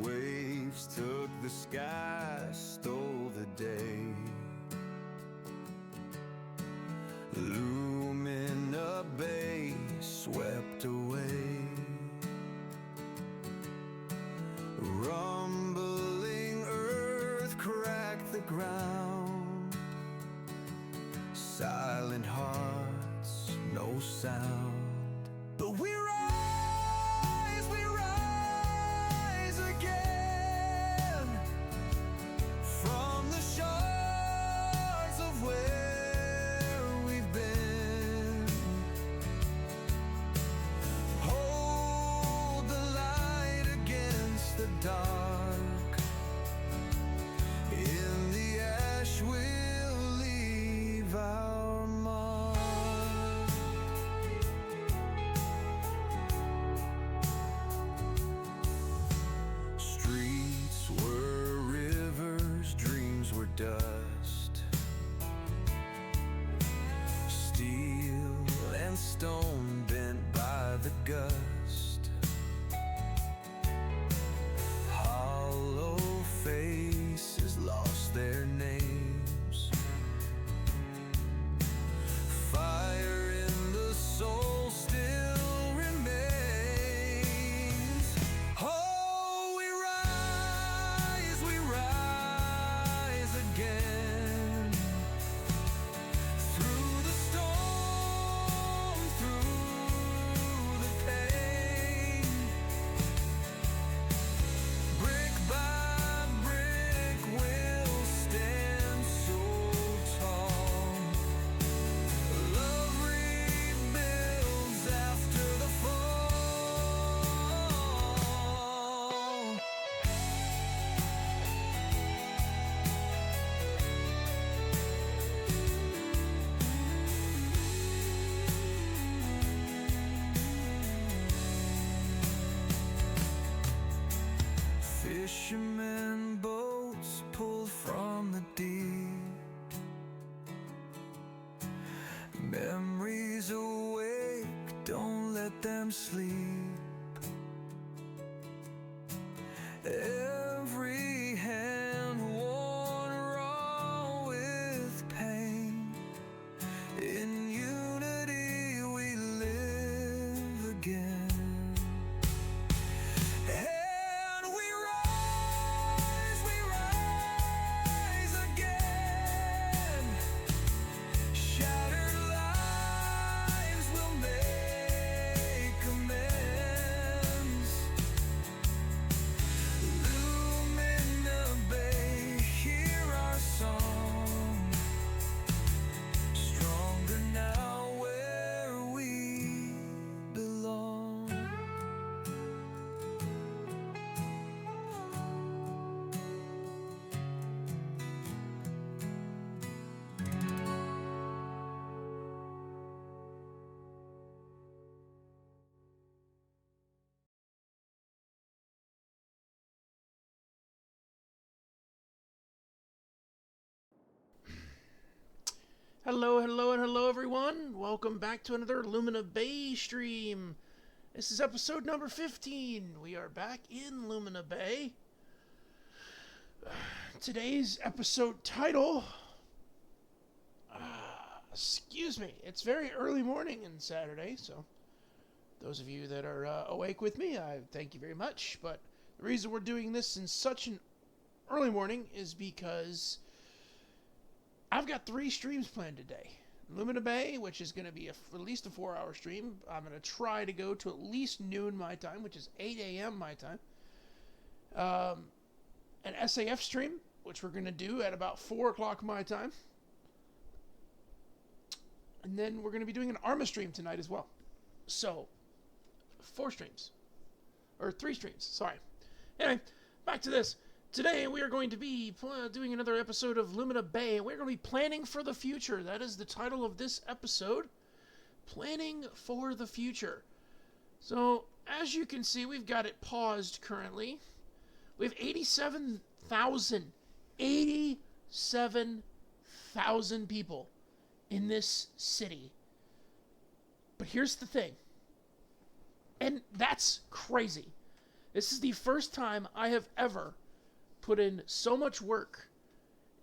Waves took the sky, stole the day. Lumina Bay swept away. Rumbling earth cracked the ground. Silent hearts, no sound. But we rise again from the shards of where we've been. Hold the light against the dark. In the ash we'll leave our mark. Streets were rivers, dreams were dust. Steel and stone bent by the gust. Hollow faces lost their names. Fire in the soul still remains. Oh, we rise again. Through the storm, through the pain. Brick by brick we'll stand so tall. Love rebuilds after the fall. Fishermen boats pulled from the deep. Memories awake, don't let them sleep. Every hand worn raw with pain. In unity we live again. And we rise again. Shattered lives will make amends. Lumina Bay, hear our song. Stronger now where we belong. Hello, everyone. Welcome back to another Lumina Bay stream. This is episode number 15. We are back in Lumina Bay. Today's episode title... excuse me. It's very early morning on Saturday, so those of you that are awake with me, I thank you very much. But the reason we're doing this in such an early morning is because I've got 3 streams planned today. Lumina Bay, which is going to be at least a 4-hour stream. I'm going to try to go to at least noon my time, which is 8 a.m. my time. An SAF stream, which we're going to do at about 4 o'clock my time. And then we're going to be doing an Arma stream tonight as well. So, 4 streams. Or 3 streams, sorry. Anyway, back to this. Today we are going to be doing another episode of Lumina Bay. We're going to be planning for the future. That is the title of this episode. planning for the future. So, as you can see, we've got it paused currently. We have 87,000 people in this city. But here's the thing. And that's crazy. This is the first time I have ever put in so much work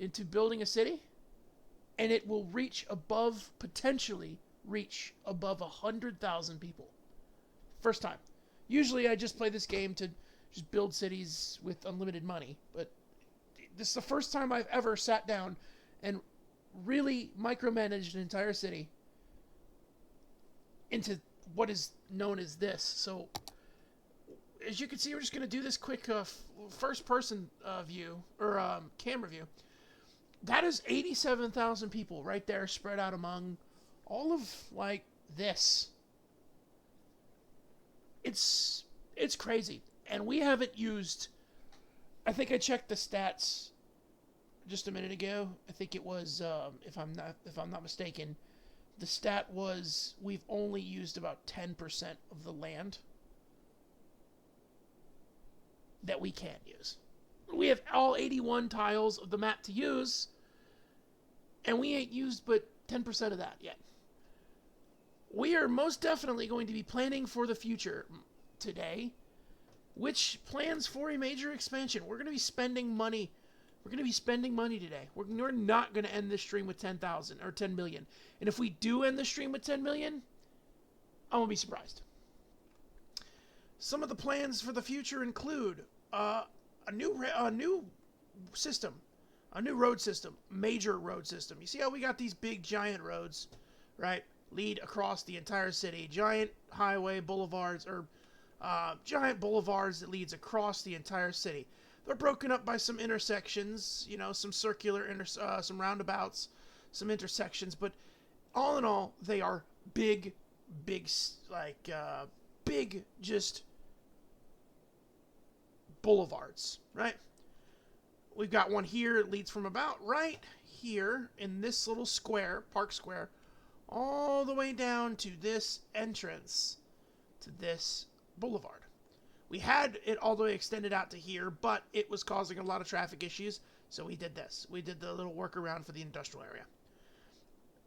into building a city, and it will potentially reach above 100,000 people. First time. Usually I just play this game to just build cities with unlimited money, but this is the first time I've ever sat down and really micromanaged an entire city into what is known as this. So, as you can see, we're just going to do this quick first-person view, or camera view. That is 87,000 people right there spread out among all of, like, this. It's crazy. And we haven't used... I think I checked the stats just a minute ago. I think it was, if I'm not mistaken, the stat was we've only used about 10% of the land that we can use. We have all 81 tiles of the map to use, and we ain't used but 10% of that yet. We are most definitely going to be planning for the future today, which plans for a major expansion. We're going to be spending money. We're going to be spending money today. We're not going to end this stream with 10,000 or 10 million. And if we do end the stream with 10 million, I won't be surprised. Some of the plans for the future include a new system, a new road system, major road system. You see how we got these big giant roads, right? Lead across the entire city. Giant highway boulevards, or giant boulevards that leads across the entire city. They're broken up by some intersections, you know, some circular, some roundabouts, some intersections, but all in all, they are big, just boulevards, right? We've got one here. It leads from about right here in this little square, Park Square, all the way down to this entrance to this boulevard. We had it all the way extended out to here, but it was causing a lot of traffic issues, so we did this. We did the little workaround for the industrial area.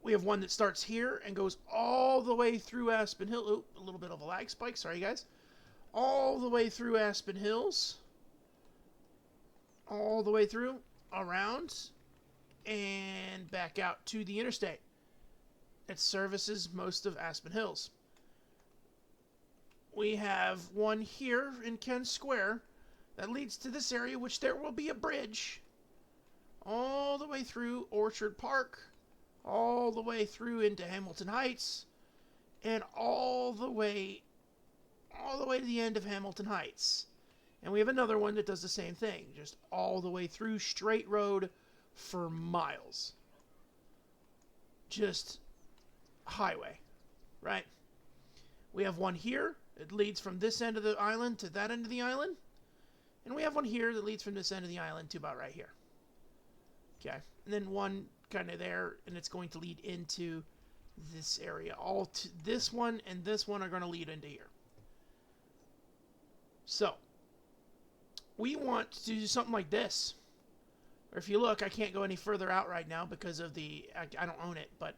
We have one that starts here and goes all the way through Aspen Hill. Oop, a little bit of a lag spike. Sorry, guys. All the way through Aspen Hills. All the way through, around, and back out to the interstate. It services most of Aspen Hills. We have one here in Kent Square that leads to this area, which there will be a bridge all the way through Orchard Park, all the way through into Hamilton Heights, and all the way to the end of Hamilton Heights. And we have another one that does the same thing, just all the way through, straight road for miles. Just highway, right? We have one here. It leads from this end of the island to that end of the island. And we have one here that leads from this end of the island to about right here. Okay. And then one kind of there, and it's going to lead into this area. This one and this one are going to lead into here. So, we want to do something like this. Or if you look, I can't go any further out right now because of I don't own it, but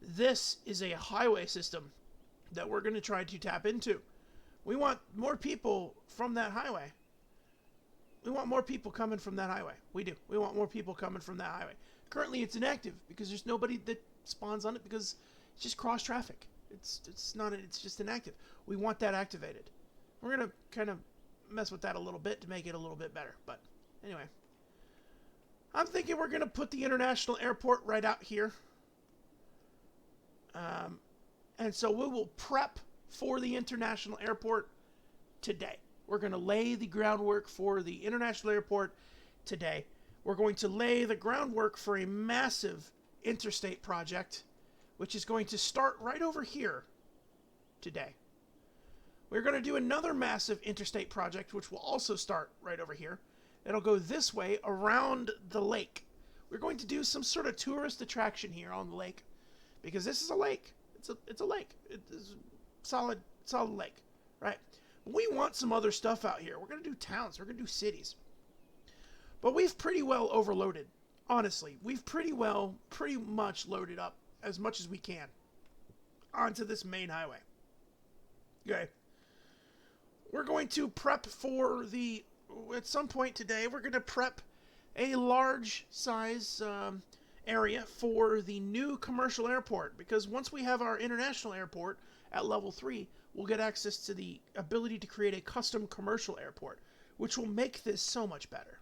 this is a highway system that we're going to try to tap into. We want more people from that highway. We want more people coming from that highway. We do. We want more people coming from that highway. Currently, it's inactive because there's nobody that spawns on it because it's just cross traffic. It's just inactive. We want that activated. We're going to kind of mess with that a little bit to make it a little bit better. But anyway, I'm thinking we're going to put the international airport right out here. And so we will prep for the international airport today. We're going to lay the groundwork for the international airport today. We're going to lay the groundwork for a massive interstate project, which is going to start right over here today. We're going to do another massive interstate project, which will also start right over here. It'll go this way around the lake. We're going to do some sort of tourist attraction here on the lake, because this is a lake. it's a lake. It's a solid lake, right? We want some other stuff out here. We're gonna do towns. We're gonna do cities. But we've pretty well overloaded. Honestly, we've pretty much loaded up as much as we can onto this main highway. Okay. We're going to prep for at some point today, we're going to prep a large size area for the new commercial airport, because once we have our international airport at level 3, we'll get access to the ability to create a custom commercial airport, which will make this so much better.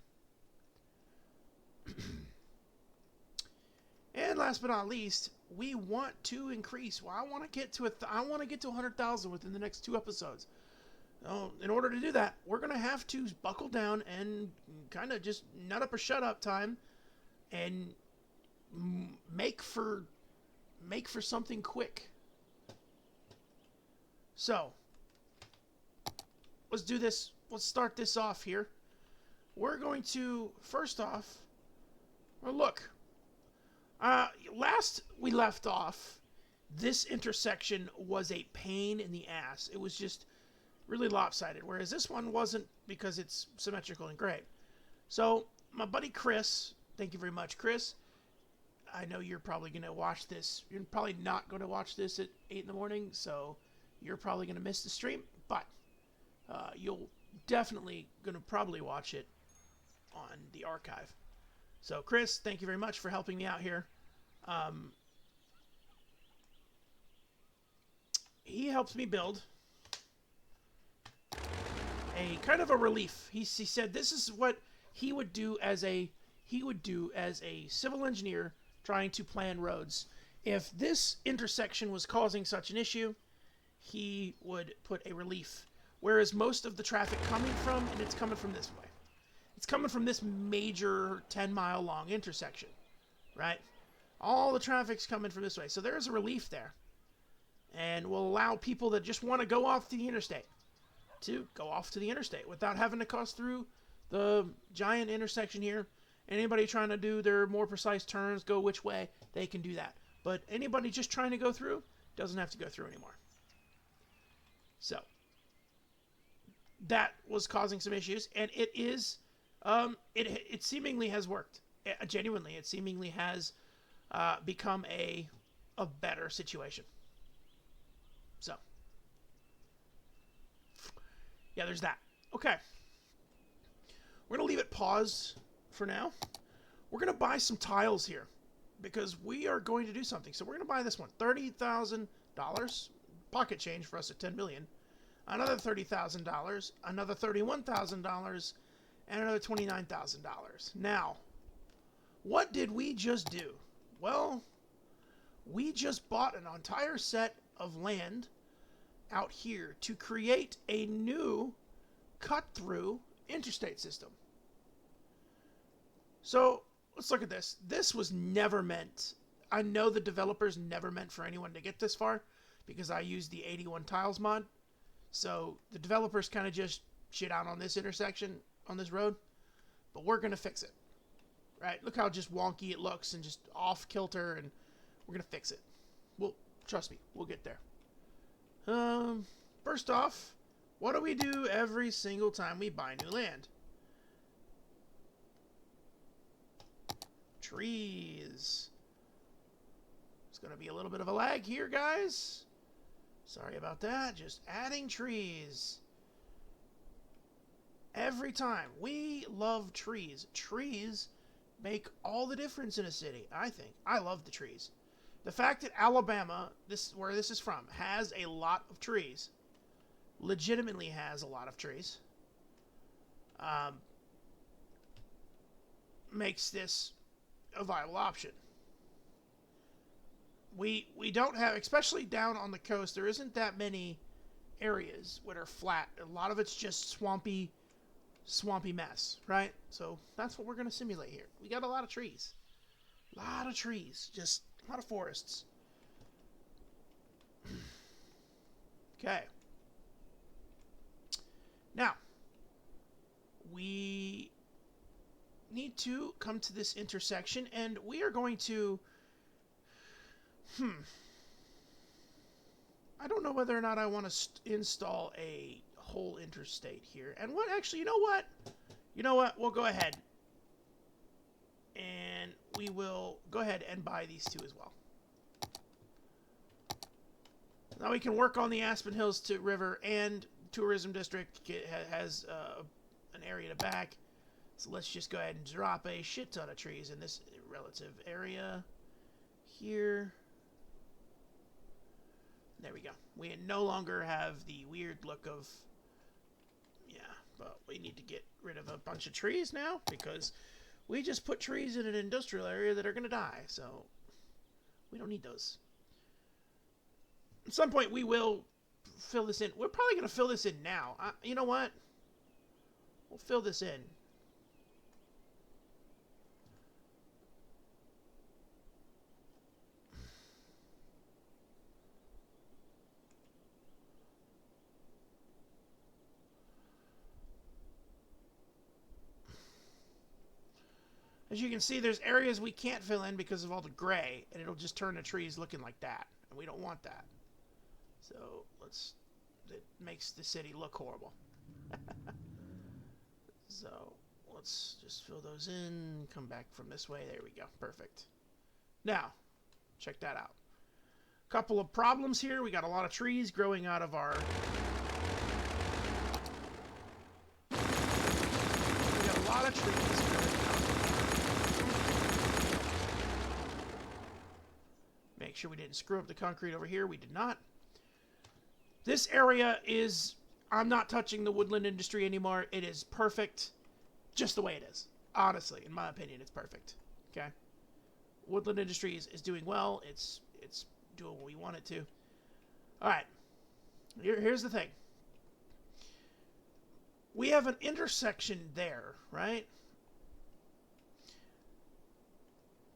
And last but not least, we want to increase. Well, I want to get to 100,000 within the next 2 episodes. In order to do that, we're going to have to buckle down and kind of just nut up or shut up time and make for something quick. So, let's do this. Let's start this off here. We're going to, first off, look. Last we left off, this intersection was a pain in the ass. It was just really lopsided, whereas this one wasn't, because it's symmetrical and great. So, my buddy Chris, thank you very much, Chris. I know you're probably going to watch this. You're probably not going to watch this at 8 in the morning, so you're probably going to miss the stream, but you'll definitely going to probably watch it on the archive. So, Chris, thank you very much for helping me out here. He helps me build a kind of a relief. He said this is what he would do as a civil engineer trying to plan roads. If this intersection was causing such an issue, he would put a relief. Whereas most of the traffic coming from, and it's coming from this way. It's coming from this major 10-mile long intersection, right? All the traffic's coming from this way. So there's a relief there. And will allow people that just want to go off to the interstate to go off to the interstate without having to cross through the giant intersection here. Anybody trying to do their more precise turns, go which way, they can do that. But anybody just trying to go through doesn't have to go through anymore. So that was causing some issues, and it is it seemingly has worked. Genuinely, it seemingly has become a better situation. So, yeah, there's that. Okay. We're going to leave it pause for now. We're going to buy some tiles here because we are going to do something. So we're going to buy this one. $30,000. Pocket change for us at $10 million. Another $30,000. Another $31,000. And another $29,000. Now, what did we just do? Well, we just bought an entire set of land out here to create a new cut-through interstate system. So, let's look at this. This was never meant, I know the developers never meant for anyone to get this far because I used the 81 tiles mod. So, the developers kind of just shit out on this intersection, on this road, but we're going to fix it. Right? Look how just wonky it looks and just off kilter, and we're going to fix it. Well, trust me, we'll get there. First off, what do we do every single time we buy new land? Trees. It's going to be a little bit of a lag here, guys. Sorry about that. Just adding trees. Every time. We love trees. Trees make all the difference in a city, I think. I love the trees. The fact that Alabama, where this is from, has a lot of trees, legitimately has a lot of trees, makes this a viable option. We don't have, especially down on the coast, there isn't that many areas that are flat. A lot of it's just swampy mess, right? So that's what we're going to simulate here. We got a lot of trees. Just a lot of forests. Okay. Now, we need to come to this intersection, and we are going to... I don't know whether or not I want to install a whole interstate here. And what, actually, you know what? You know what? We'll go ahead. And we will go ahead and buy these two as well. Now we can work on the Aspen Hills to River and Tourism District. It has an area to back. So let's just go ahead and drop a shit ton of trees in this relative area here. There we go. We no longer have the weird look of... Yeah, but we need to get rid of a bunch of trees now because we just put trees in an industrial area that are going to die. So we don't need those. At some point we will fill this in. We're probably going to fill this in now. You know what? We'll fill this in. As you can see, there's areas we can't fill in because of all the gray, and it'll just turn the trees looking like that, and we don't want that. So it makes the city look horrible. So let's just fill those in, come back from this way. There we go, perfect. Now, check that out. Couple of problems here. We got a lot of trees growing out of our... We got a lot of trees growing out. Make sure we didn't screw up the concrete over here. We did not. This area is... I'm not touching the woodland industry anymore. It is perfect just the way it is. Honestly, in my opinion, it's perfect. Okay? Woodland industry is doing well. It's doing what we want it to. Alright. Here's the thing. We have an intersection there, right?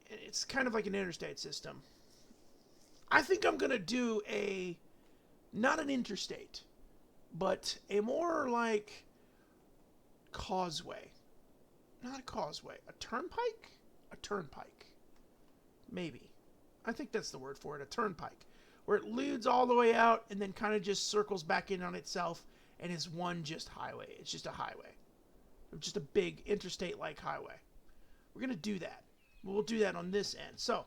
It's kind of like an interstate system. I think I'm going to do not an interstate, but a more like causeway. Not a causeway. A turnpike? A turnpike. Maybe. I think that's the word for it. A turnpike. Where it leads all the way out and then kind of just circles back in on itself and is one just highway. It's just a highway. Just a big interstate-like highway. We're going to do that. We'll do that on this end. So,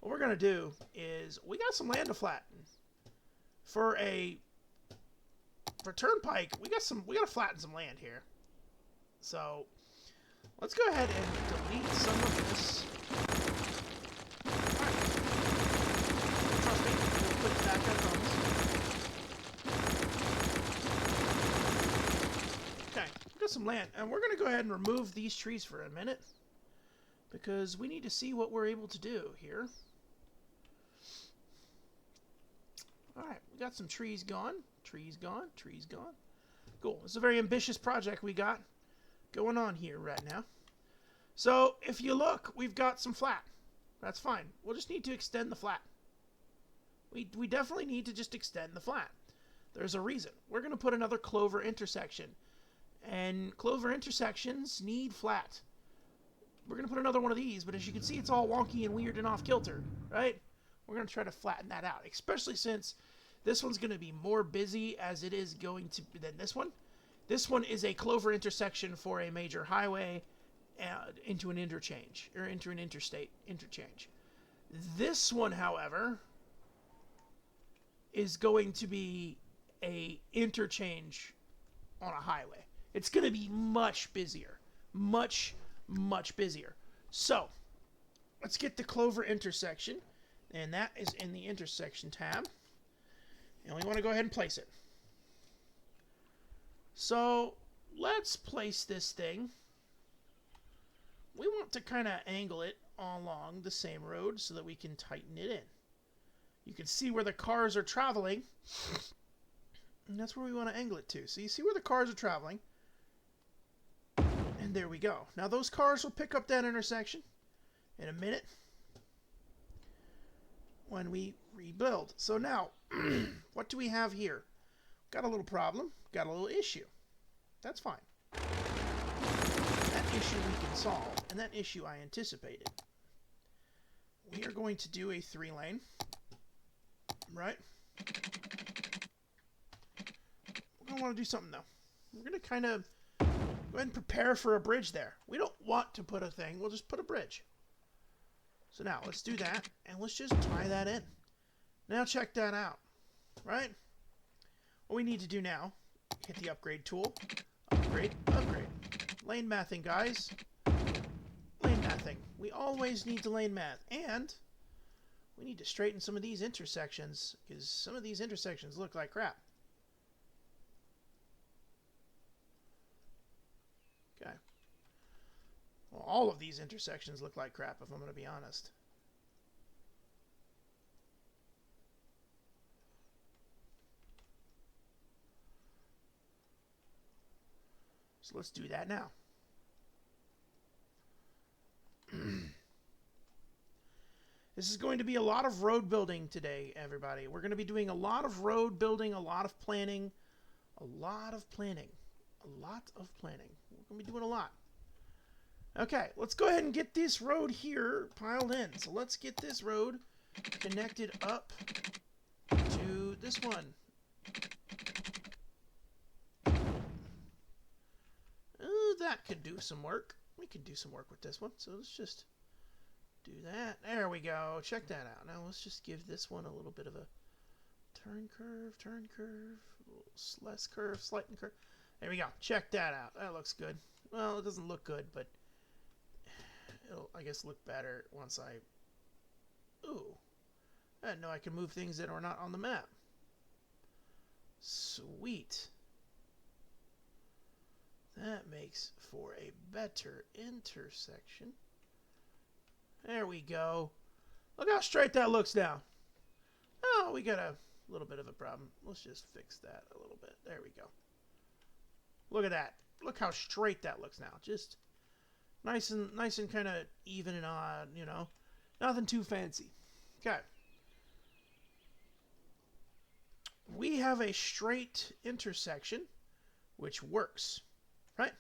what we're going to do is, we got some land to flatten. For turnpike, we got to flatten some land here. So, let's go ahead and delete some of this. Alright. Trust me, we'll put it back up on this. Okay, we got some land, and we're going to go ahead and remove these trees for a minute. Because we need to see what we're able to do here. Alright, we got some trees gone. Trees gone. Trees gone. Cool. It's a very ambitious project we got going on here right now. So, if you look, we've got some flat. That's fine. We'll just need to extend the flat. We definitely need to just extend the flat. There's a reason. We're going to put another clover intersection. And clover intersections need flat. We're going to put another one of these, but as you can see, it's all wonky and weird and off-kilter, right? We're going to try to flatten that out, especially since this one's going to be more busy as it is going to than this one. This one is a clover intersection for a major highway into an interchange, or into an interstate interchange. This one, however, is going to be a interchange on a highway. It's going to be much busier. Much busier. So, let's get the clover intersection, and that is in the intersection tab, and we want to go ahead and place it. So, let's place this thing. We want to kind of angle it along the same road so that we can tighten it in. You can see where the cars are traveling, and that's where we want to angle it to. So you see where the cars are traveling. And there we go. Now those cars will pick up that intersection in a minute when we rebuild. So now, what do we have here? Got a little problem. Got a little issue. That's fine. That issue we can solve. And that issue I anticipated. We are going to do a 3-lane. Right? We're going to want to do something, though. We're going to kind of go ahead and prepare for a bridge there. We don't want to put a thing. We'll just put a bridge. So now, let's do that, and let's just tie that in. Now check that out, right? What we need to do now, hit the upgrade tool. Upgrade, upgrade. Lane mathing, guys. Lane mathing. We always need to lane math. And we need to straighten some of these intersections, because some of these intersections look like crap. Okay. Well, all of these intersections look like crap, if I'm going to be honest. So let's do that now. This is going to be a lot of road building today, everybody. We're going to be doing a lot of road building, a lot of planning, a lot of planning. We're going to be doing a lot. Okay, let's go ahead and get this road here piled in. So let's get this road connected up to this one. That could do some work. We can do some work with this one. So let's just do that. There we go. Check that out. Now let's just give this one a little bit of a turn curve, less curve, slighten curve. There we go. Check that out. That looks good. Well, it doesn't look good, but it'll, I guess, look better once I... Ooh. I didn't know I can move things that are not on the map. Sweet. That makes for a better intersection. There we go. Look how straight that looks now. Oh, we got a little bit of a problem. Let's just fix that a little bit. There we go. Look at that. Look how straight that looks now. Just nice and kind of even and odd, you know. Nothing too fancy. Okay. We have a straight intersection, which works. Right?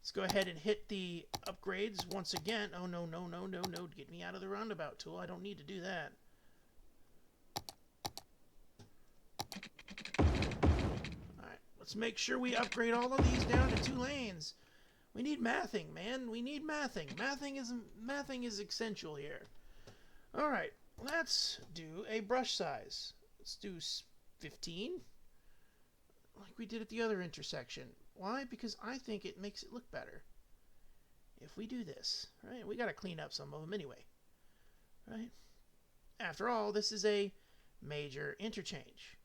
Let's go ahead and hit the upgrades once again. Oh, no. Get me out of the roundabout tool. I don't need to do that. Alright, let's make sure we upgrade all of these down to 2 lanes. We need mathing, man. We need mathing. Mathing is essential here. Alright, let's do a brush size. Let's do 15. Like we did at the other intersection. Why? Because I think it makes it look better. If we do this, right? We got to clean up some of them anyway, right? After all, this is a major interchange.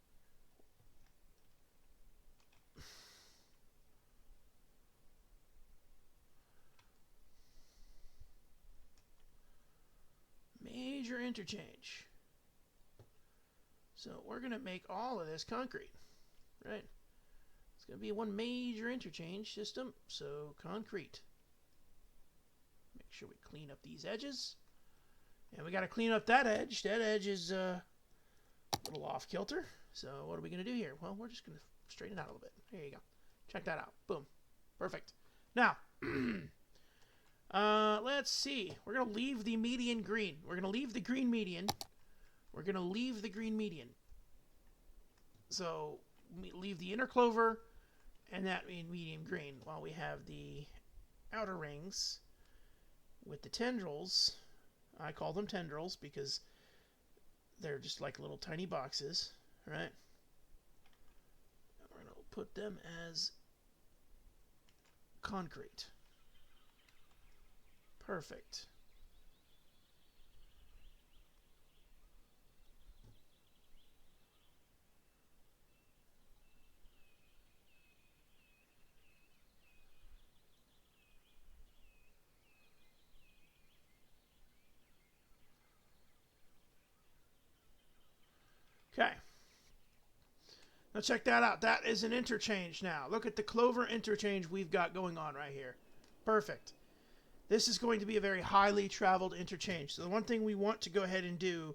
Major interchange. So we're going to make all of this concrete, right? It's going to be one major interchange system, so concrete. Make sure we clean up these edges. And we got to clean up that edge. That edge is a little off kilter. So what are we going to do here? Well, we're just going to straighten it out a little bit. There you go. Check that out. Boom. Perfect. Now, let's see. We're going to leave the median green. We're going to leave the green median. We're going to leave the green median. So we leave the inner clover and that medium green while we have the outer rings with the tendrils. I call them tendrils because they're just like little tiny boxes, right? We're going to put them as concrete. Perfect. Okay. Now check that out. That is an interchange now. Look at the clover interchange we've got going on right here. Perfect. This is going to be a very highly traveled interchange. So the one thing we want to go ahead and do,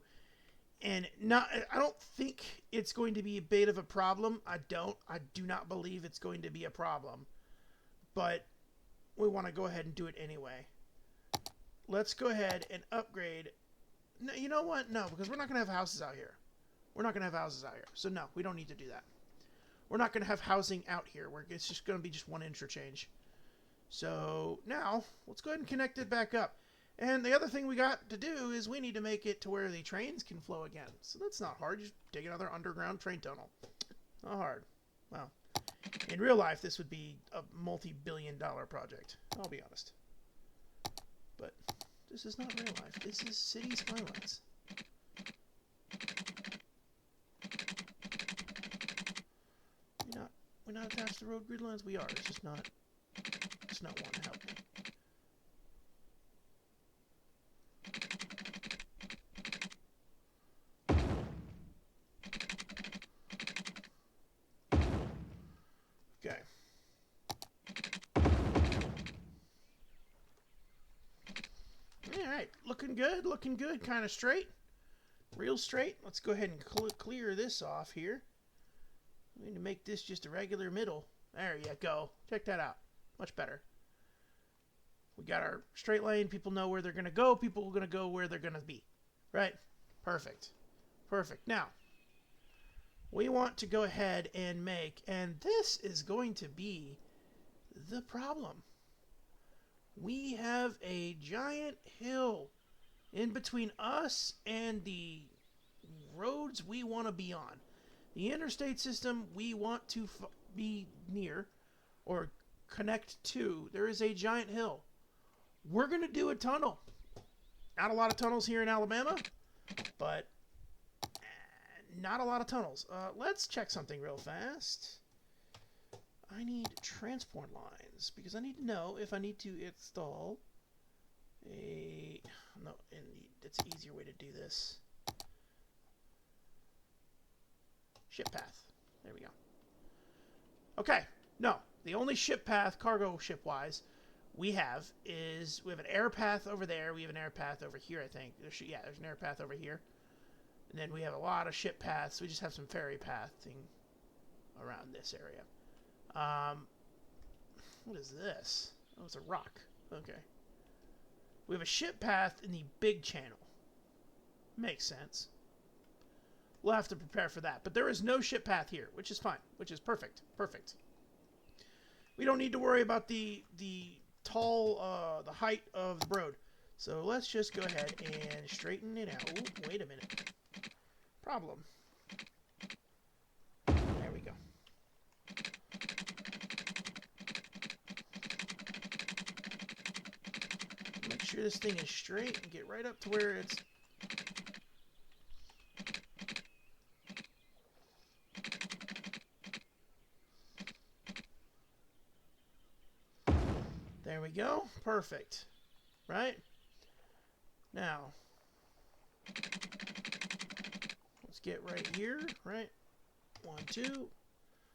and I don't think it's going to be a bit of a problem. I do not believe it's going to be a problem. But we want to go ahead and do it anyway. Let's go ahead and upgrade. No, you know what? No, because we're not going to have houses out here. We're not going to have houses out here. So no, we don't need to do that. We're not going to have housing out here. It's just going to be just one interchange. So now, let's go ahead and connect it back up. And the other thing we got to do is we need to make it to where the trains can flow again. So that's not hard. Just dig another underground train tunnel. Not hard. Well, in real life, this would be a multi-billion-dollar project. I'll be honest. But this is not real life. This is City Skylines. We're not attached to road grid lines. We are. It's just not wanting to help me. Okay. Alright, looking good, kind of straight. Real straight. Let's go ahead and clear this off here. We need to make this just a regular middle. There you go. Check that out. Much better. We got our straight lane. People know where they're going to go. People are going to go where they're going to be. Right? Perfect. Perfect. Now, we want to go ahead and make, and this is going to be the problem. We have a giant hill in between us and the roads we want to be on. The interstate system we want to be near or connect to, there is a giant hill. We're going to do a tunnel. Not a lot of tunnels here in Alabama, but not a lot of tunnels. Let's check something real fast. I need transport lines because I need to know if I need to install a... No, it's an easier way to do this. Ship path. There we go. Okay. No. The only ship path, cargo ship-wise, we have an air path over there. We have an air path over here, I think. There's an air path over here. And then we have a lot of ship paths. We just have some ferry pathing around this area. What is this? Oh, it's a rock. Okay. We have a ship path in the big channel. Makes sense. We'll have to prepare for that. But there is no ship path here, which is fine. Which is perfect. Perfect. We don't need to worry about the height of the road. So let's just go ahead and straighten it out. Ooh, wait a minute. Problem. There we go. Make sure this thing is straight and get right up to where it's... There we go. Perfect. Right? Now, let's get right here. Right? 1, 2.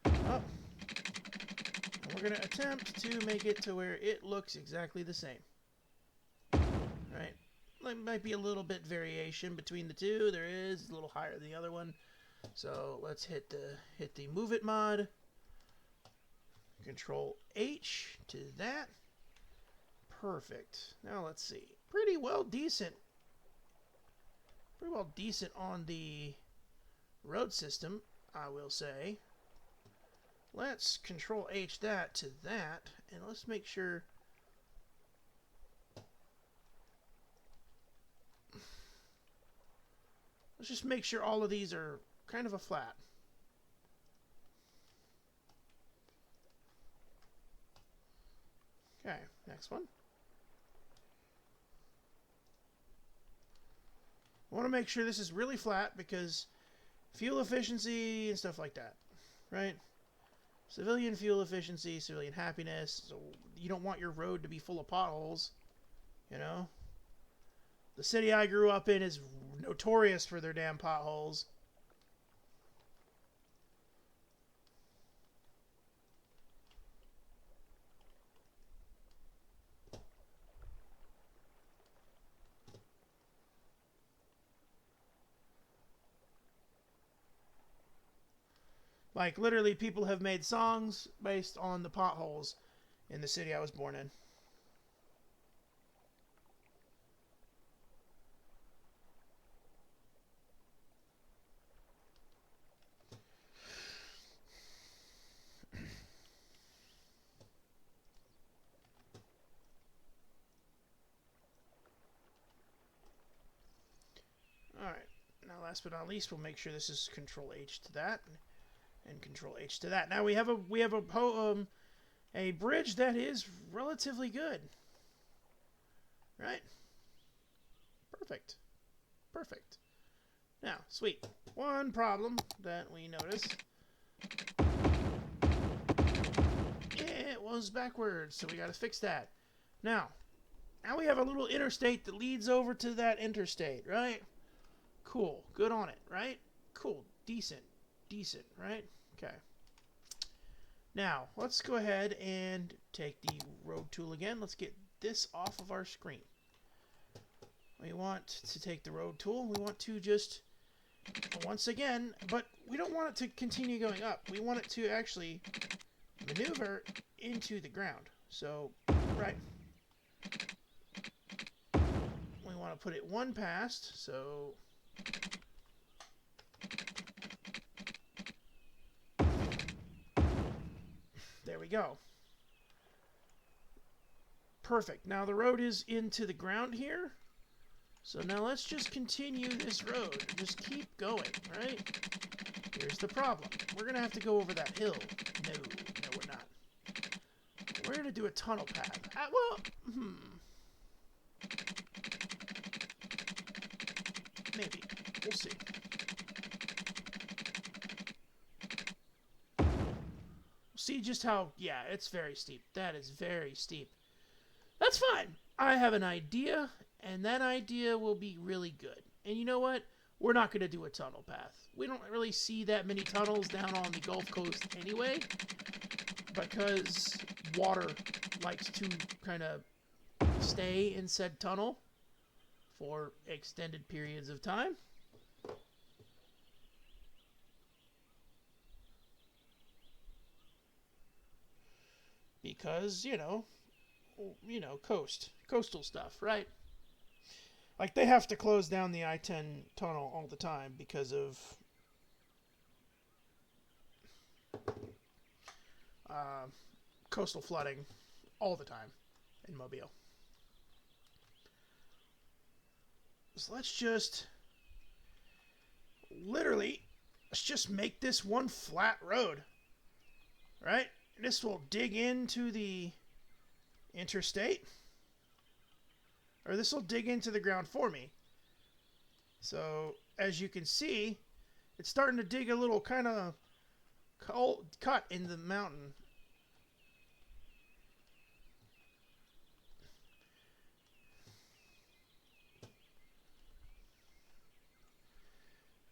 Up. And we're going to attempt to make it to where it looks exactly the same. Right? There might be a little bit variation between the two. There is a little higher than the other one. So let's hit the move it mod. Control H to that. Perfect. Now let's see. Pretty well decent on the road system, I will say. Let's Control H that to that, and let's make sure. Let's just make sure all of these are kind of a flat. Okay, next one. I want to make sure this is really flat because fuel efficiency and stuff like that, right? Civilian fuel efficiency, civilian happiness. So you don't want your road to be full of potholes, you know? The city I grew up in is notorious for their damn potholes. Like, literally, people have made songs based on the potholes in the city I was born in. last but not least, we'll make sure this is Control H to that, and Control H to that. Now we have a bridge that is relatively good, right? Perfect, perfect. Now, sweet. One problem that we noticed. It was backwards, so we got to fix that. Now we have a little interstate that leads over to that interstate, right? Cool. Good on it, right? Cool. Decent, right? Okay. Now, let's go ahead and take the road tool again. Let's get this off of our screen. We want to take the road tool. We want to just, once again, but we don't want it to continue going up. We want it to actually maneuver into the ground. So, right. We want to put it one past, so there we go. Perfect. Now the road is into the ground here. So now let's just continue this road. Just keep going, right? Here's the problem. We're going to have to go over that hill. No, we're not. We're going to do a tunnel path. Maybe. We'll see. See just how, yeah, it's very steep. That is very steep. That's fine. I have an idea, and that idea will be really good. And you know what? We're not going to do a tunnel path. We don't really see that many tunnels down on the Gulf Coast anyway, because water likes to kind of stay in said tunnel for extended periods of time. Because, coastal stuff, right? Like, they have to close down the I-10 tunnel all the time because of coastal flooding all the time in Mobile. So let's just make this one flat road, right? This will dig into the interstate, or this will dig into the ground for me. So as you can see, it's starting to dig a little kind of cut in the mountain.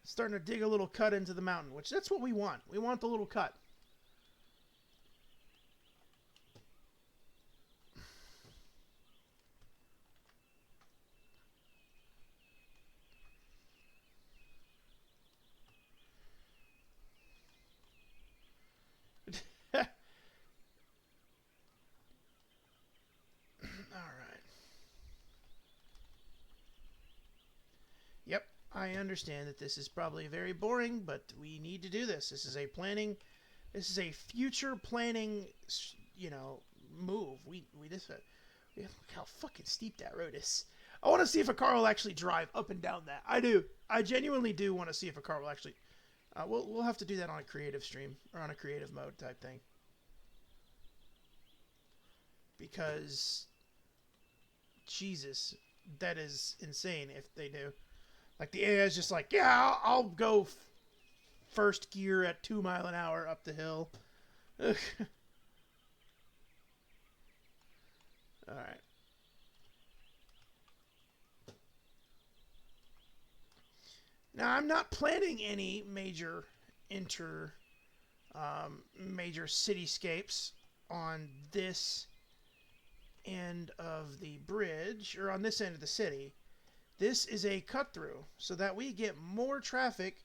It's starting to dig a little cut into the mountain, which that's what we want. We want the little cut. Yep, I understand that this is probably very boring, but we need to do this. This is a future planning, move. Look how fucking steep that road is. I want to see if a car will actually drive up and down that. I do. I genuinely do want to see if a car will actually. We'll have to do that on a creative stream or on a creative mode type thing. Because, Jesus, that is insane if they do. Like, the AI is just like, yeah, I'll go first gear at 2 miles an hour up the hill. All right. Now, I'm not planning any major cityscapes on this end of the bridge, or on this end of the city. This is a cut through so that we get more traffic,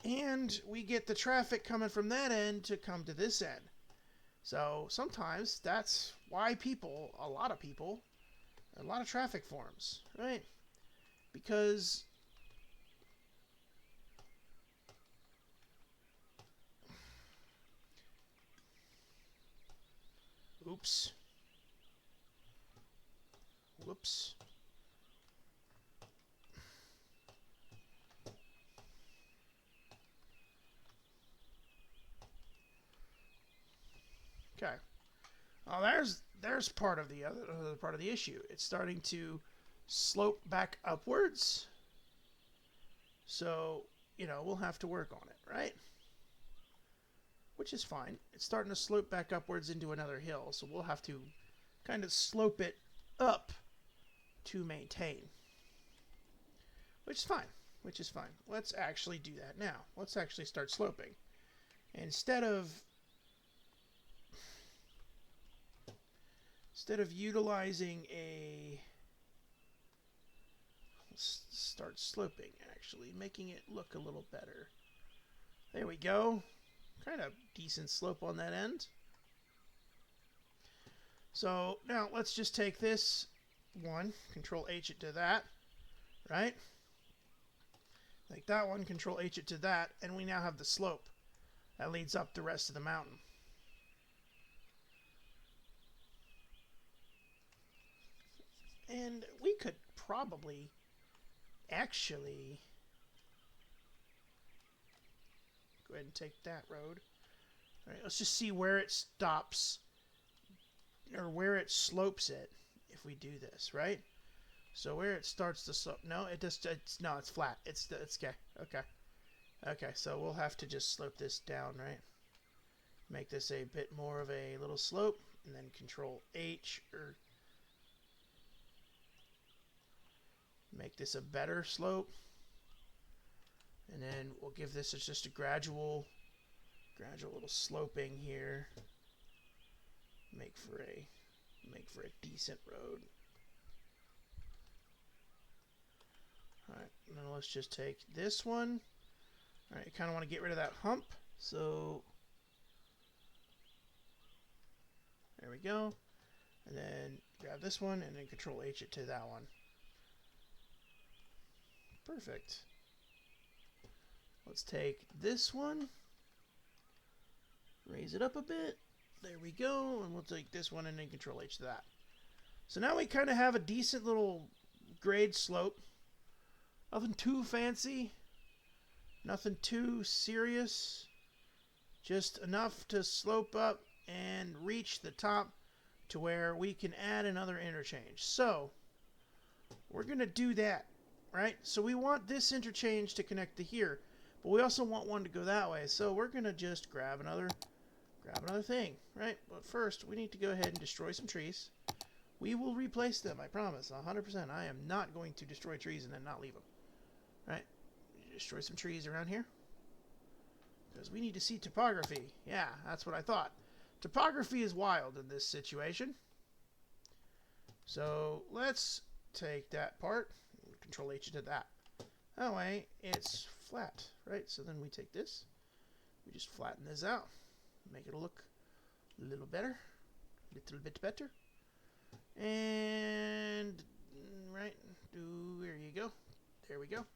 and we get the traffic coming from that end to come to this end. So sometimes that's why a lot of traffic forms, right? Because oops. Whoops. Okay. Well, there's part of the other part of the issue. It's starting to slope back upwards. So, you know, we'll have to work on it, right? Which is fine. It's starting to slope back upwards into another hill, so we'll have to kind of slope it up to maintain. Which is fine. Which is fine. Let's actually do that now. Let's actually start sloping. Instead of utilizing a... Let's start sloping, actually, making it look a little better. There we go. Kind of decent slope on that end. So now let's just take this one, Control H it to that, right? Like that one, Control H it to that, and we now have the slope that leads up the rest of the mountain. And we could probably actually go ahead and take that road. All right, let's just see where it stops or where it slopes it if we do this, right? So where it starts to slope, no, no, it's flat. It's okay. Okay, so we'll have to just slope this down, right? Make this a bit more of a little slope, and then Control H, or make this a better slope, and then we'll give this just a gradual little sloping here. Make for a decent road. All right, and then let's just take this one. All right, you kind of want to get rid of that hump, so there we go. And then grab this one, and then Control H it to that one. Perfect. Let's take this one, raise it up a bit. There we go. And we'll take this one and then Control H to that. So now we kind of have a decent little grade slope. Nothing too fancy. Nothing too serious. Just enough to slope up and reach the top to where we can add another interchange. So we're going to do that. Right? So we want this interchange to connect to here, but we also want one to go that way. So we're going to just grab another thing, right? But first, we need to go ahead and destroy some trees. We will replace them, I promise, 100%. I am not going to destroy trees and then not leave them. Right? Destroy some trees around here. Because we need to see topography. Yeah, that's what I thought. Topography is wild in this situation. So let's take that part. Control H to that. That way, it's flat, right? So then we take this, we just flatten this out, make it look a little better, a little bit better. And, right, there you go. There we go.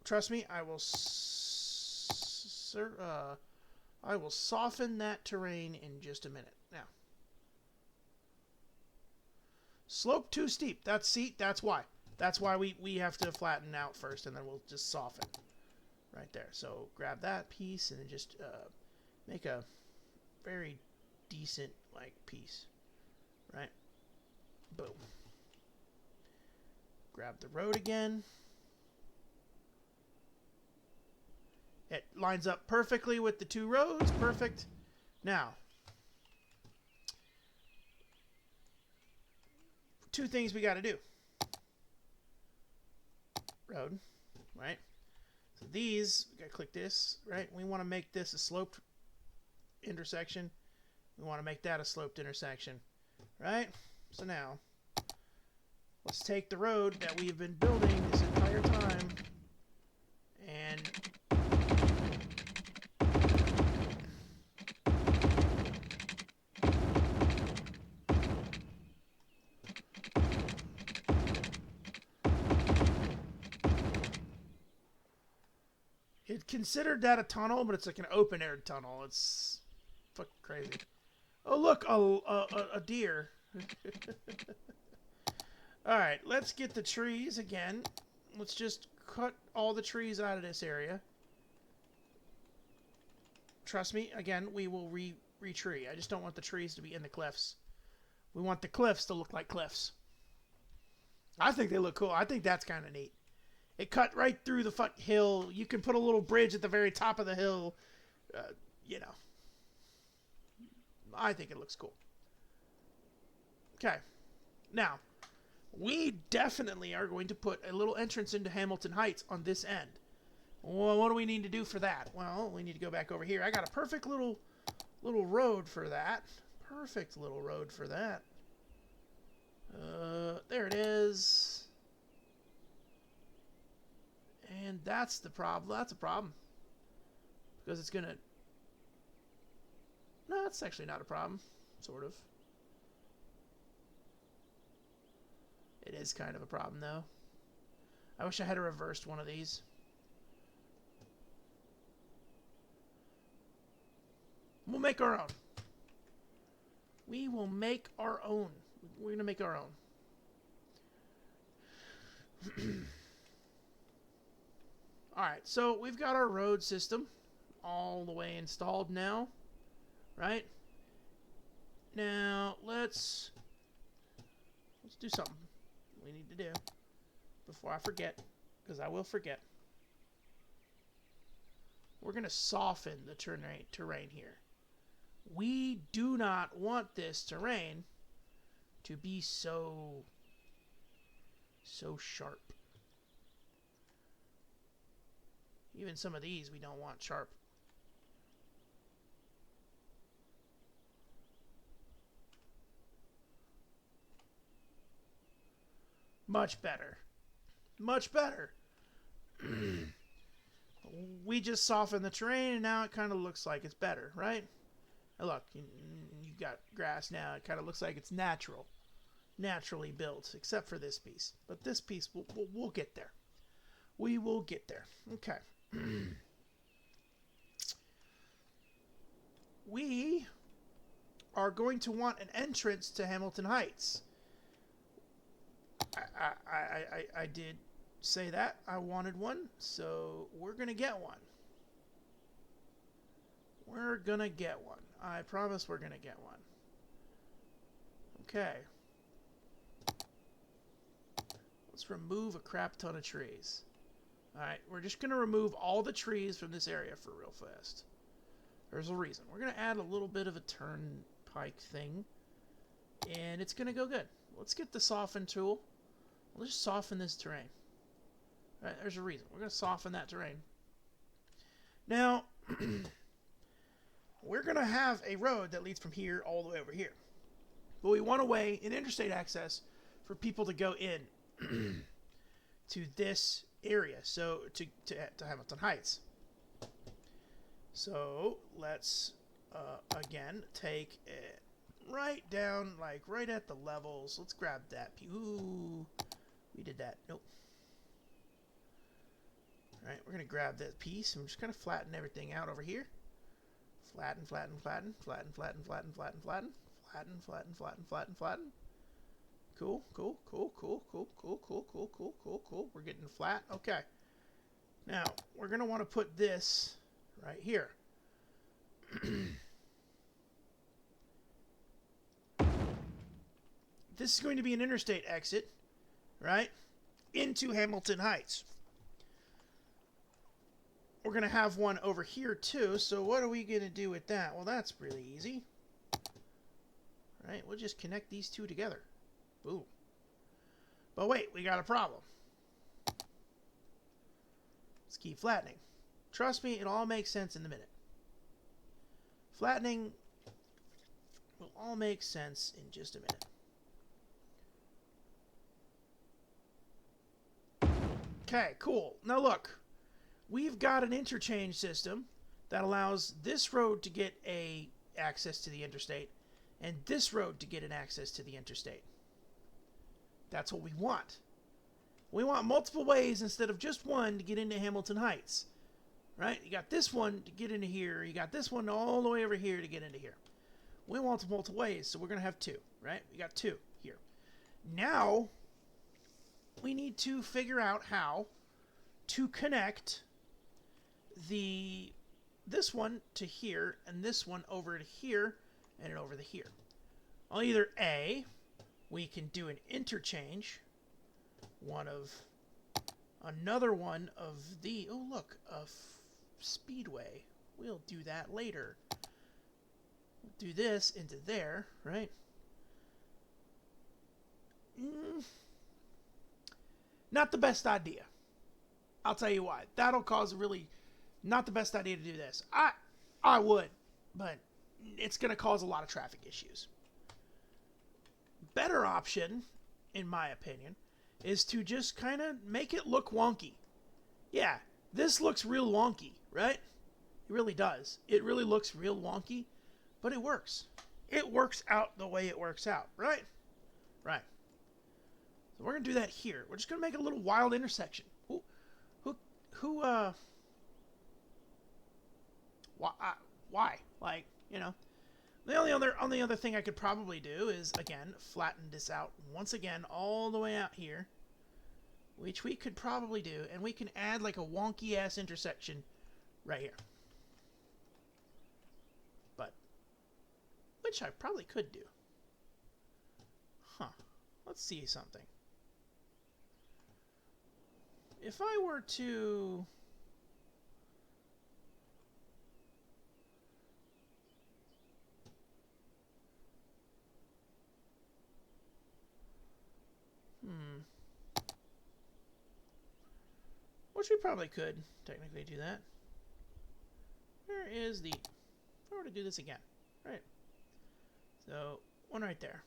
Trust me, I will soften that terrain in just a minute. Now, slope too steep. That's why. That's why we have to flatten out first, and then we'll just soften right there. So grab that piece and then just make a very decent like piece, right? Boom. Grab the road again. It lines up perfectly with the two roads. Perfect. Now, two things we got to do. Road, right? So these, we gotta click this, right? We want to make this a sloped intersection. We want to make that a sloped intersection, right? So now, let's take the road that we've been building this entire time and it considered that a tunnel, but it's like an open-air tunnel. It's fucking crazy. Oh, look, a deer. All right, let's get the trees again. Let's just cut all the trees out of this area. Trust me, again, we will re-tree. I just don't want the trees to be in the cliffs. We want the cliffs to look like cliffs. I think they look cool. I think that's kind of neat. It cut right through the hill. You can put a little bridge at the very top of the hill. You know. I think it looks cool. Okay. Now, we definitely are going to put a little entrance into Hamilton Heights on this end. Well, what do we need to do for that? Well, we need to go back over here. I got a perfect little road for that. Perfect little road for that. There it is. And that's the problem. That's a problem. Because it's going to... No, it's actually not a problem. Sort of. It is kind of a problem, though. I wish I had reversed one of these. We'll make our own. We will make our own. We're going to make our own. Alright, so we've got our road system all the way installed now. Right? Now, let's do something we need to do before I forget, because I will forget. We're going to soften the terrain here. We do not want this terrain to be so sharp. Even some of these we don't want sharp. Much better. Much better. We just softened the terrain and now it kind of looks like it's better, right? And look, you've got grass now. It kind of looks like it's natural. Naturally built, except for this piece. But this piece, we'll get there. We will get there. Okay. We are going to want an entrance to Hamilton Heights. I did say that. I wanted one, so we're going to get one. We're going to get one. I promise we're going to get one. Okay. Let's remove a crap ton of trees. Alright, we're just going to remove all the trees from this area for real fast. There's a reason. We're going to add a little bit of a turnpike thing. And it's going to go good. Let's get the soften tool. Let's just soften this terrain. Alright, there's a reason. We're going to soften that terrain. Now, we're going to have a road that leads from here all the way over here. But we want a way, an interstate access, for people to go in to this area, so to Hamilton Heights. So let's again take it right down, like right at the levels. Let's grab that. Ooh, we did that. Nope. All right, we're gonna grab that piece and we're just gonna flatten everything out over here. Flatten, flatten, flatten, flatten, flatten, flatten, flatten, flatten, flatten, flatten, flatten, flatten, flatten. Cool, cool, cool, cool, cool, cool, cool, cool, cool, cool, cool. We're getting flat. Okay. Now, we're going to want to put this right here. This is going to be an interstate exit, right, into Hamilton Heights. We're going to have one over here, too, so what are we going to do with that? Well, that's really easy. Right, we'll just connect these two together. Boom. But wait, we got a problem. Let's keep flattening. Trust me, it all makes sense in a minute. Flattening will all make sense in just a minute. Okay, cool. Now look, we've got an interchange system that allows this road to get access to the interstate and this road to get an access to the interstate. That's what we want. We want multiple ways instead of just one to get into Hamilton Heights. Right? You got this one to get into here. You got this one all the way over here to get into here. We want multiple ways, so we're going to have two. Right? We got two here. Now, we need to figure out how to connect the this one to here, and this one over to here, and over to here. Well, either A, we can do an interchange, another one of the, oh look, a speedway. We'll do that later. We'll do this into there, right? Not the best idea. I'll tell you why. That'll cause really not the best idea to do this. I would, but it's going to cause a lot of traffic issues. Better option, in my opinion, is to just kind of make it look wonky. Yeah, this looks real wonky, right? It really does. It really looks real wonky, but it works. It works out the way it works out, right? Right. So we're going to do that here. We're just going to make a little wild intersection. Why? Like, you know, the only other thing I could probably do is, again, flatten this out once again all the way out here, which we could probably do, and we can add like a wonky ass intersection right here. But, which I probably could do. Huh. Let's see something. If I were to... Which we probably could technically do that. Where is the... If I were to do this again. Right. So, one right there.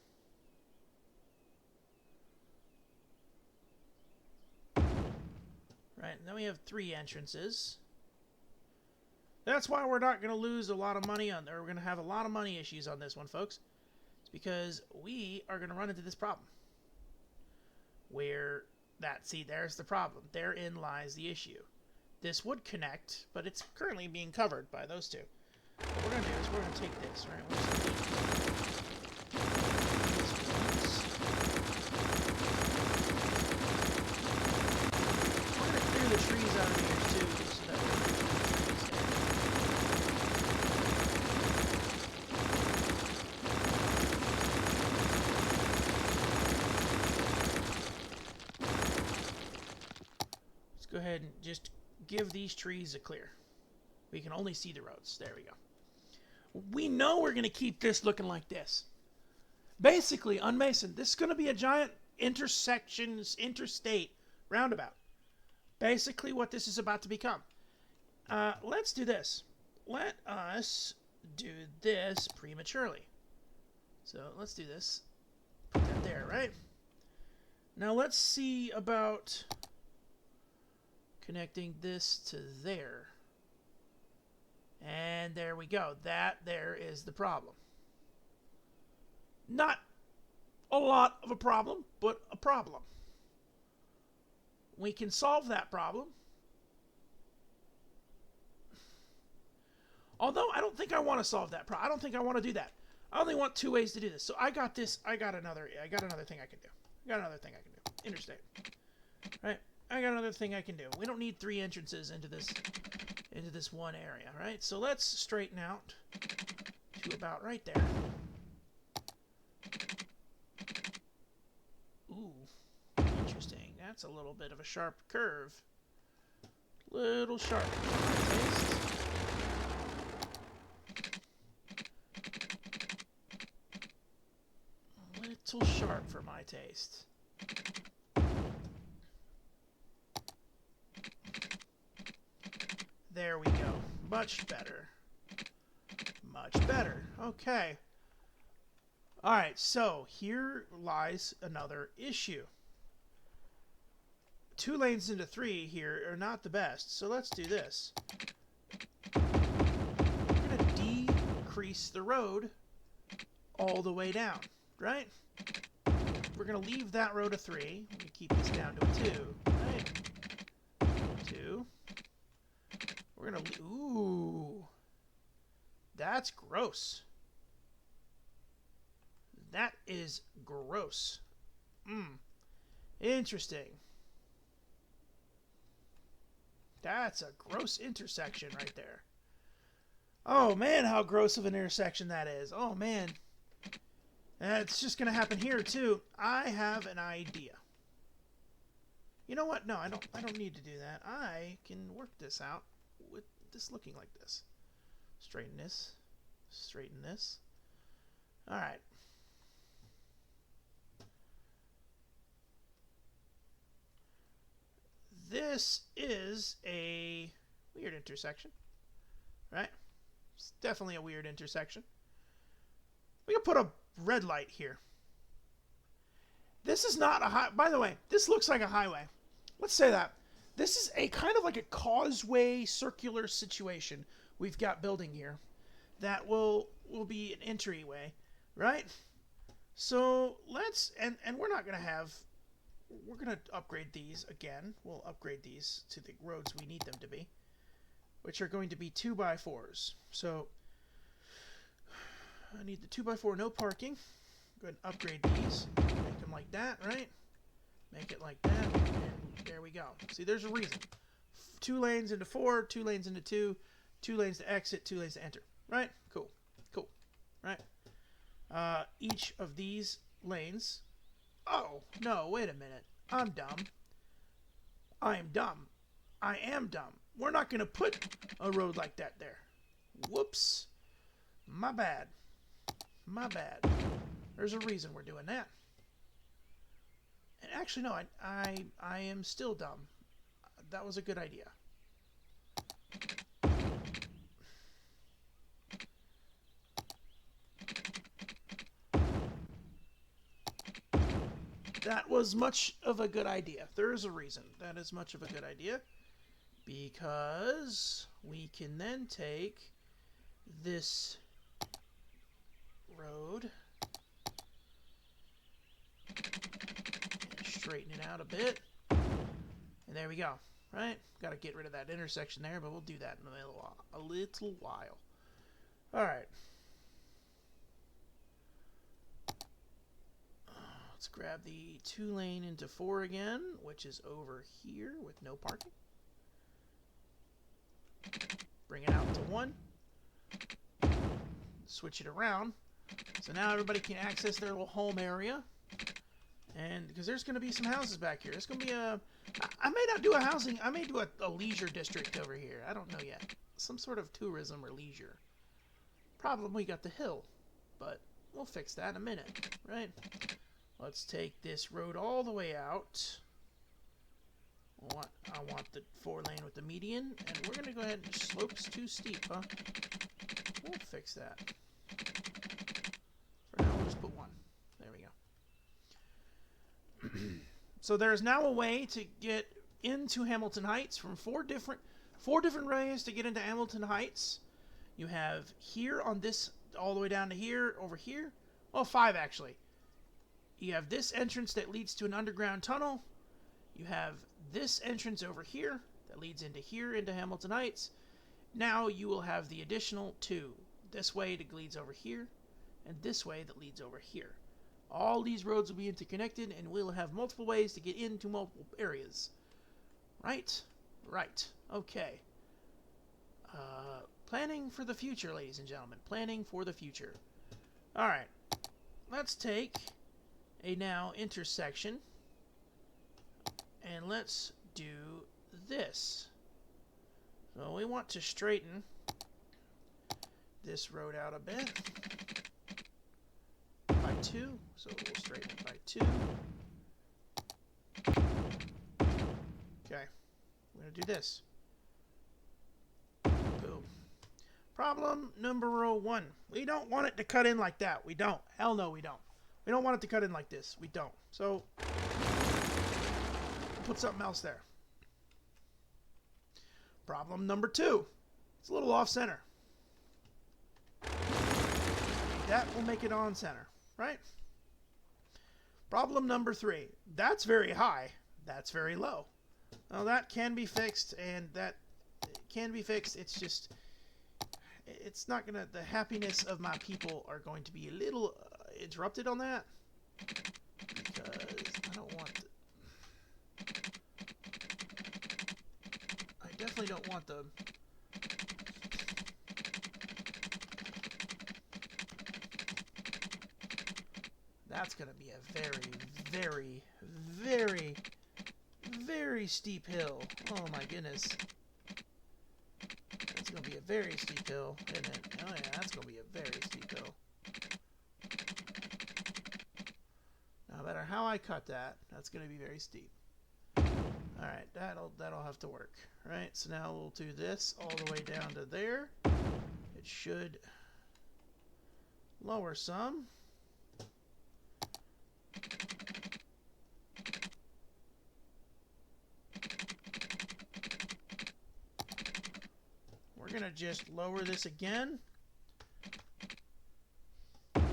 Right, and then we have 3 entrances. That's why we're not going to lose a lot of money on there. We're going to have a lot of money issues on this one, folks. It's because we are going to run into this problem. Where see, there's the problem. Therein lies the issue. This would connect, but it's currently being covered by those two. What we're going to do is we're going to take this, right? We're going to clear the trees out of here too, so that we're going go ahead and just give these trees a clear. We can only see the roads. There we go. We know we're going to keep this looking like this. Basically, on Mason, this is going to be a giant interstate roundabout. Basically what this is about to become. Let's do this. Let us do this prematurely. So let's do this. Put that there, right? Now let's see about... connecting this to there. And there we go. That there is the problem. Not a lot of a problem, but a problem. We can solve that problem. Although I don't think I want to solve that problem. I don't think I want to do that. I only want 2 ways to do this. So I got this. I got another thing I can do. Interstate. Right? I got another thing I can do. We don't need 3 entrances into this one area, right? So let's straighten out to about right there. Ooh, interesting. That's a little bit of a sharp curve. Little sharp for my taste. Little sharp for my taste. There we go. Much better. Much better. Okay. Alright, so here lies another issue. 2 lanes into 3 here are not the best, so let's do this. We're going to decrease the road all the way down, right? We're going to leave that road a 3. We keep this down to a 2, right? 2. We're going to... Ooh. That's gross. That is gross. Interesting. That's a gross intersection right there. Oh man, how gross of an intersection that is. Oh man. It's just going to happen here too. I have an idea. You know what? No, I don't need to do that. I can work this out with this looking like this. Straighten this. Straighten this. All right. This is a weird intersection, right? It's definitely a weird intersection. We can put a red light here. This is not a high. By the way, this looks like a highway. Let's say that. This is a kind of like a causeway circular situation we've got building here that will be an entryway, right? So let's and we're not gonna have. We're gonna upgrade these again. We'll upgrade these to the roads we need them to be, which are going to be 2x4s. So I need the 2x4 no parking. Go ahead and upgrade these. Make them like that, right? Make it like that, and there we go. See, there's a reason. 2 lanes into 4, 2 lanes into 2, 2 lanes to exit, 2 lanes to enter. Right? Cool. Cool. Right? Each of these lanes... Oh, no, wait a minute. I'm dumb. I am dumb. I am dumb. We're not going to put a road like that there. Whoops. My bad. My bad. There's a reason we're doing that. And actually, no, I am still dumb. That was a good idea. That was much of a good idea. There is a reason that is much of a good idea. Because we can then take this road and straighten it out a bit. And there we go. Right? Got to get rid of that intersection there, but we'll do that in a little while. All right. Let's grab the 2 lane into 4 again, which is over here with no parking. Bring it out to 1. Switch it around. So now everybody can access their little home area. And because there's going to be some houses back here. It's going to be a... I may not do a housing... I may do a leisure district over here. I don't know yet. Some sort of tourism or leisure. Problem, we got the hill. But we'll fix that in a minute, right? Let's take this road all the way out. I want the 4 lane with the median. And we're going to go ahead and... Slopes too steep, huh? We'll fix that. For now, we'll just put 1. There we go. So there's now a way to get into Hamilton Heights from 4 different ways to get into Hamilton Heights. You have here on this, all the way down to here, over here. Well, 5 actually. You have this entrance that leads to an underground tunnel. You have this entrance over here that leads into here, into Hamilton Heights. Now you will have the additional 2. This way that leads over here, and this way that leads over here. All these roads will be interconnected, and we'll have multiple ways to get into multiple areas. Right? Right. Okay. Planning for the future, ladies and gentlemen. Planning for the future. Alright. Let's take a now intersection, and let's do this. So we want to straighten this road out a bit. By 2. So we'll straighten it by 2. Okay. I'm going to do this. Boom. Problem number 1. We don't want it to cut in like that. We don't. Hell no, we don't. We don't want it to cut in like this. We don't. So, we'll put something else there. Problem number 2. It's a little off center. That will make it on center, right? Problem number 3. That's very high. That's very low. Now that can be fixed, and that can be fixed. It's just, it's not gonna, the happiness of my people are going to be a little interrupted on that. Because I don't want I definitely don't want the that's going to be a very, very, very, very steep hill. Oh my goodness. That's going to be a very steep hill, isn't it? Oh yeah, that's going to be a very steep hill. No matter how I cut that, that's going to be very steep. Alright, that'll have to work. Right, so now we'll do this all the way down to there. It should lower some. We're going to just lower this again. Alright,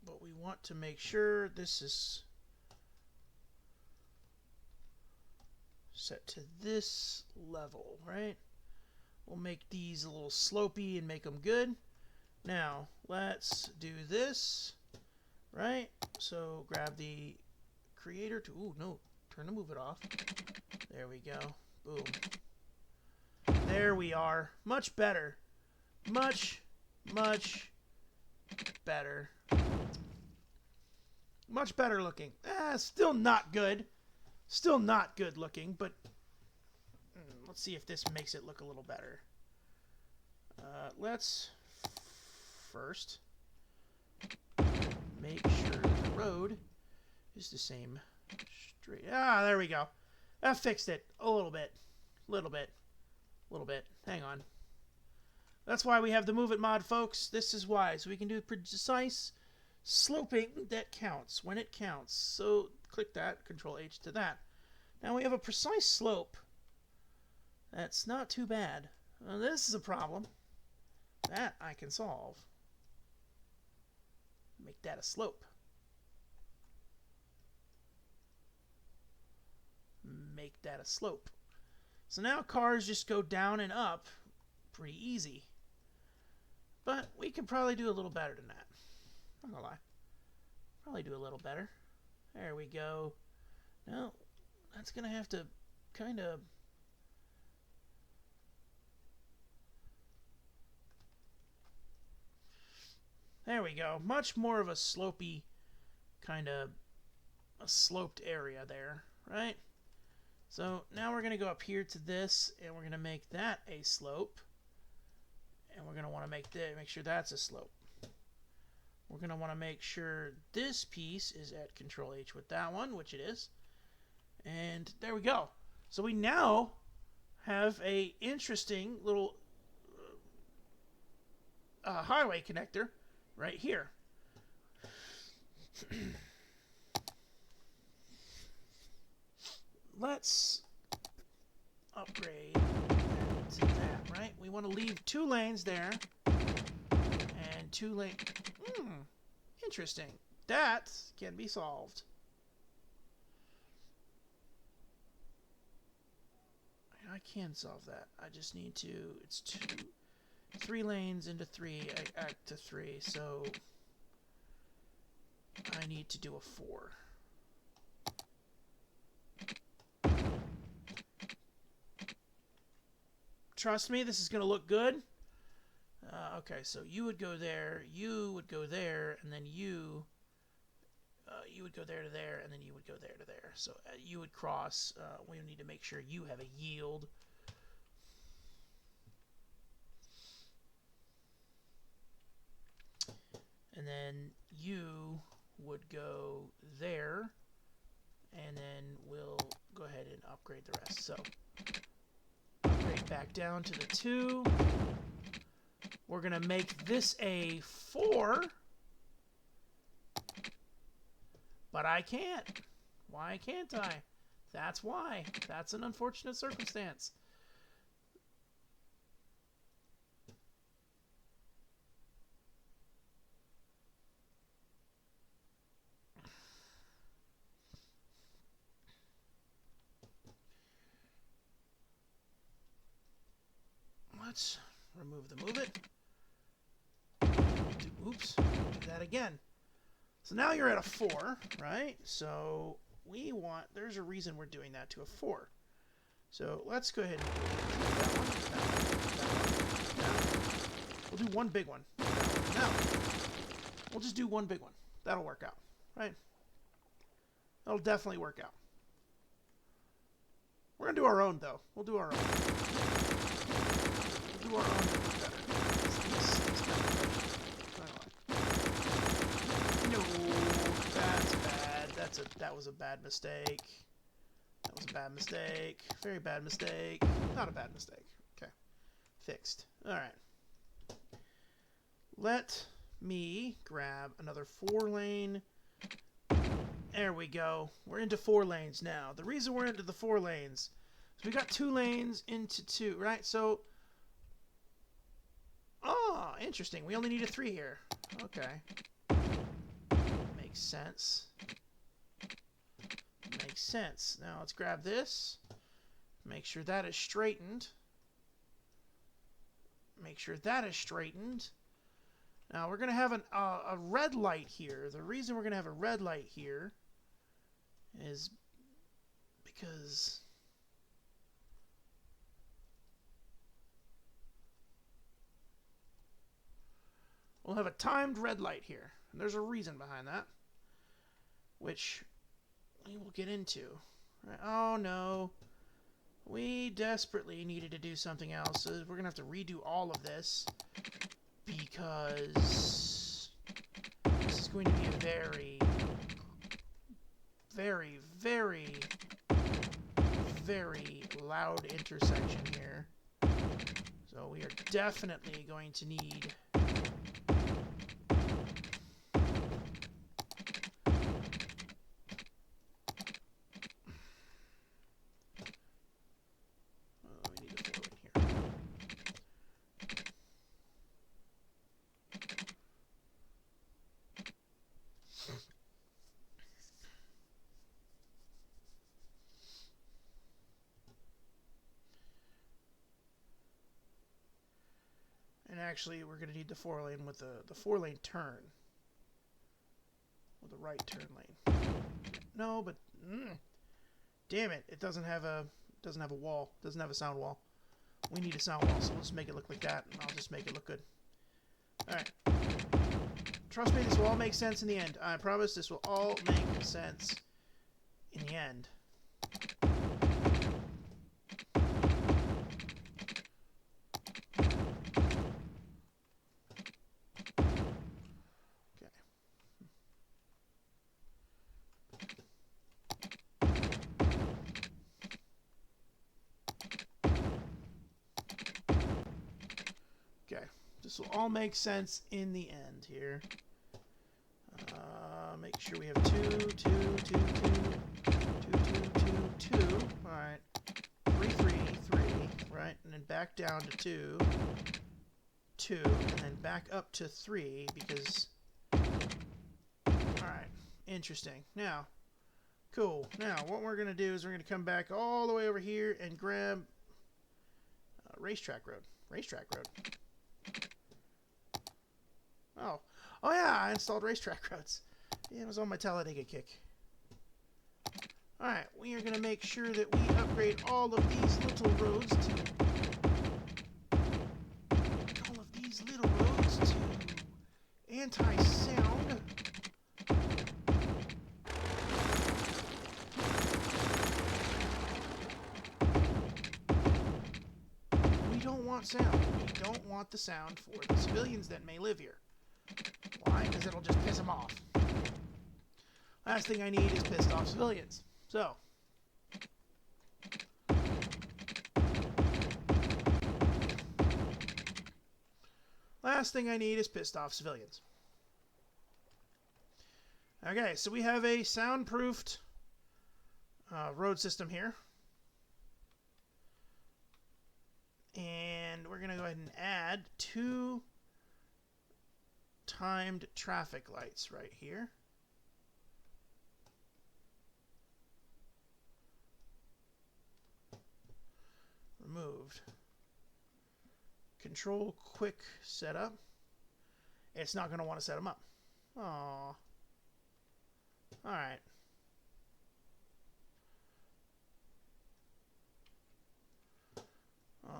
but we want to make sure this is set to this level, right? We'll make these a little slopey and make them good. Now, let's do this, right? So grab the creator to, ooh, no, turn the move it off. There we go. Boom. There we are. Much better. Much, much better. Much better looking. Still not good. Still not good looking, but let's see if this makes it look a little better. Let's first make sure the road is the same straight. Ah, there we go. That fixed it a little bit. Little bit. Hang on. That's why we have the Move It mod, folks. This is why. So we can do precise sloping that counts when it counts. So click that, Control H to that. Now we have a precise slope. That's not too bad. Well, this is a problem. That I can solve. Make that a slope. Make that a slope. So now cars just go down and up pretty easy. But we can probably do a little better than that. Not gonna lie. Probably do a little better. There we go. Now, that's gonna have to kind of... There we go. Much more of a slopey, kind of a sloped area there, right? So now we're going to go up here to this, and we're going to make that a slope. And we're going to want to make sure that's a slope. We're going to want to make sure this piece is at Control H with that one, which it is. And there we go. So we now have a interesting little highway connector right here. Let's upgrade to that, right? We want to leave 2 lanes there and 2 lanes. Interesting. That can be solved. I can solve that. I just need to, it's 3 lanes into 3, to 3, so I need to do a 4. Trust me, this is going to look good. Okay, so you would go there, you would go there, and then you would go there to there, and then you would go there to there. So you would cross. We need to make sure you have a yield. And then you would go there, and then we'll go ahead and upgrade the rest. So upgrade back down to the 2. We're going to make this a 4. But I can't. Why can't I? That's why. That's an unfortunate circumstance. Let's remove the move it. Oops. Do that again. So now you're at a 4, right? So we want, there's a reason we're doing that to a 4. So let's go ahead and do that one. We'll do one big one. No. We'll just do one big one. That'll work out, right? That'll definitely work out. We're gonna do our own, though. We'll do our own. We'll do our own to look better. No, that's bad. That was a bad mistake. That was a bad mistake. Very bad mistake. Not a bad mistake. Okay. Fixed. Alright. Let me grab another 4-lane. There we go. We're into 4 lanes now. The reason we're into the 4 lanes is we got 2 lanes into 2, right? So, oh, interesting. We only need a 3 here. Okay. Makes sense. Makes sense. Now let's grab this. Make sure that is straightened. Make sure that is straightened. Now we're going to have a red light here. The reason we're going to have a red light here is because we'll have a timed red light here. And there's a reason behind that, which we will get into. Right. Oh no. We desperately needed to do something else. So we're going to have to redo all of this because this is going to be a very, very, very, very loud intersection here. So we are definitely going to need actually, we're going to need the 4-lane with the 4-lane turn. With the right turn lane. No, but damn it! It doesn't have a wall. Doesn't have a sound wall. We need a sound wall, so we'll just make it look like that, and I'll just make it look good. All right. Trust me, this will all make sense in the end. I promise this will all make sense in the end. This will all make sense in the end here. Make sure we have 2, 2, 2, 2, 2, 2, 2, 2. All right. 3, 3, 3. Right, and then back down to 2, 2, and then back up to 3 because. All right. Interesting. Now, cool. Now, what we're gonna do is we're gonna come back all the way over here and grab racetrack road. Racetrack road. Oh yeah, I installed racetrack roads. Yeah, it was on my Talladega kick. Alright, we are going to make sure that we upgrade all of these little roads to anti-sound. We don't want sound. We don't want the sound for the civilians that may live here. Why? Because it'll just piss them off. Last thing I need is pissed off civilians. So. Last thing I need is pissed off civilians. Okay, so we have a soundproofed road system here. And we're going to go ahead and add 2 timed traffic lights right here. Removed. Control quick setup. It's not going to want to set them up. Aww. Alright.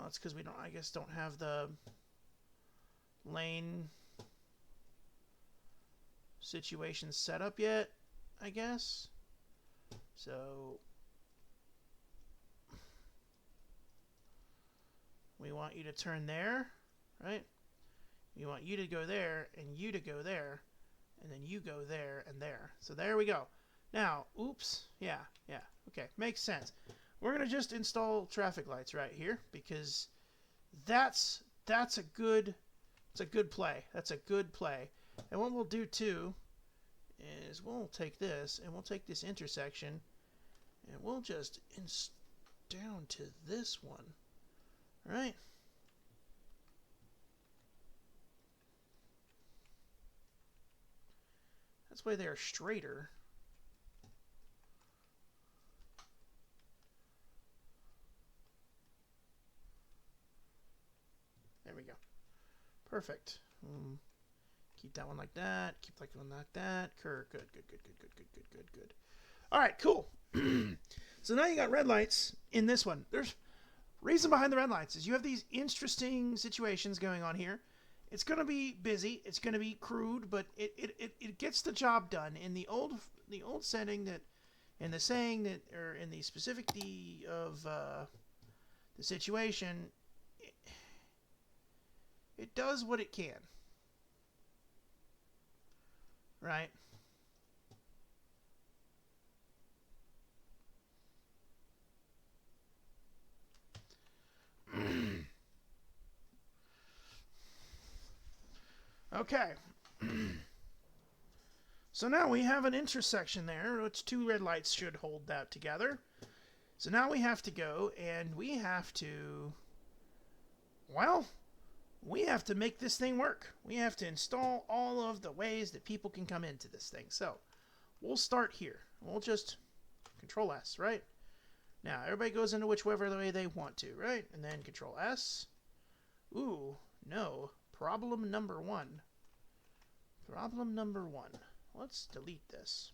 That's because we don't, I guess, don't have the lane situation set up yet, I guess. So we want you to turn there, right? We want you to go there, and you to go there, and then you go there and there. So there we go. Now, oops, yeah, okay, makes sense. We're gonna just install traffic lights right here because that's a good play. That's a good play. And what we'll do too is we'll take this and we'll take this intersection and we'll just down to this one, right? That's why they're straighter. There we go. Perfect. Keep that one like that. Keep that one like that. Good. All right, cool. So now you got red lights in this one. There's reason behind the red lights is you have these interesting situations going on here. It's going to be busy. It's going to be crude, but it gets the job done. In the old setting that, in the saying that, or in the specificity of the situation, it does what it can. Right? Okay. So now we have an intersection there, which two red lights should hold that together. So now we have to go and we have to, well, we have to make this thing work. We have to install all of the ways that people can come into this thing. So we'll start here. We'll just Control S, right? Now everybody goes into whichever way they want to, right? And then Control S. Ooh, no. Problem number one. Problem number one. Let's delete this.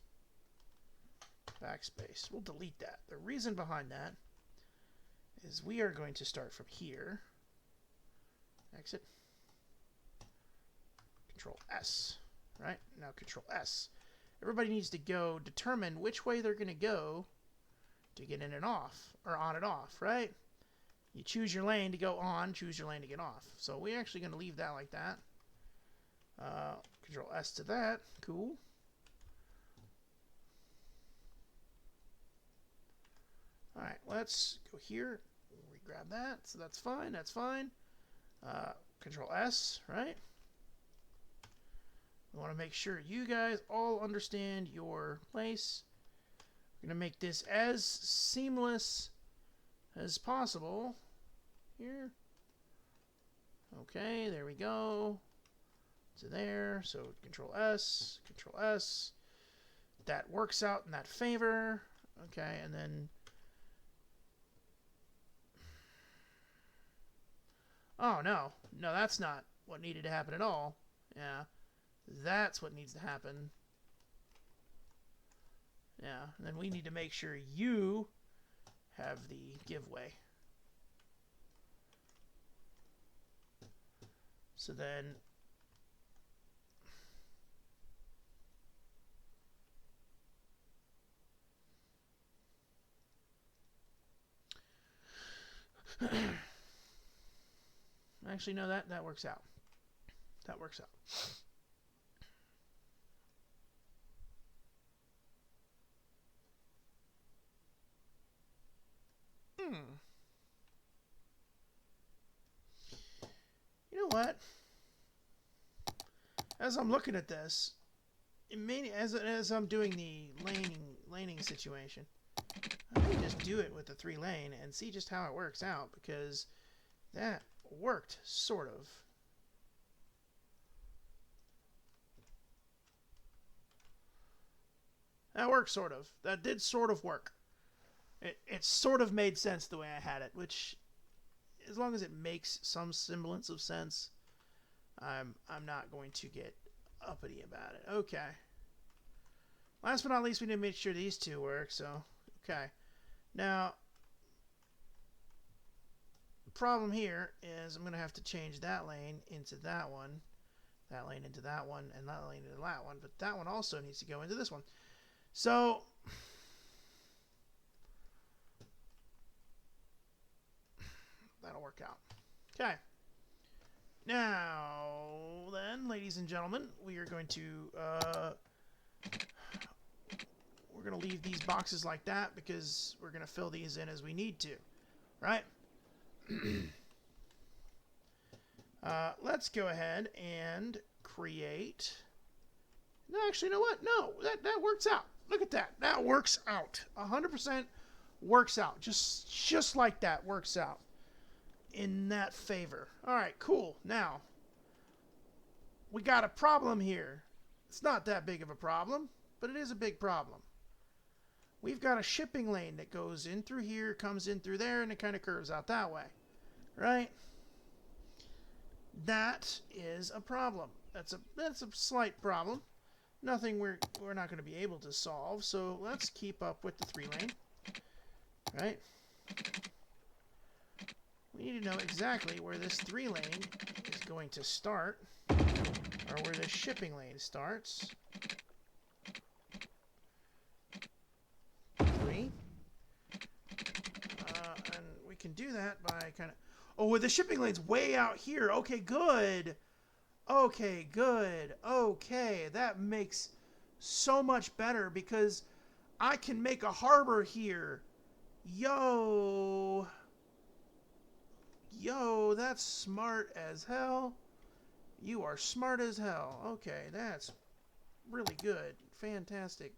Backspace. We'll delete that. The reason behind that is we are going to start from here. Exit. Control S. Right? Now Control S. Everybody needs to go determine which way they're going to go to get in and off. Or on and off, right? You choose your lane to go on, choose your lane to get off. So we're actually going to leave that like that. Control S to that. Cool. Alright, let's go here. We grab that. So that's fine. That's fine. Control S, right? We want to make sure you guys all understand your place. We're going to make this as seamless as possible. Here. Okay, there we go. To there. So Control S, Control S. That works out in that favor. Okay, and then... Oh, no. No, that's not what needed to happen at all. Yeah. That's what needs to happen. Yeah. And then we need to make sure you have the giveaway. So then... Actually, no, that works out. That works out. You know what? As I'm looking at this, as I'm doing the laning situation, I may just do it with the 3-lane and see just how it works out, because that worked, sort of. That worked, sort of. That did sort of work. It sort of made sense the way I had it, which, as long as it makes some semblance of sense, I'm not going to get uppity about it. Okay. Last but not least, we need to make sure these two work, so, okay. Now, problem here is I'm going to have to change that lane into that one, and that lane into that one, but that one also needs to go into this one. So that'll work out. Okay. Now then, ladies and gentlemen, we are going to leave these boxes like that because we're going to fill these in as we need to, right? Let's go ahead and create. No, actually, you know what? No, that works out. Look at that. That works out. 100% works out. Just like that works out in that favor. All right, cool. Now, we got a problem here. It's not that big of a problem, but it is a big problem. We've got a shipping lane that goes in through here, comes in through there, and it kind of curves out that way, right? That is a problem. That's a slight problem. Nothing we're not going to be able to solve. So let's keep up with the 3-lane, right? We need to know exactly where this 3-lane is going to start, or where this shipping lane starts. 3. And we can do that by kind of... Oh, the shipping lane's way out here. Okay, good. Okay, good. Okay, that makes so much better because I can make a harbor here. Yo, that's smart as hell. You are smart as hell. Okay, that's really good. Fantastic.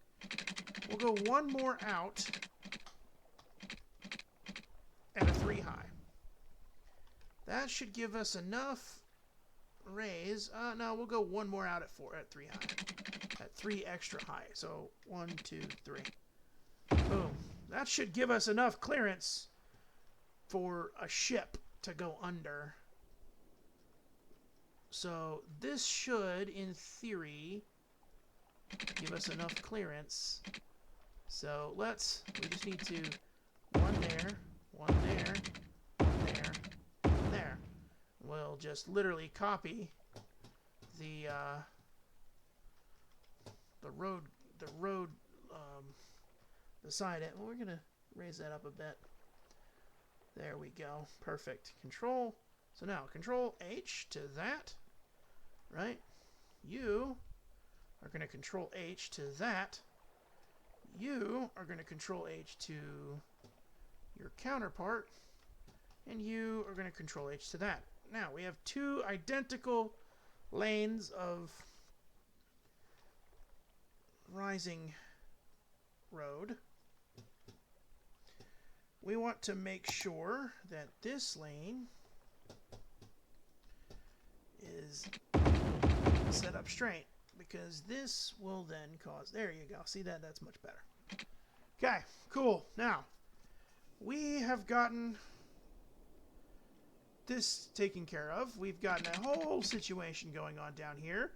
We'll go one more out at a 3 high. That should give us enough raise. No, we'll go one more out at 3 high. At 3 extra high. So 1, 2, 3. Boom. That should give us enough clearance for a ship to go under. So this should, in theory, give us enough clearance. So we just need to, one there, one there, one there, one there. We'll just literally copy the road beside it. Well, we're gonna raise that up a bit. There we go. Perfect. Control. So now Control H to that, right? You are going to Control H to that. You are going to Control H to your counterpart, and you are going to Control H to that. Now we have 2 identical lanes of rising road. We want to make sure that this lane is set up straight because this will then cause... There you go. See that? That's much better. Okay, cool. Now, we have gotten this taken care of. We've gotten a whole situation going on down here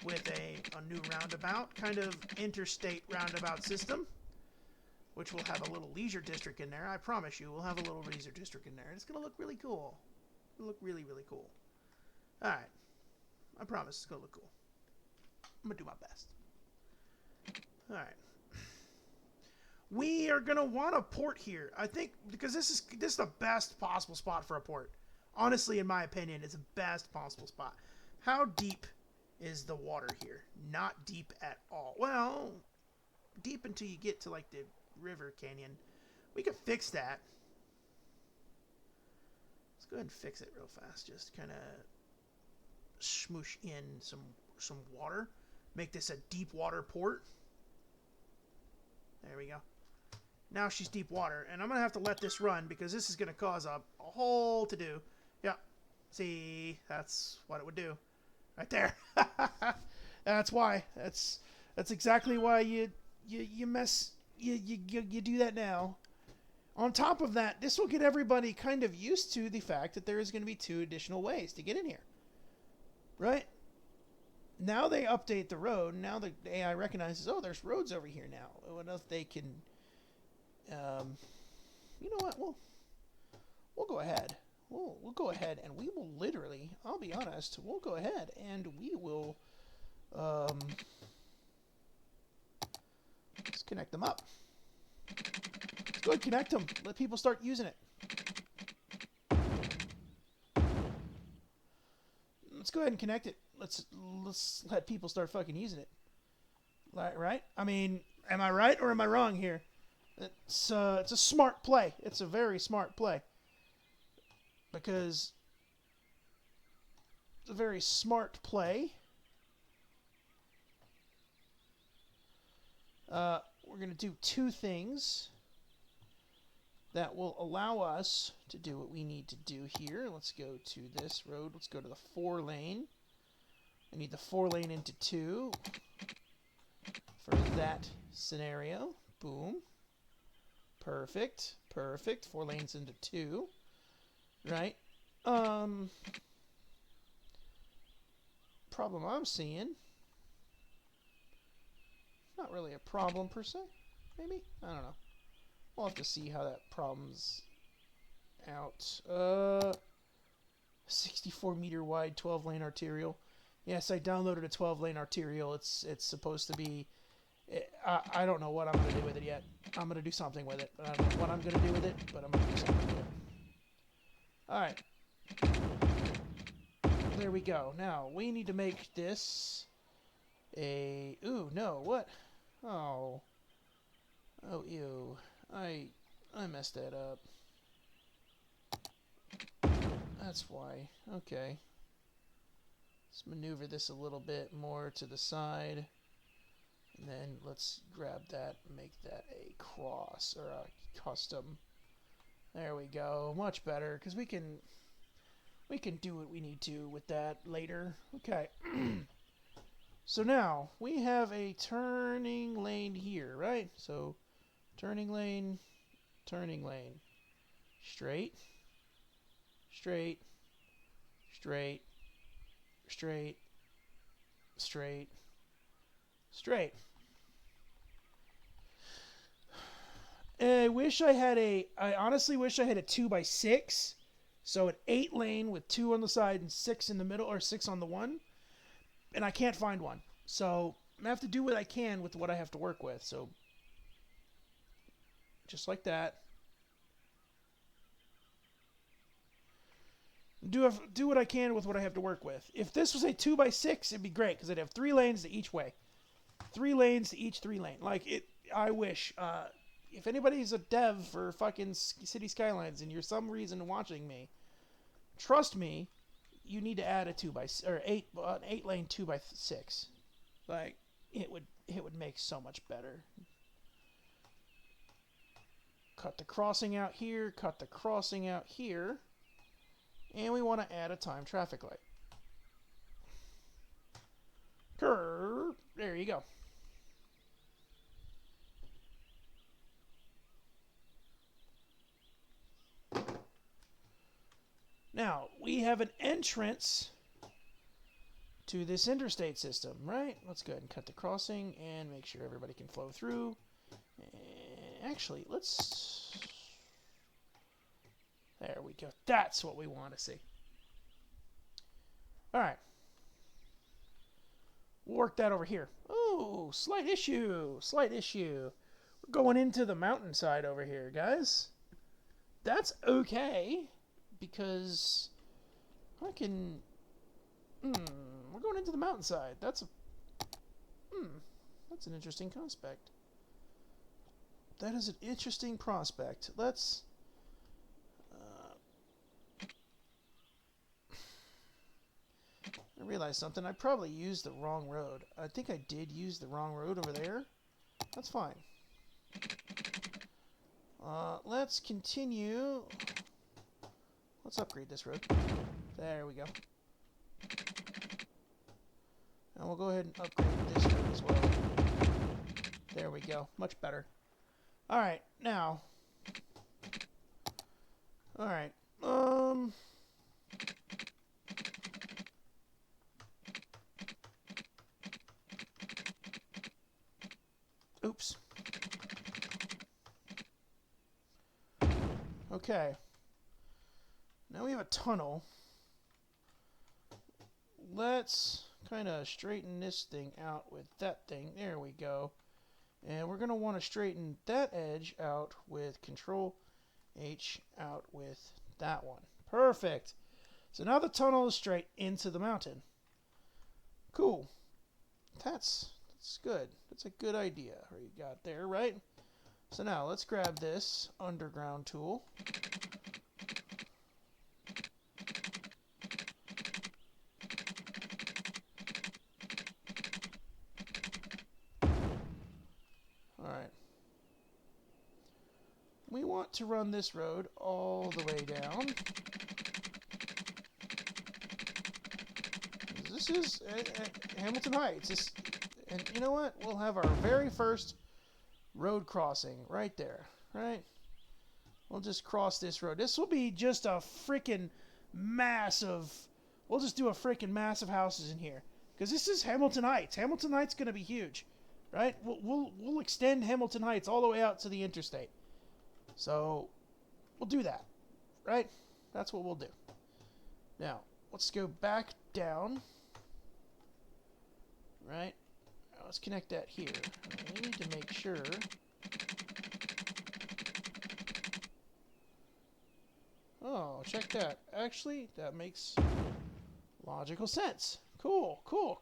with a new roundabout, kind of interstate roundabout system, which will have a little leisure district in there. I promise you, we'll have a little leisure district in there. It's going to look really cool. It'll look really, really cool. All right. I promise it's going to look cool. I'm going to do my best. All right. We are going to want a port here. I think because this is the best possible spot for a port. Honestly, in my opinion, it's the best possible spot. How deep is the water here? Not deep at all. Well, deep until you get to like the river canyon. We could fix that. Let's go ahead and fix it real fast. Just kind of smoosh in some water. Make this a deep water port. There we go. Now she's deep water, and I'm gonna have to let this run because this is gonna cause a whole to do. Yeah, see, that's what it would do, right there. That's why. That's exactly why you do that now. On top of that, this will get everybody kind of used to the fact that there is going to be 2 additional ways to get in here. Right? Now they update the road. Now the AI recognizes, oh, there's roads over here now. What if they can... you know what? We'll go ahead. we'll go ahead and we will literally, I'll be honest, we'll go ahead and we will let's connect them up. Let's go ahead and connect them. Let people start using it. Let's go ahead and connect it. Let's let people start fucking using it. Right? I mean, am I right or am I wrong here? It's a smart play. It's a very smart play. Because it's a very smart play. We're going to do two things that will allow us to do what we need to do here. Let's go to this road. Let's go to the 4-lane. I need the 4-lane into 2 for that scenario. Boom. Perfect. Perfect. 4 lanes into 2. Right? Problem I'm seeing. Not really a problem per se. Maybe? I don't know. We'll have to see how that problem's out. 64 meter wide, 12 lane arterial. Yes, I downloaded a 12 lane arterial. It's supposed to be. I don't know what I'm gonna do with it yet. I'm gonna do something with it. I don't know what I'm gonna do with it, but I'm gonna do something with it. All right. There we go. Now we need to make this a. Ooh, no. What? Oh. Oh, ew. I messed that up. That's why. Okay. Let's maneuver this a little bit more to the side. And then let's grab that and make that a cross or a custom. There we go. Much better because we can do what we need to with that later. Okay. So now we have a turning lane here, right? So turning lane, straight, straight, straight, straight, straight, straight. I honestly wish I had a 2x6. So an 8 lane with 2 on the side and 6 in the middle, or 6 on the one. And I can't find one. So I have to do what I can with what I have to work with. So just like that. Do what I can with what I have to work with. If this was a 2x6, it'd be great because I'd have 3 lanes to each way. 3 lanes to each 3 lane. Like it, I wish. If anybody's a dev for fucking City Skylines and you're some reason watching me, trust me, you need to add a 8 lane 2x6. Like it would make so much better. Cut the crossing out here, cut the crossing out here. And we want to add a time traffic light. Curve. There you go. Now, we have an entrance to this interstate system, right? Let's go ahead and cut the crossing and make sure everybody can flow through. Actually, let's... There we go. That's what we want to see. All right. We'll work that over here. Oh, slight issue. Slight issue. We're going into the mountainside over here, guys. That's okay. Because I can... we're going into the mountainside. That's an interesting prospect. That is an interesting prospect. Let's... I realized something. I probably used the wrong road. I think I did use the wrong road over there. That's fine. Let's continue... Let's upgrade this road. There we go. And we'll go ahead and upgrade this road as well. There we go. Much better. Alright, now. Alright. Oops. Okay. Now we have a tunnel. Let's kind of straighten this thing out with that thing. There we go. And we're going to want to straighten that edge out with Control H out with that one. Perfect. So now the tunnel is straight into the mountain. Cool. That's good. That's a good idea. You got there, right? So now let's grab this underground tool. Alright. We want to run this road all the way down. This is Hamilton Heights. And you know what? We'll have our very first road crossing right there, right? We'll just cross this road. This will be just a freaking massive... We'll just do a freaking massive houses in here. Because this is Hamilton Heights. Hamilton Heights going to be huge, right? We'll extend Hamilton Heights all the way out to the interstate. So, we'll do that, right? That's what we'll do. Now, let's go back down. Right? Now let's connect that here. We need to make sure... Oh, check that. Actually, that makes logical sense. Cool. Cool.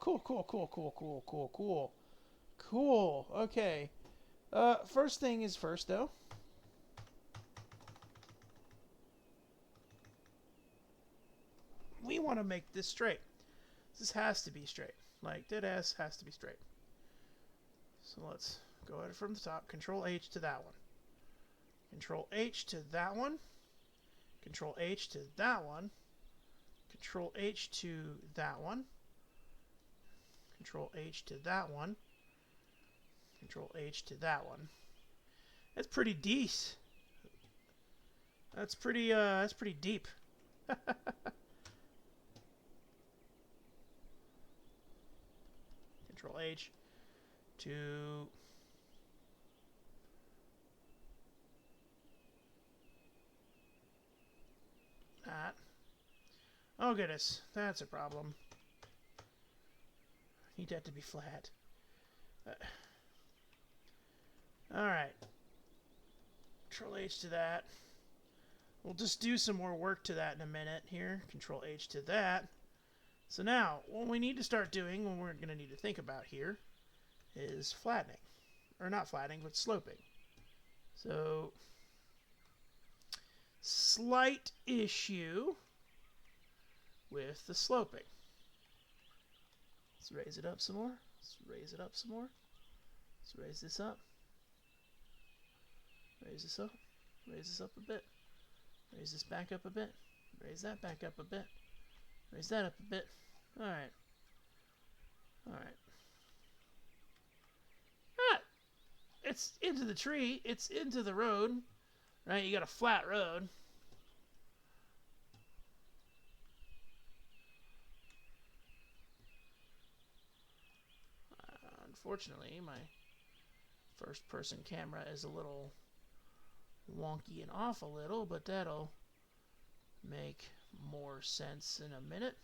Okay. First thing is first, though. We want to make this straight. This has to be straight. Like, dead ass has to be straight. So let's go at it from the top. Control H to that one. Control H to that one. Control H to that one. Control H to that one. Control H to that one. Control H to that one. That's pretty decent. That's pretty deep. Control H to that. Oh goodness, that's a problem. I need that to be flat. Alright. Control H to that. We'll just do some more work to that in a minute here. Control H to that. So now, what we need to start doing, what we're going to need to think about here, is flattening. Or not flattening, but sloping. So, slight issue with the sloping. Let's raise it up some more. Let's raise it up some more. Let's raise this up. Raise this up. Raise this up a bit. Raise this back up a bit. Raise that back up a bit. Raise that up a bit. Alright. Alright. Ah! It's into the tree. It's into the road. Right? You got a flat road. Unfortunately, my first person camera is a little wonky and off a little, but that'll make more sense in a minute.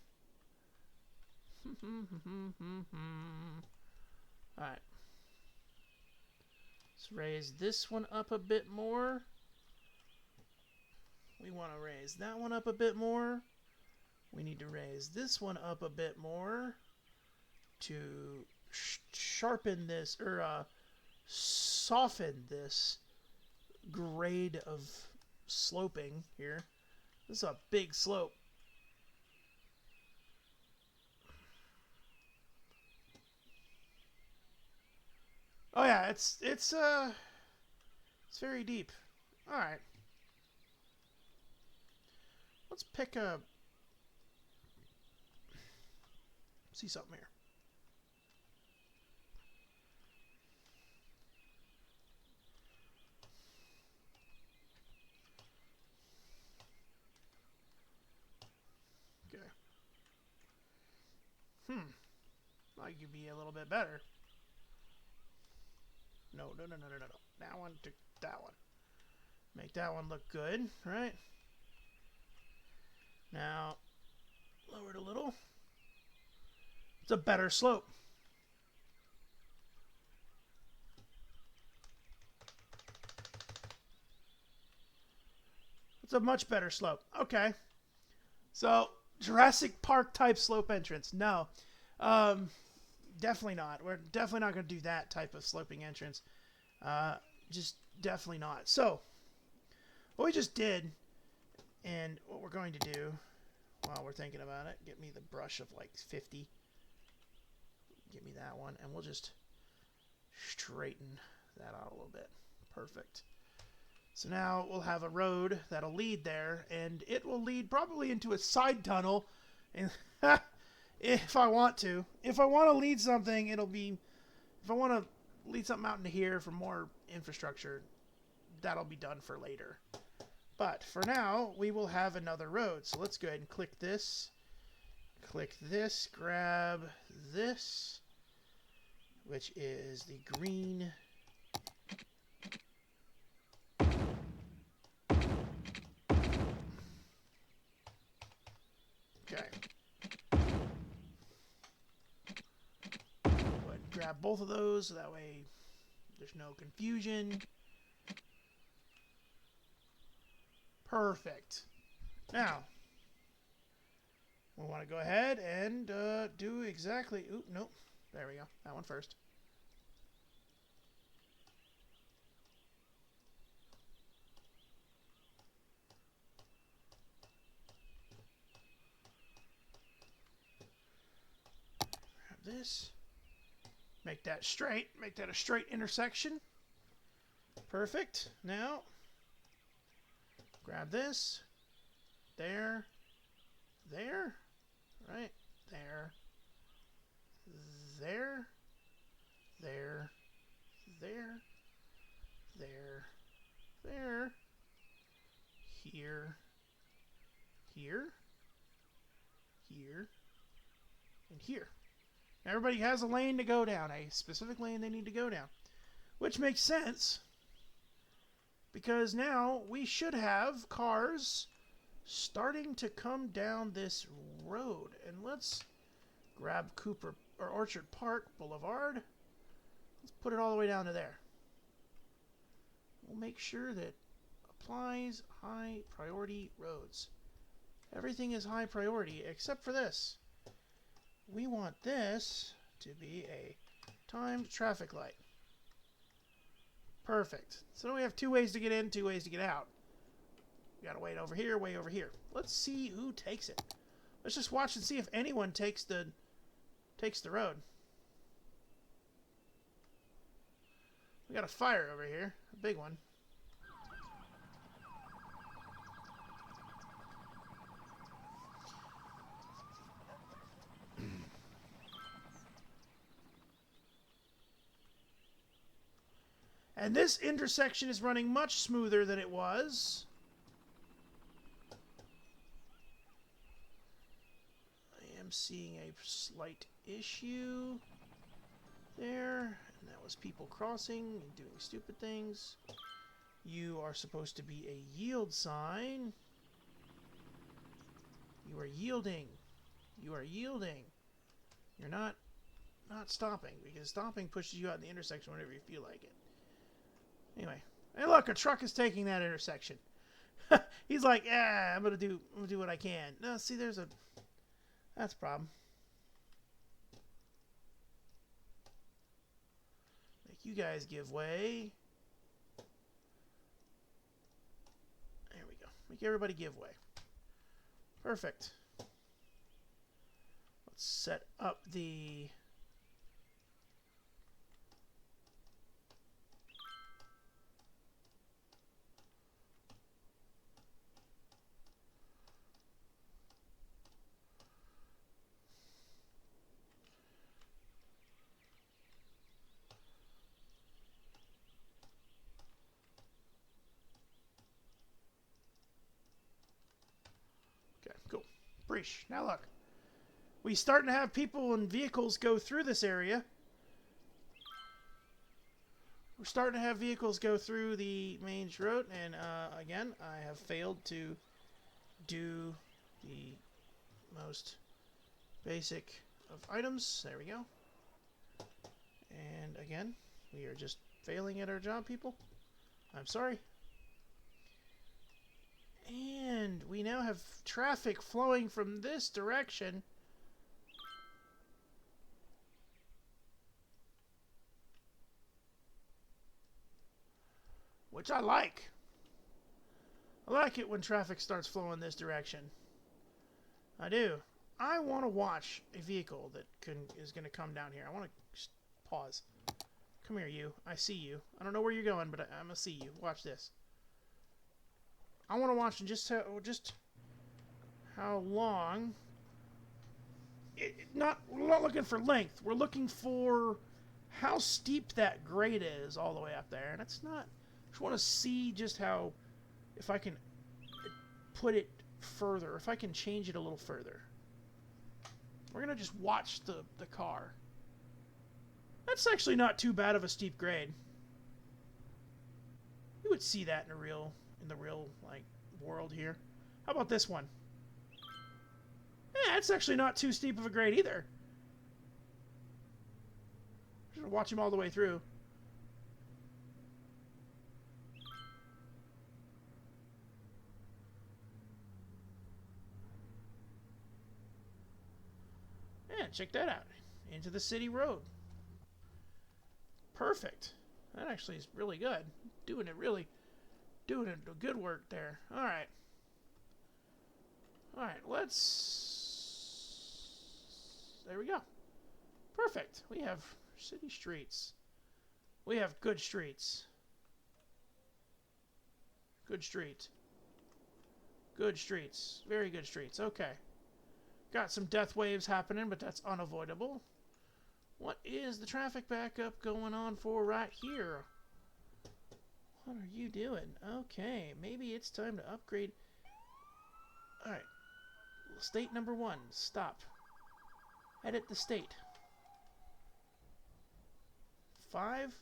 Alright. Let's raise this one up a bit more. We want to raise that one up a bit more. We need to raise this one up a bit more to sharpen this, or soften this grade of sloping here. This is a big slope. Oh yeah, it's very deep. All right. Let's pick a... see something here. Okay. Might could be a little bit better. No. That one to that one. Make that one look good, right? Now, lower it a little. It's a better slope. It's a much better slope. Okay. So, Jurassic Park type slope entrance. No. Definitely not. We're definitely not going to do that type of sloping entrance. Just definitely not. So, what we just did, and what we're going to do while we're thinking about it, get me the brush of like 50. Give me that one, and we'll just straighten that out a little bit. Perfect. So now we'll have a road that'll lead there, and it will lead probably into a side tunnel. And if I want to. If I want to lead something, it'll be... If I want to lead something out into here for more infrastructure, that'll be done for later. But for now, we will have another road. So let's go ahead and click this. Click this. Grab this, which is the green... Okay. Go ahead and grab both of those so that way there's no confusion. Perfect. Now, we want to go ahead and do exactly... Oop, nope. There we go. That one first. This, make that straight, make that a straight intersection. Perfect. Now, grab this, there, right, there, there, here, and here. Everybody has a lane to go down, a specific lane they need to go down. Which makes sense, because now we should have cars starting to come down this road. And let's grab Cooper or Orchard Park Boulevard. Let's put it all the way down to there. We'll make sure that applies high priority roads. Everything is high priority except for this. We want this to be a timed traffic light. Perfect. So we have 2 ways to get in, 2 ways to get out. We gotta wait over here, way over here. Let's see who takes it. Let's just watch and see if anyone takes the road. We got a fire over here, a big one. And this intersection is running much smoother than it was. I am seeing a slight issue there. And that was people crossing and doing stupid things. You are supposed to be a yield sign. You are yielding. You are yielding. You're not stopping, because stopping pushes you out in the intersection whenever you feel like it. Anyway, hey, look, a truck is taking that intersection. He's like, yeah, I'm gonna do what I can. No, see, that's a problem. Make you guys give way. There we go. Make everybody give way. Perfect. Let's set up the... Cool. Breach. Now look. We starting to have people and vehicles go through this area. We're starting to have vehicles go through the main road. And again, I have failed to do the most basic of items. There we go. And again, we are just failing at our job, people. I'm sorry. And we now have traffic flowing from this direction. Which I like. I like it when traffic starts flowing this direction. I do. I want to watch a vehicle that is going to come down here. I want to pause. Come here, you. I see you. I don't know where you're going, but I'm going to see you. Watch this. I want to watch just how long. We're not looking for length. We're looking for how steep that grade is all the way up there. And it's not. I just want to see just how, if I can put it further, if I can change it a little further. We're going to just watch the car. That's actually not too bad of a steep grade. You would see that in the real like world here. How about this one? Yeah, it's actually not too steep of a grade either. Just watch him all the way through. Yeah, check that out. Into the city road. Perfect. That actually is really good. Doing good work there. All right. All right, there we go. Perfect. We have city streets. We have good streets. Good street. Good streets. Very good streets. Okay. Got some death waves happening, but that's unavoidable. What is the traffic backup going on for right here? What are you doing? Okay, maybe it's time to upgrade. Alright. State number 1. Stop. Edit the state. 5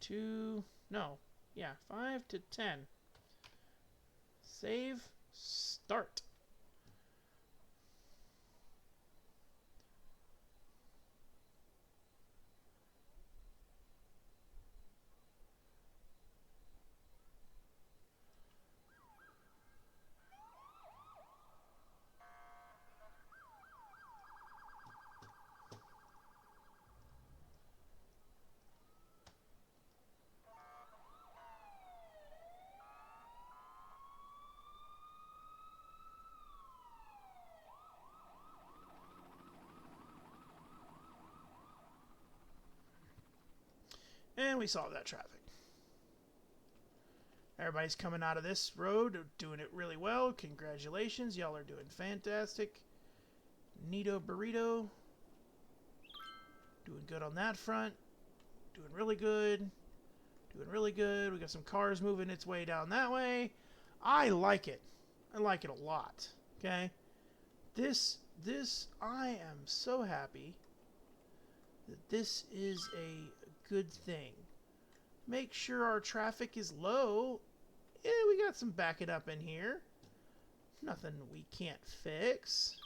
to... No. Yeah, 5 to 10. Save. Start. And we solved that traffic. Everybody's coming out of this road, doing it really well. Congratulations, y'all are doing fantastic. Neato burrito. Doing good on that front. Doing really good. Doing really good. We got some cars moving its way down that way. I like it. I like it a lot. Okay? I am so happy that this is a good thing. Make sure our traffic is low. Yeah, we got some backing up in here. Nothing we can't fix.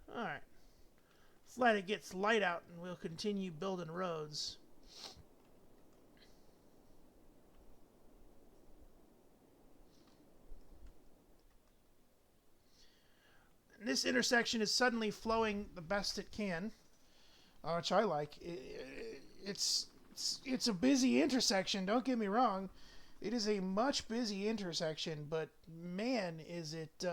Alright. Let's let it get light out and we'll continue building roads. And this intersection is suddenly flowing the best it can, which I like. It's a busy intersection, don't get me wrong. It is a much busy intersection, but man, is it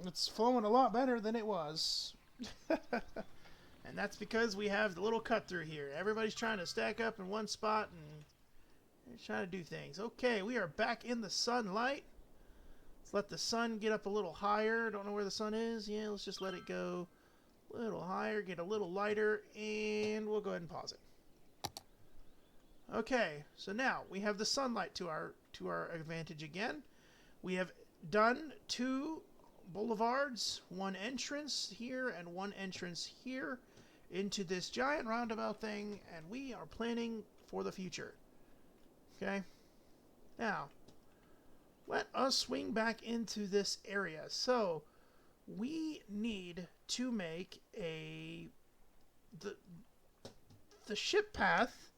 it's flowing a lot better than it was. And that's because we have the little cut through here. Everybody's trying to stack up in one spot and they're trying to do things. Okay, we are back in the sunlight. Let's let the sun get up a little higher. Don't know where the sun is. Yeah, let's just let it go a little higher, get a little lighter, and we'll go ahead and pause it. Okay, so now we have the sunlight to our advantage again. We have done 2 boulevards, 1 entrance here and 1 entrance here into this giant roundabout thing, and we are planning for the future. Okay? Now, let us swing back into this area. So, we need to make the ship path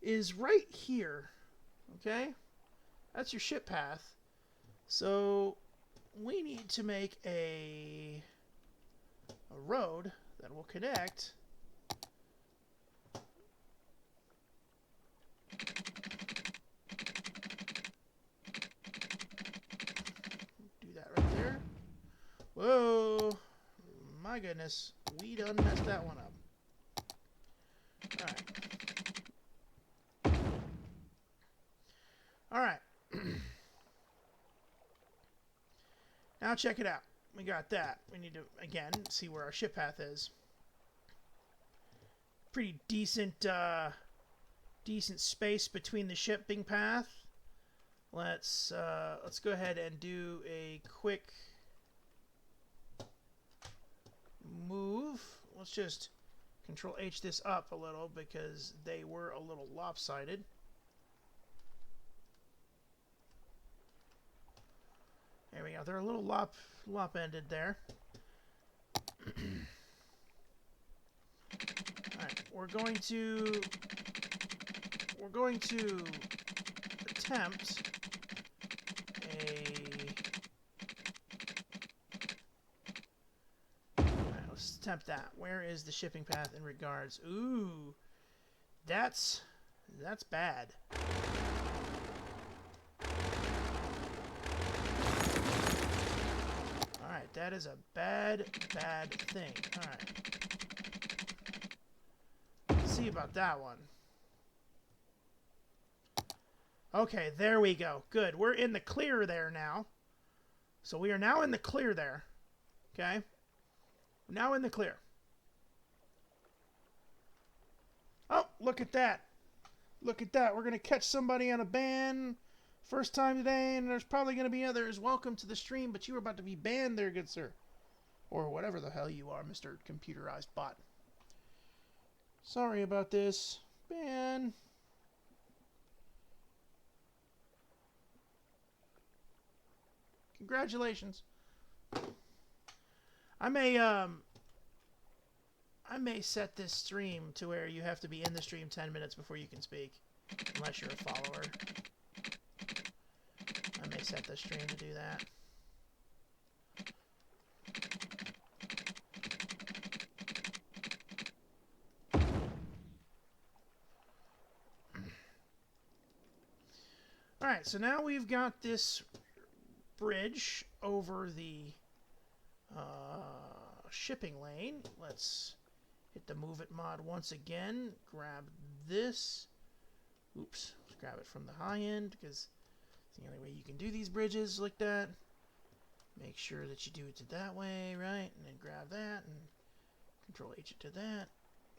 is right here. Okay? That's your ship path. So, we need to make a road that will connect do that right there. Whoa, my goodness, we done messed that one up. Alright. Now check it out. We got that. We need to, again, see where our ship path is. Pretty decent, decent space between the shipping path. Let's go ahead and do a quick move. Let's just Control H this up a little because they were a little lopsided. There we go. They're a little lop-ended there. Alright, we're going to attempt Alright, let's attempt that. Where is the shipping path in regards? Ooh. That's bad. Alright, that is a bad thing. Alright. Let's see about that one. Okay, there we go. Good. We're in the clear there now. So we are now in the clear there. Okay? We're now in the clear. Oh, look at that. Look at that. We're going to catch somebody on a ban. First time today, and there's probably going to be others. Welcome to the stream, but you are about to be banned there, good sir. Or whatever the hell you are, Mr. Computerized Bot. Sorry about this. Ban. Congratulations. I may set this stream to where you have to be in the stream 10 minutes before you can speak. Unless you're a follower. I may set the stream to do that. Alright, so now we've got this bridge over the shipping lane. Let's hit the Move It mod once again. Grab this. Oops. Let's grab it from the high end because it's the only way you can do these bridges like that. Make sure that you do it that way, right? And then grab that and Control H it to that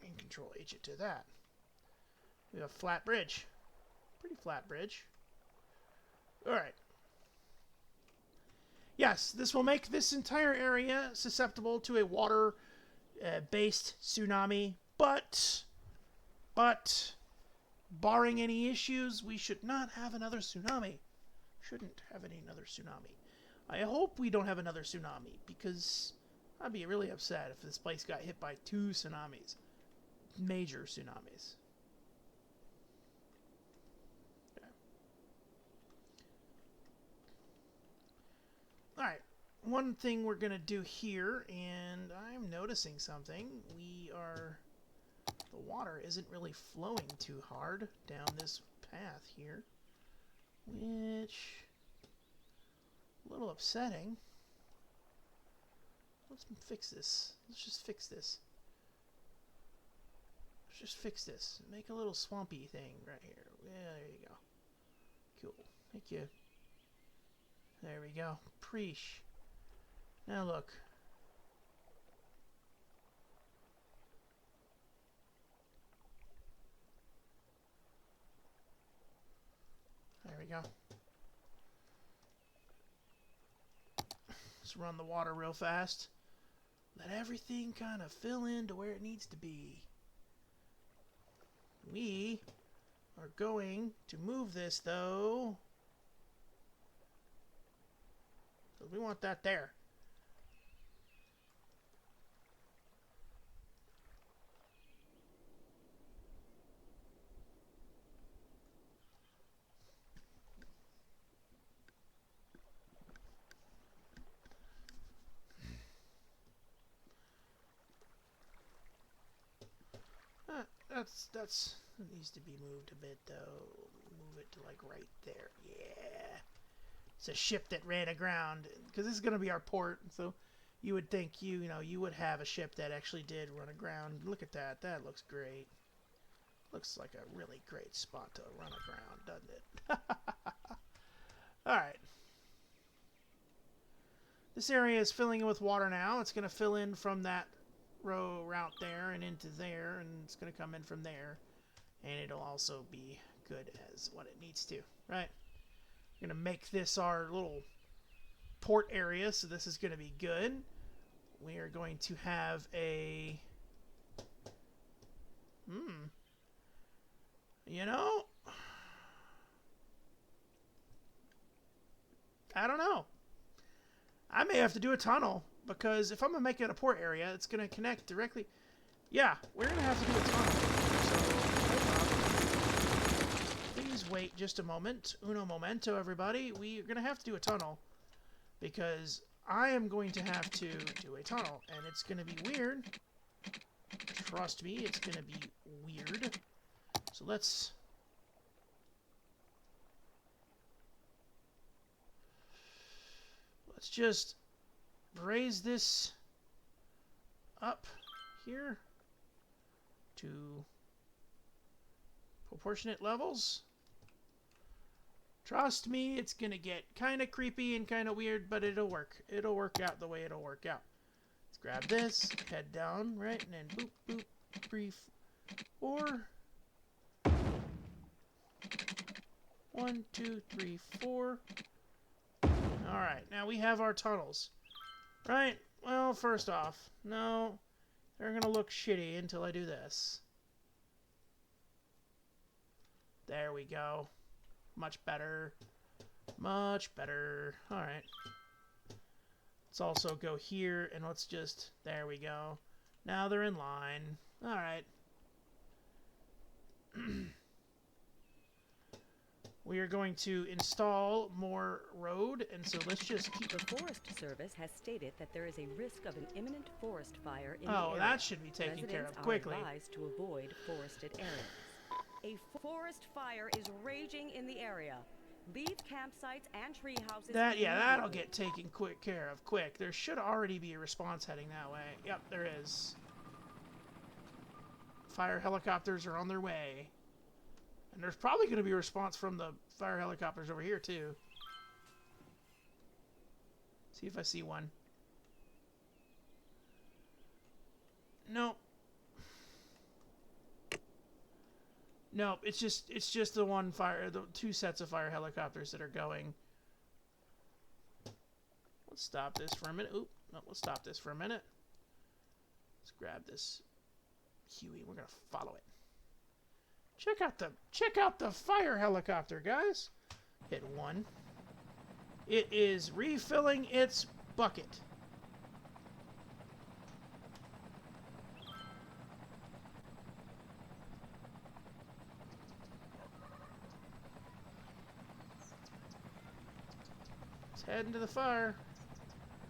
and Control H it to that. We have a flat bridge. Pretty flat bridge. Alright. Yes, this will make this entire area susceptible to a water-based tsunami, but, barring any issues, we should not have another tsunami. Shouldn't have another tsunami. I hope we don't have another tsunami, because I'd be really upset if this place got hit by 2 tsunamis. Major tsunamis. Alright, one thing we're going to do here, and I'm noticing something, the water isn't really flowing too hard down this path here, which, a little upsetting. Let's fix this. Let's just fix this. Let's just fix this. Make a little swampy thing right here. Yeah, there you go. Cool. Thank you. There we go. Preesh. Now look. There we go. Let's run the water real fast. Let everything kind of fill in to where it needs to be. We are going to move this, though. So we want that there. That's it needs to be moved a bit, though. Move it to like right there. Yeah. It's a ship that ran aground, because this is going to be our port. So you would think you would have a ship that actually did run aground. Look at that. That looks great. Looks like a really great spot to run aground, doesn't it? All right. This area is filling in with water now. It's going to fill in from that route there and into there, and it's going to come in from there, and it'll also be good as what it needs to, right? We're going to make this our little port area, so this is going to be good. We are going to have a I don't know. I may have to do a tunnel, because if I'm going to make it a port area, it's going to connect directly. Yeah, we're going to have to do a tunnel. So, please wait just a moment. Uno momento, everybody. We are going to have to do a tunnel, because I am going to have to do a tunnel, and it's going to be weird. Trust me, it's going to be weird. So let's just raise this up here to proportionate levels. Trust me, it's gonna get kind of creepy and kind of weird, but it'll work. It'll work out the way it'll work out. Let's grab this, head down, right, and then boop, boop, 3, 4. 1, 2, 3, 4. Alright, now we have our tunnels. Right? Well, first off, no, they're going to look shitty until I do this. There we go. Much better. Much better. Alright. Let's also go here, and let's just... There we go. Now they're in line. Alright. We are going to install more road, and so let's just keep... The Forest Service has stated that there is a risk of an imminent forest fire in the Oh, area. that should be taken care of quickly. Residents are advised to avoid forested areas. A forest fire is raging in the area. Leave campsites and tree houses... That'll get taken care of quick. There should already be a response heading that way. Yep, there is. Fire helicopters are on their way. And there's probably going to be a response from the fire helicopters over here, too. See if I see one. Nope. Nope, it's just the one the 2 sets of fire helicopters that are going. Let's stop this for a minute. Oop, no, let's stop this for a minute. Let's grab this Huey. We're going to follow it. Check out the fire helicopter, guys. Hit 1. It is refilling its bucket. It's heading to the fire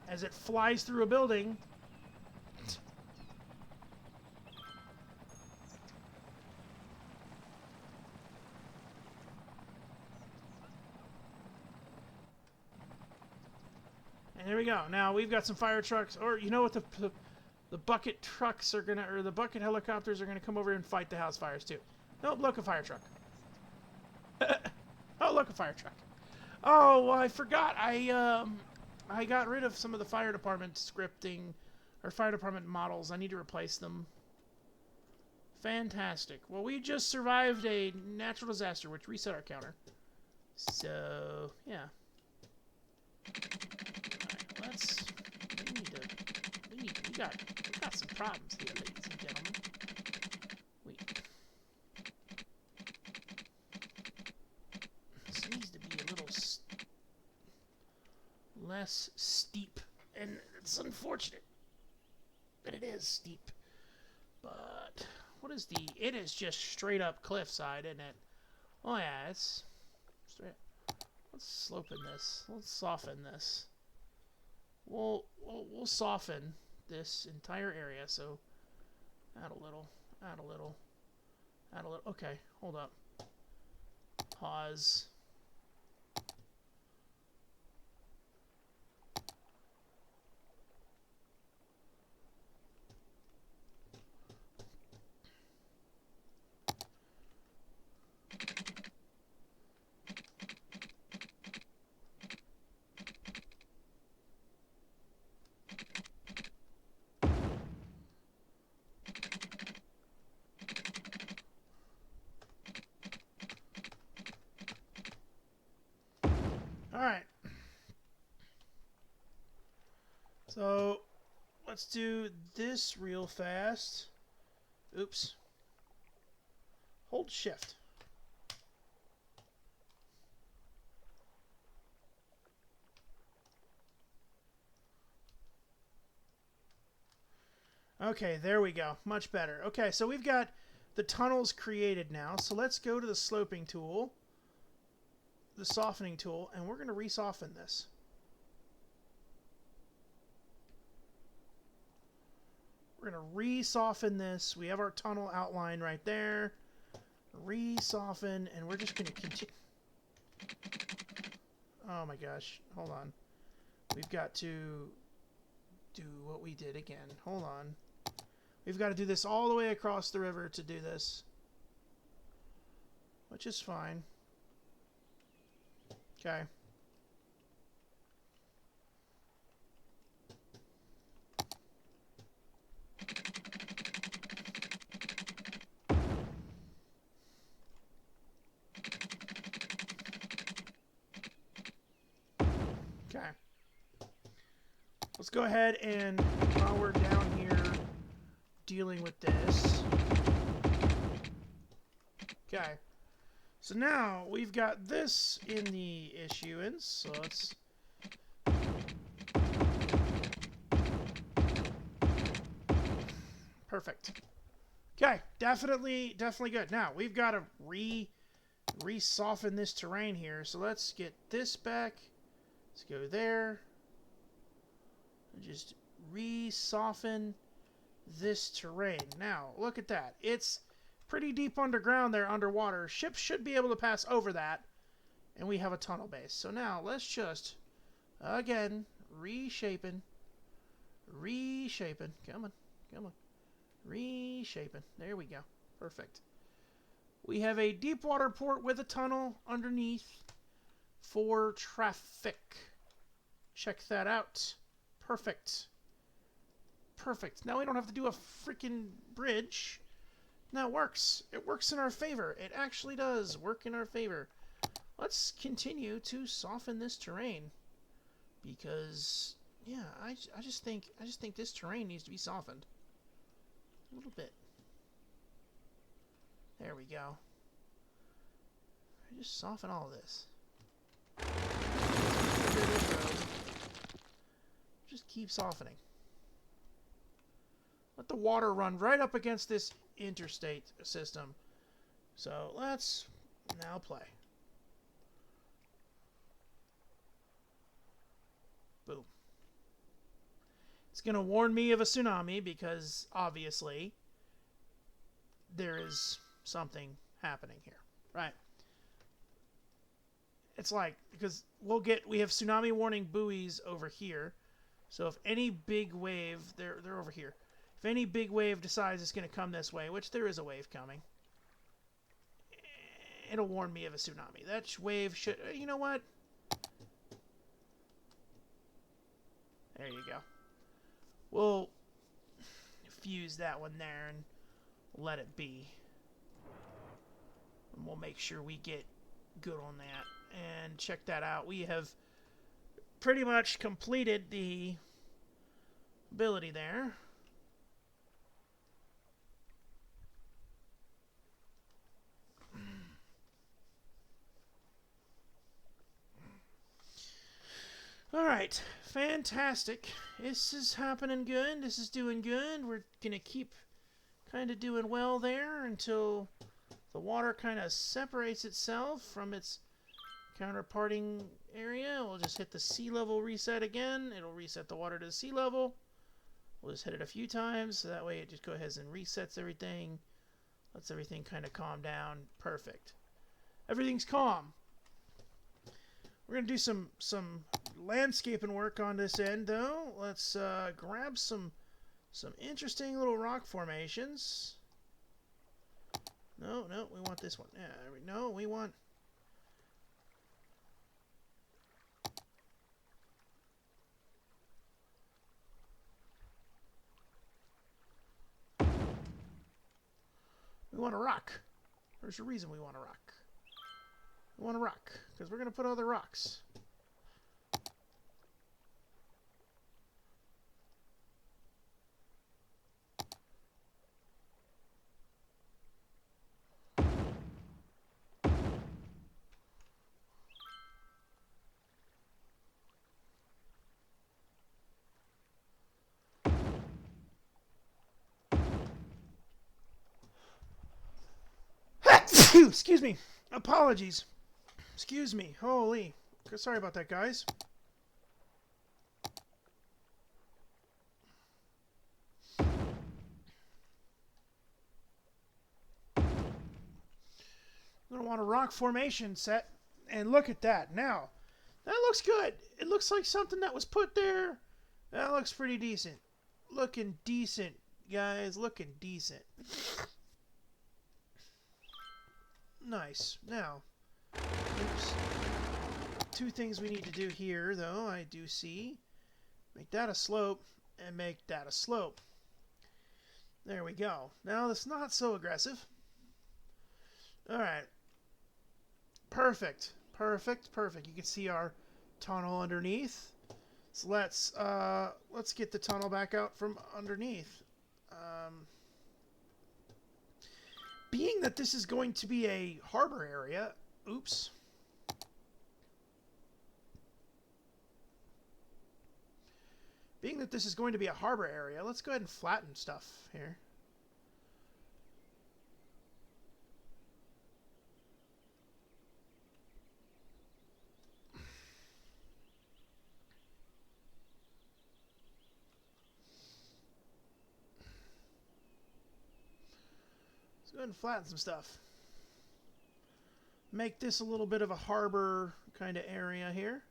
as it flies through a building. And there we go. Now we've got some fire trucks, or you know what, the bucket trucks are gonna, or the bucket helicopters are gonna come over and fight the house fires too. Nope, look, a fire truck. Oh, look, a fire truck. Oh, well, I forgot. I got rid of some of the fire department scripting, or fire department models. I need to replace them. Fantastic. Well, we just survived a natural disaster, which reset our counter. So, yeah. We got some problems here, ladies and gentlemen. less steep. And it's unfortunate that it is steep. But what is the... It is just straight up cliffside, isn't it? Oh yeah, it's straight. Let's slope in this. Let's soften this. We'll soften this entire area. So add a little, add a little, add a little. Okay, hold up. Pause. Alright. So, let's do this real fast. Oops. Hold shift. Okay, there we go. Much better. Okay, so we've got the tunnels created now. So let's go to the sloping tool, the softening tool, and we're going to re-soften this. We're going to re-soften this. We have our tunnel outline right there. Re-soften, and we're just going to continue. Oh my gosh. Hold on. We've got to do what we did again. Hold on. We've got to do this all the way across the river to do this. Which is fine. Okay. Okay. Let's go ahead and while we're down here dealing with this. Okay. So now we've got this in the issuance. So let's perfect. Okay, definitely good. Now we've got to re-soften this terrain here. So let's get this back. Let's go there. Just re-soften this terrain. Now, look at that. It's pretty deep underground there, underwater. Ships should be able to pass over that. And we have a tunnel base. So now, let's just, again, reshaping. Come on. Reshaping. There we go. Perfect. We have a deep water port with a tunnel underneath for traffic. Check that out. Perfect. Now we don't have to do a freaking bridge. Now it works. It works in our favor. It actually does work in our favor. Let's continue to soften this terrain. Because, yeah, I just think this terrain needs to be softened. A little bit. There we go. Just soften all of this. Just keep softening. Let the water run right up against this interstate system. So let's now play. Boom. It's going to warn me of a tsunami because obviously there is something happening here, right? It's like, because we have tsunami warning buoys over here. So if any big wave, they're over here. If any big wave decides it's going to come this way, which there is a wave coming, it'll warn me of a tsunami. That wave should, you know what? There you go. We'll fuse that one there and let it be. And we'll make sure we get good on that. And check that out. We have pretty much completed the ability there. Alright, fantastic. This is happening good. This is doing good. We're gonna keep kind of doing well there until the water kind of separates itself from its counterparting area. We'll just hit the sea level reset again. It'll reset the water to the sea level. We'll just hit it a few times, so that way it just goes ahead and resets everything. Lets everything kind of calm down. Perfect. Everything's calm. We're going to do some landscaping work on this end, though. Let's grab some interesting little rock formations. No, we want this one. Yeah, no, we want... We want a rock. There's a reason we want a rock. We want a rock, because we're going to put other rocks. Excuse me. Apologies. Excuse me. Holy. Sorry about that, guys. I'm going to want a rock formation set. And look at that. Now, that looks good. It looks like something that was put there. That looks pretty decent. Looking decent, guys. Looking decent. Nice. Now, oops. Two things we need to do here, though, I do see. Make that a slope, and make that a slope. There we go. Now, that's not so aggressive. Alright. Perfect. Perfect. Perfect. You can see our tunnel underneath. So let's get the tunnel back out from underneath. Being that this is going to be a harbor area, oops. Being that this is going to be a harbor area, let's go ahead and flatten stuff here. Go ahead and flatten some stuff. Make this a little bit of a harbor kind of area here,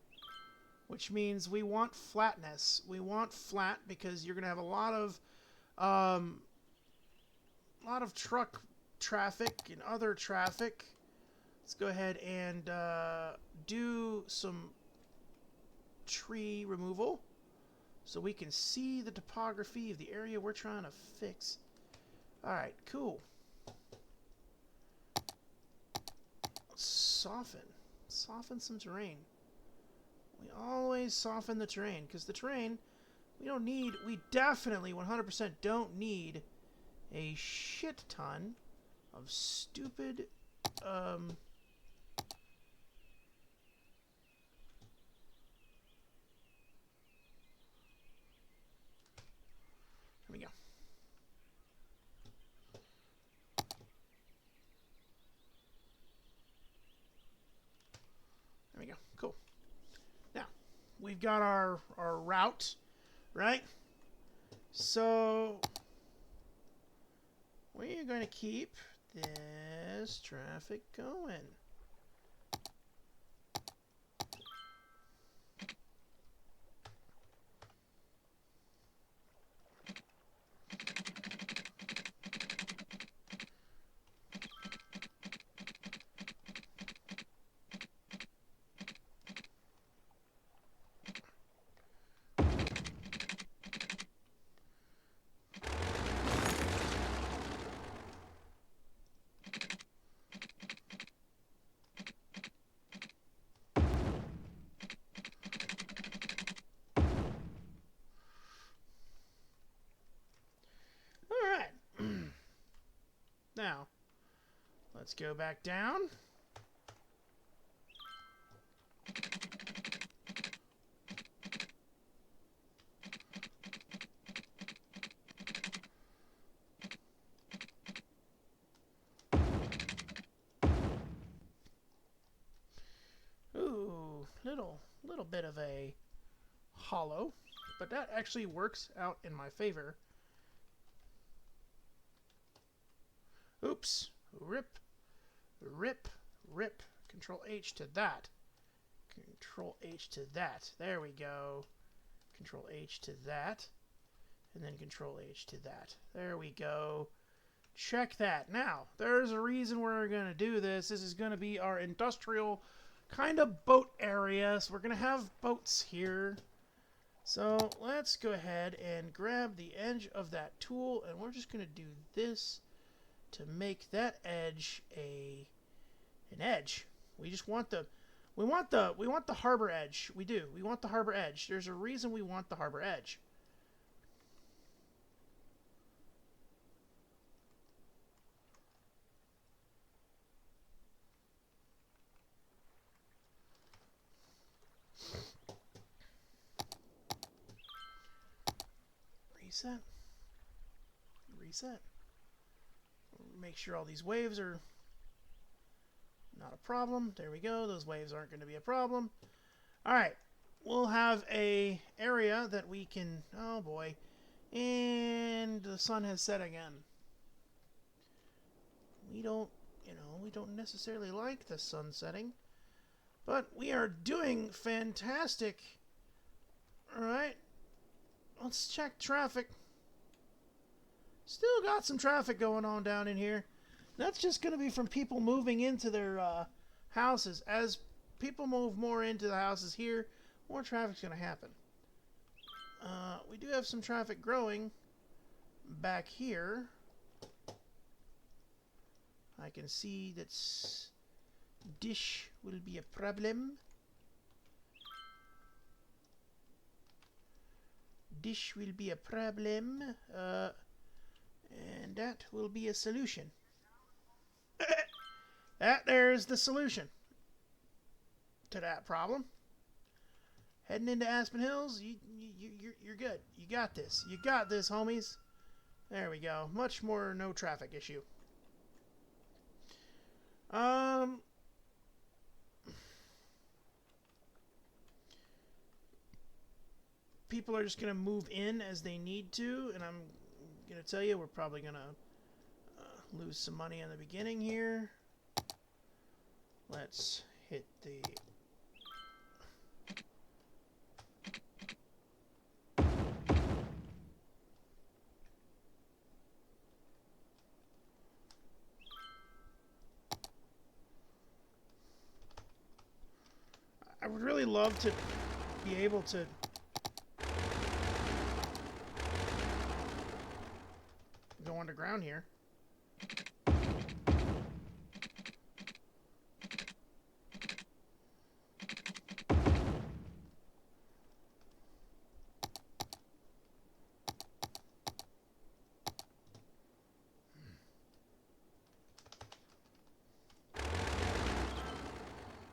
which means we want flatness. We want flat because you're going to have a lot of truck traffic and other traffic. Let's go ahead and do some tree removal so we can see the topography of the area we're trying to fix. All right, cool. Soften some terrain. We always soften the terrain because the terrain we definitely 100% don't need a shit ton of stupid there we go. There we go. Cool. Now, we've got our route, right? So, we're going to keep this traffic going. Now, let's go back down. little bit of a hollow, but that actually works out in my favor. Oops. Rip. Rip. Rip. Control H to that. Control H to that. There we go. Control H to that. And then Control H to that. There we go. Check that. Now, there's a reason we're going to do this. This is going to be our industrial kind of boat area. So we're going to have boats here. So let's go ahead and grab the edge of that tool. And we're just going to do this to make that edge an edge. We just want the harbor edge. We do. We want the harbor edge. There's a reason we want the harbor edge. Reset. Reset. Make sure all these waves are not a problem. There we go. Those waves aren't going to be a problem. Alright. We'll have a area that we can... Oh boy. And the sun has set again. We don't necessarily like the sun setting. But we are doing fantastic. Alright. Let's check traffic. Still got some traffic going on down in here. That's just going to be from people moving into their houses. As people move more into the houses here, more traffic's going to happen. We do have some traffic growing back here. I can see that dish will be a problem. Dish will be a problem. And that will be a solution. There's the solution to that problem. Heading into Aspen Hills, you're good. You got this. You got this, homies. There we go. Much more no traffic issue. People are just going to move in as they need to, and I'm going to tell you we're probably going to lose some money in the beginning here. Let's hit the... I would really love to be able to go underground here.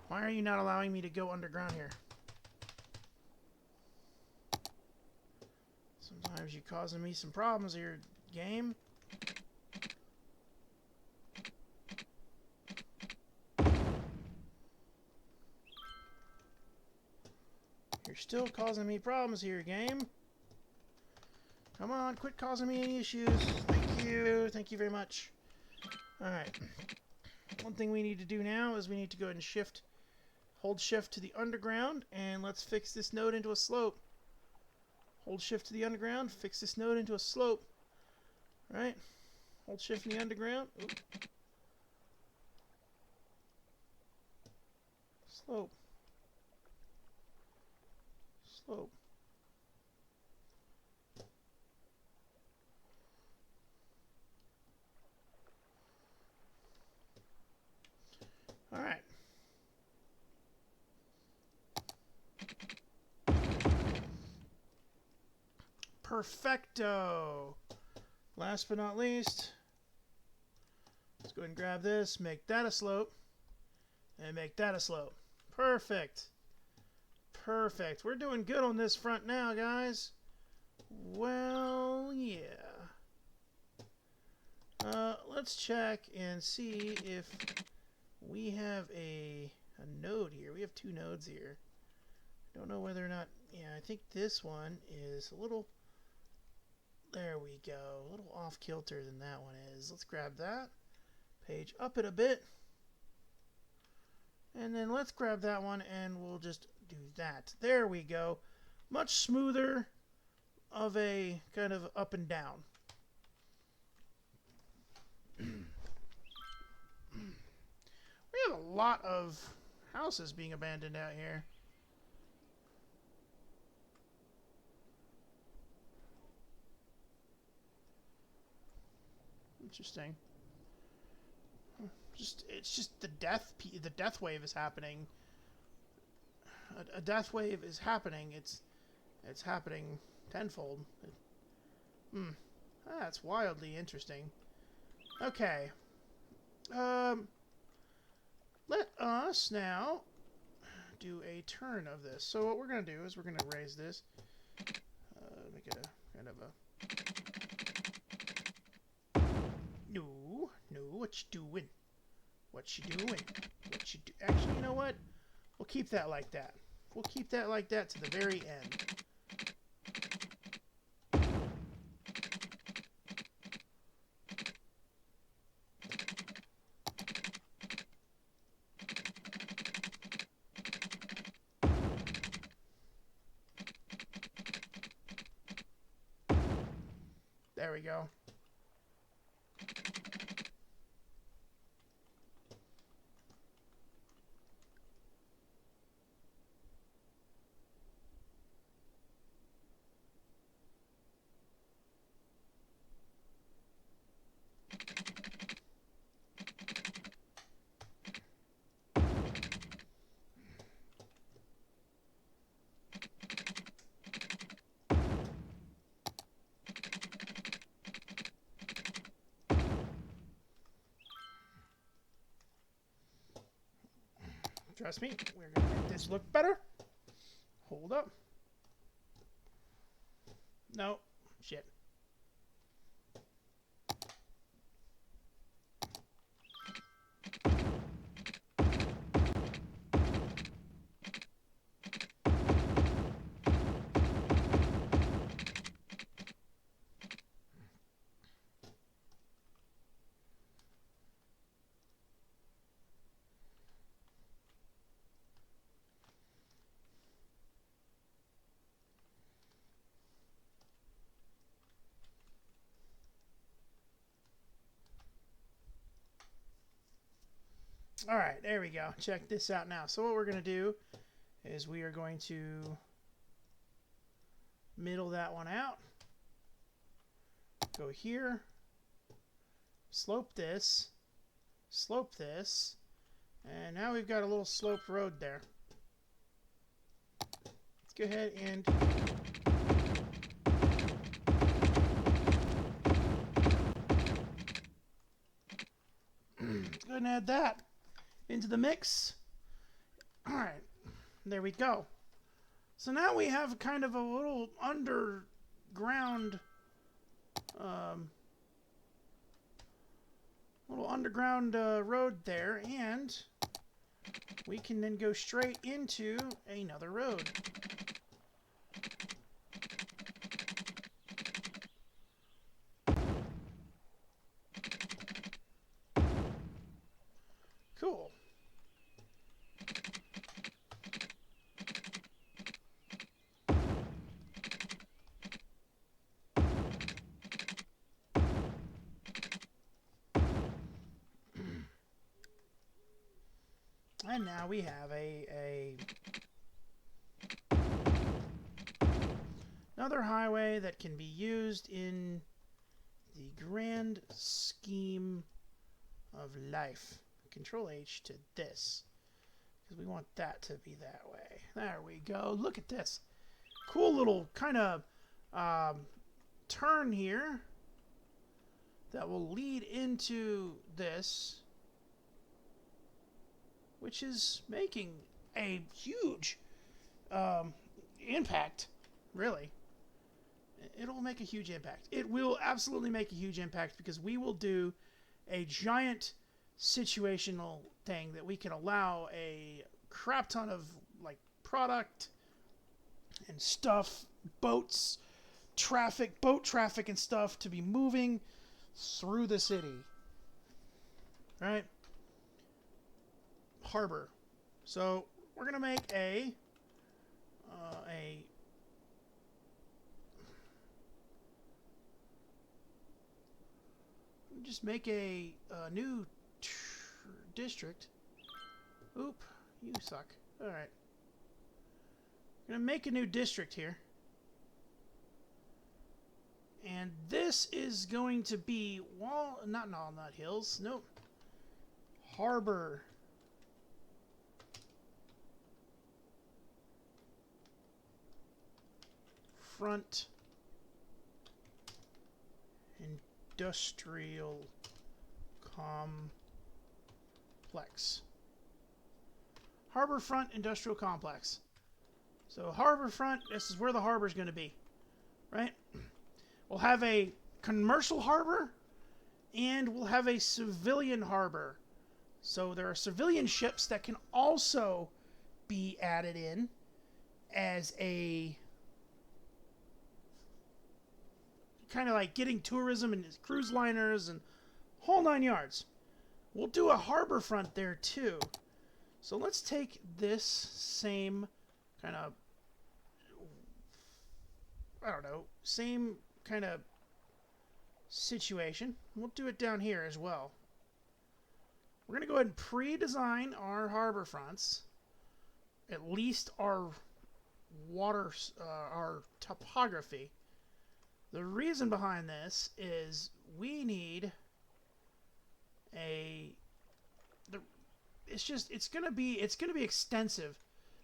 Why are you not allowing me to go underground here? Sometimes you're causing me some problems here, game. You're still causing me problems here, game. Come on, quit causing me any issues. Thank you. Thank you very much. Alright. One thing we need to do now is we need to go ahead and hold shift to the underground, and let's fix this node into a slope. Hold shift to the underground, fix this node into a slope. Right? Hold shift in the underground. Oop. Slope. Slope. Alright. Perfecto. Last but not least, let's go ahead and grab this, make that a slope, and make that a slope. Perfect. Perfect. We're doing good on this front now, guys. Well, yeah. Let's check and see if we have a node here. We have two nodes here. Don't know whether or not... Yeah, I think this one is a little... There we go. A little off-kilter than that one is. Let's grab that. Page up it a bit. And then let's grab that one and we'll just do that. There we go. Much smoother of a kind of up and down. We have a lot of houses being abandoned out here. Interesting. It's just the death wave is happening. A death wave is happening. It's happening tenfold. That's wildly interesting. Okay. Let us now do a turn of this. So what we're gonna do is we're gonna raise this. Make it a kind of a. No, what you doing? What you doing? What you do? Actually, you know what? We'll keep that like that. We'll keep that like that to the very end. There we go. Trust me, we're gonna make this look better. Hold up. No, shit. All right, there we go. Check this out now. So what we're going to do is we are going to middle that one out. Go here. Slope this. Slope this. And now we've got a little sloped road there. Let's go ahead and... Let's go ahead and add that into the mix. Alright, there we go. So now we have kind of a little underground road there, and we can then go straight into another road. Cool. And now we have another highway that can be used in the grand scheme of life. Control H to this, because we want that to be that way. There we go. Look at this. Cool little kind of turn here that will lead into this, which is making a huge impact, really. It'll make a huge impact. It will absolutely make a huge impact, because we will do a giant situational thing that we can allow a crap ton of like product and stuff, boat traffic and stuff to be moving through the city. Right? Harbor. So we're gonna make a just make a new district. Oop, you suck. All right. We're gonna make a new district here. And this is going to be not hills. Nope. Harbor. Front. Industrial complex. Harborfront Industrial Complex. So Harborfront, this is where the harbor is going to be, right? We'll have a commercial harbor, and we'll have a civilian harbor. So there are civilian ships that can also be added in as a kind of like getting tourism and cruise liners and whole 9 yards. We'll do a harbor front there too. So let's take this same kind of, I don't know, same kind of situation. We'll do it down here as well. We're going to go ahead and pre-design our harbor fronts, at least our water, our topography. The reason behind this is we need it's going to be extensive.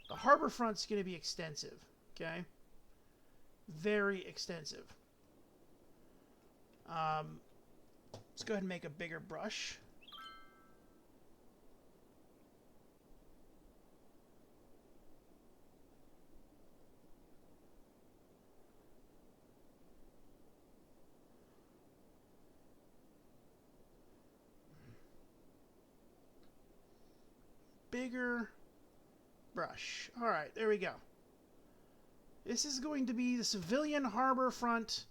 The harbor front's going to be extensive, okay? Very extensive. Let's go ahead and make a bigger brush. Bigger brush. All right, there we go. This is going to be the civilian harbor front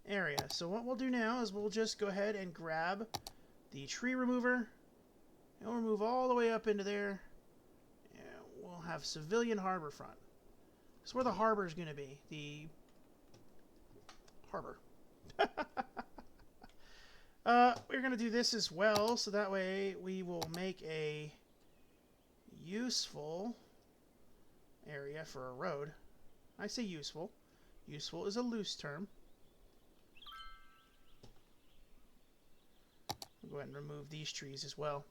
area. So what we'll do now is we'll just go ahead and grab the tree remover and we'll remove all the way up into there. And we'll have civilian harbor front. That's where the harbor is going to be. The harbor. We're going to do this as well, so that way we will make a useful area for a road. I say useful. Useful is a loose term. I'll go ahead and remove these trees as well.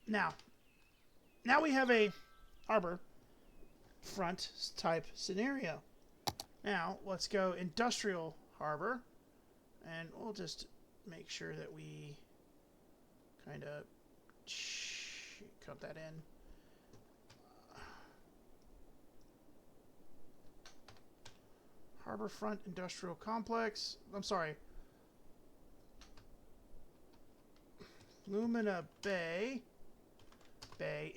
Now we have a harbor front type scenario. Now let's go industrial harbor, and we'll just make sure that we kind of cut that in. Harborfront Industrial Complex. I'm sorry. Lumina Bay. Bay.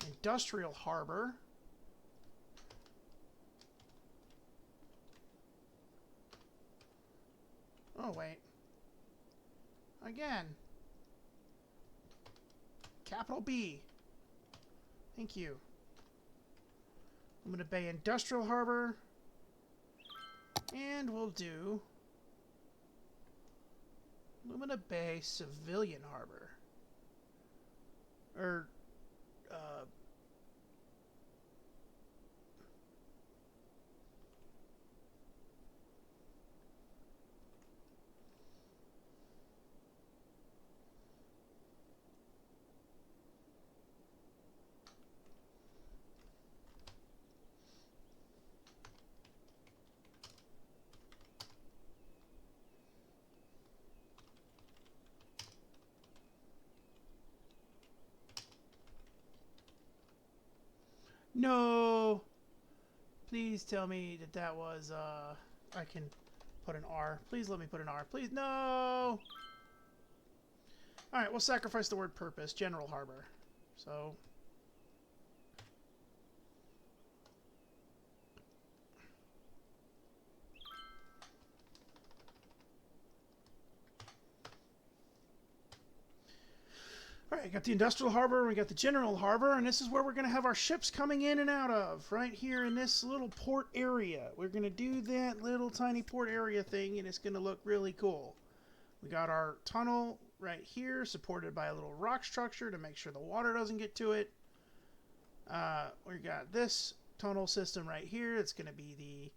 Industrial Harbor. Oh, wait. Again. Capital B. Thank you. Lumina Bay Industrial Harbor. And we'll do Lumina Bay Civilian Harbor. Or, no! Please tell me that that was, I can put an R. Please let me put an R. Please, no! Alright, we'll sacrifice the word purpose. General Harbor. So all right, got the industrial harbor, we got the general harbor, and this is where we're going to have our ships coming in and out of, right here in this little port area. We're going to do that little tiny port area thing, and it's going to look really cool. We got our tunnel right here, supported by a little rock structure to make sure the water doesn't get to it. We got this tunnel system right here. It's going to be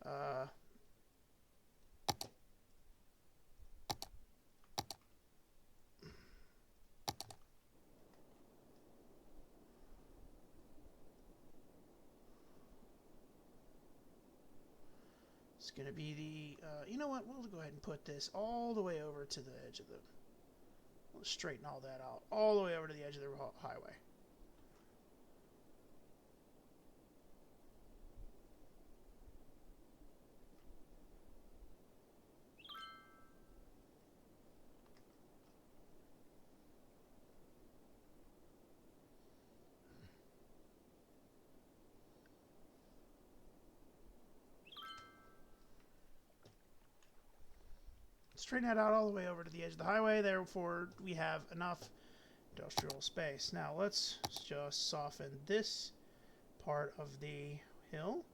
the it's going to be the, you know what, we'll go ahead and put this all the way over to the edge of the, we'll straighten all that out, all the way over to the edge of the highway. Straighten that out all the way over to the edge of the highway. Therefore, we have enough industrial space. Now, let's just soften this part of the hill.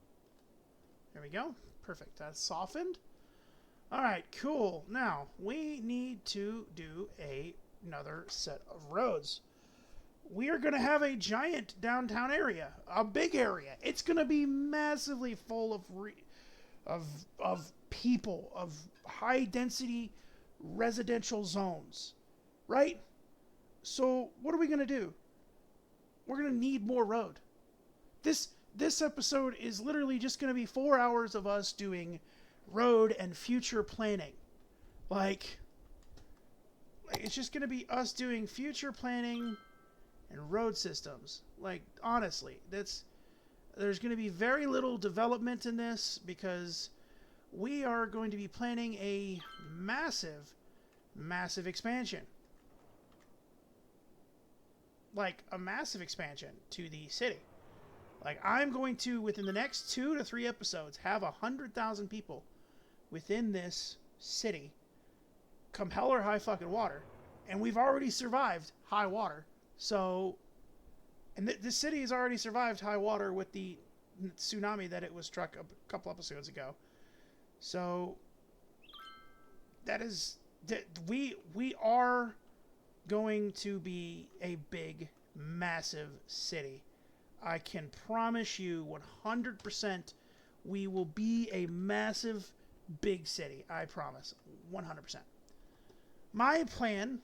There we go. Perfect. That's softened. All right, cool. Now, we need to do another set of roads. We are going to have a giant downtown area, a big area. It's going to be massively full of people, of high density residential zones, right? So what are we going to do? We're going to need more road. This episode is literally just going to be 4 hours of us doing road and future planning. Like it's just going to be us doing future planning and road systems. Like, honestly, there's going to be very little development in this because we are going to be planning a massive, massive expansion. Like, a massive expansion to the city. Like, I'm going to, within the next 2 to 3 episodes, have 100,000 people within this city come hell or high fucking water. And we've already survived high water. So, and this city has already survived high water with the tsunami that it was struck a couple episodes ago. So, that is, we are going to be a big, massive city. I can promise you 100% we will be a massive, big city. I promise. 100%. My plan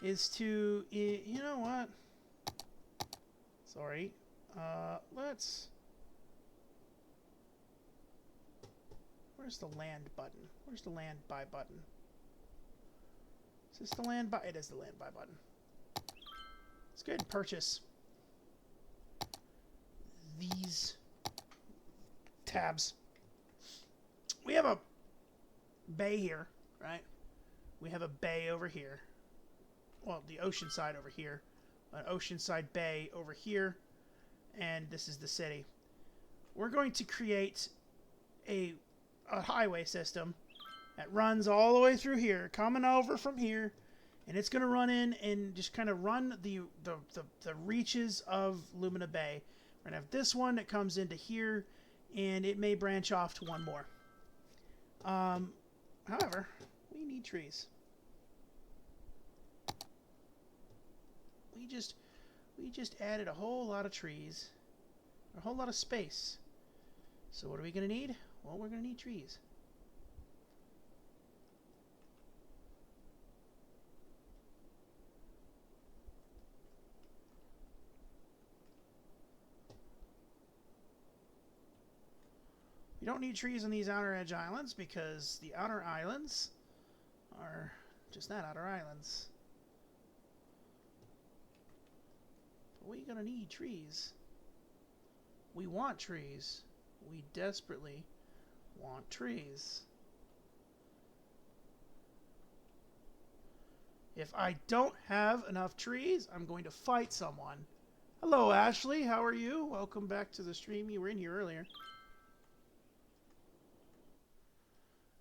is to, you know what? Sorry. Let's... Where's the land button? Where's the land buy button? Is this the land buy? It is the land buy button. Let's go ahead and purchase these tabs. We have a bay here, right? We have a bay over here. Well, the ocean side over here. An oceanside bay over here. And this is the city. We're going to create a highway system that runs all the way through here, coming over from here, and it's going to run in and just kind of run the reaches of Lumina Bay. We're going to have this one that comes into here, and it may branch off to one more. However, we need trees. We just added a whole lot of trees, a whole lot of space. So what are we going to need? Well, we're going to need trees. We don't need trees on these outer edge islands because the outer islands are just that, outer islands. But we're going to need trees. We want trees. We desperately want trees. If I don't have enough trees, I'm going to fight someone. Hello, Ashley. How are you? Welcome back to the stream. You were in here earlier.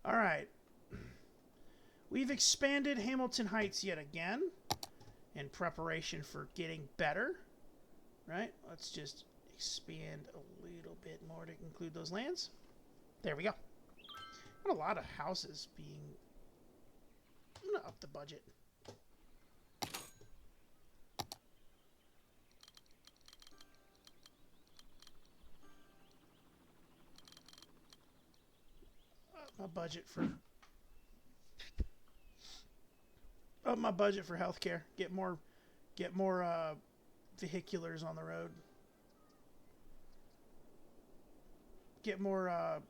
All right. We've expanded Hamilton Heights yet again in preparation for getting better. Right? Let's just expand a little bit more to include those lands. There we go. Got a lot of houses being... I'm going to up the budget. Up my budget for healthcare. Get more vehiculars on the road. Get more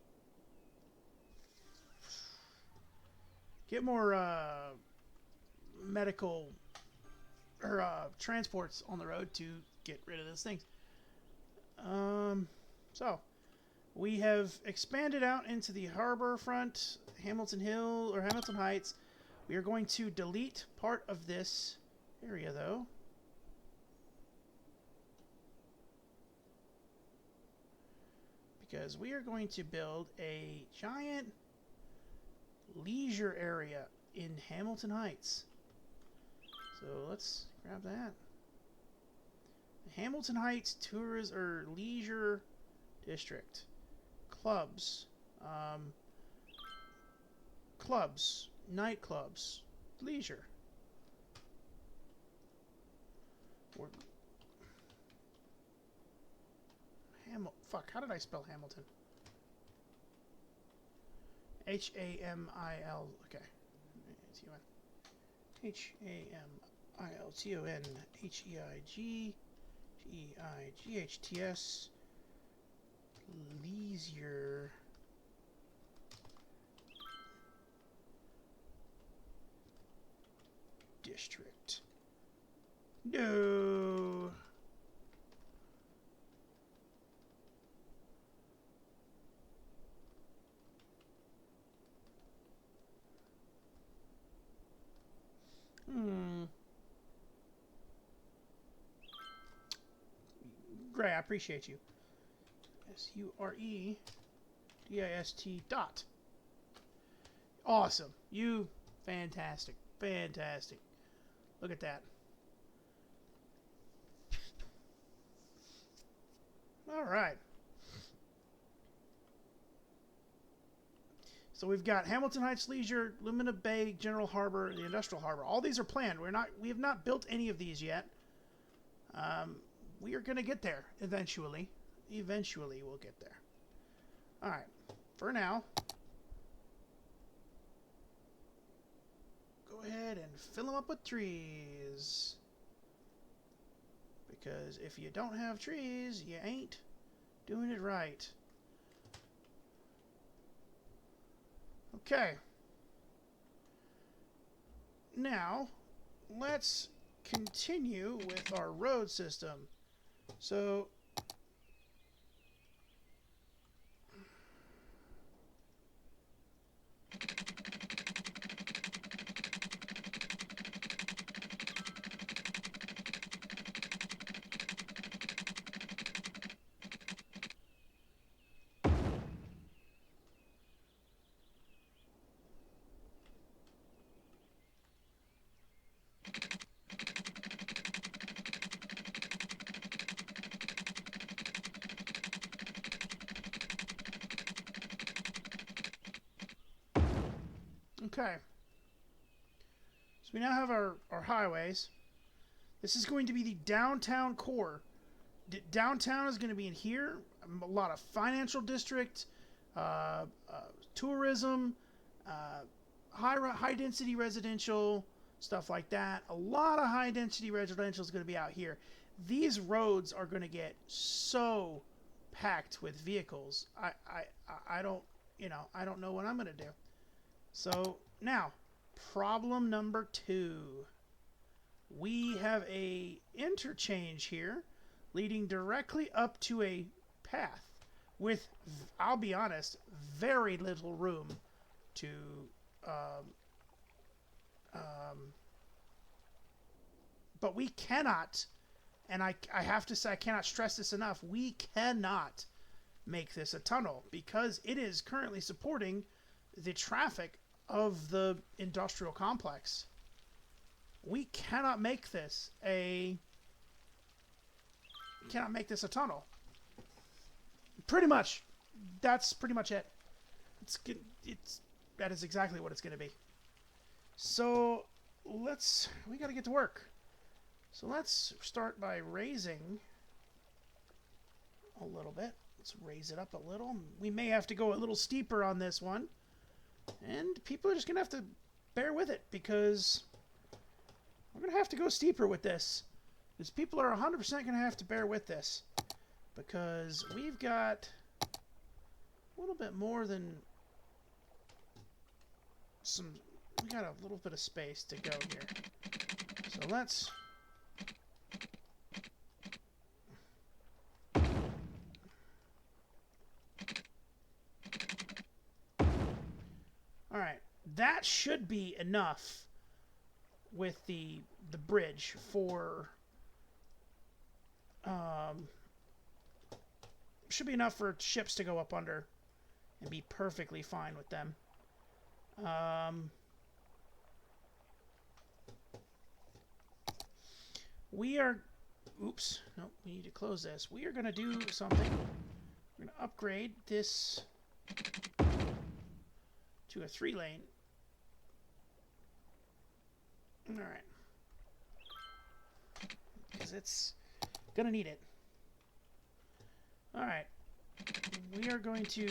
medical or transports on the road to get rid of those things. So we have expanded out into the harbor front, Hamilton Hill or Hamilton Heights. We are going to delete part of this area though. Because we are going to build a giant leisure area in Hamilton Heights. So let's grab that. Hamilton Heights Tourist or Leisure District. Clubs. Clubs. Nightclubs. Leisure. Fuck, how did I spell Hamilton? H-A-M-I-L. Okay. T-O-N. H-A-M-I-L-T-O-N. H-E-I-G-G-I-G-H-T-S. Leisure. District. No. Gray, I appreciate you. S-U-R-E-D-I-S-T dot. Awesome. You fantastic. Fantastic. Look at that. All right. So we've got Hamilton Heights Leisure, Lumina Bay, General Harbor, the Industrial Harbor. All these are planned. We have not built any of these yet. We are going to get there eventually. Eventually we'll get there. All right. For now, go ahead and fill them up with trees. Because if you don't have trees, you ain't doing it right. Okay. Now, let's continue with our road system. So, okay. So we now have our highways. This is going to be the downtown core. Downtown is going to be in here. A lot of financial district, tourism, high density residential, stuff like that. A lot of high density residential is going to be out here. These roads are going to get so packed with vehicles. I don't know what I'm going to do. So now, problem number 2. We have a interchange here leading directly up to a path with, I'll be honest, very little room to But we cannot, and I have to say, I cannot stress this enough, we cannot make this a tunnel because it is currently supporting the traffic of the industrial complex. We cannot make this a tunnel. Pretty much. That's pretty much it. That is exactly what it's going to be. So we got to get to work. So let's start by raising a little bit. Let's raise it up a little. We may have to go a little steeper on this one. And people are just going to have to bear with it because we're going to have to go steeper with this. Because people are 100% going to have to bear with this. Because we've got a little bit more than we got a little bit of space to go here. So let's Alright, that should be enough with the bridge for should be enough for ships to go up under and be perfectly fine with them. We are oops, no, we need to close this. We are going to do something. We're going to upgrade this to a 3-lane. Alright. Because it's going to need it. Alright. We are going to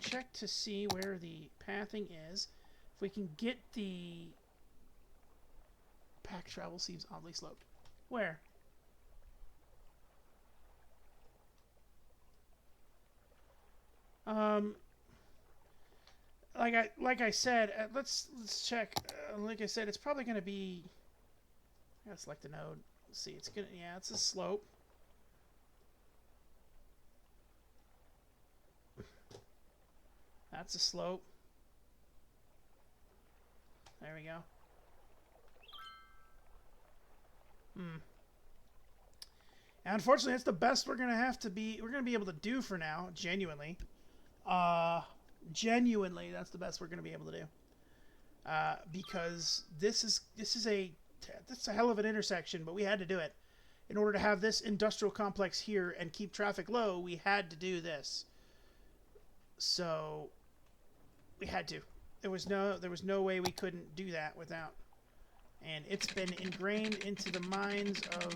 check to see where the pathing is. If we can get the pack travel seems oddly sloped. Where? Like I said, let's check. Like I said, it's probably going to be. I gotta select the node. Let's see. It's gonna. Yeah, it's a slope. That's a slope. There we go. And unfortunately, it's the best we're gonna be able to do for now. Genuinely, genuinely, that's the best we're gonna be able to do. Because this is a hell of an intersection, but we had to do it in order to have this industrial complex here and keep traffic low. We had to do this, so we had to. There was no way we couldn't do that without. And it's been ingrained into the minds of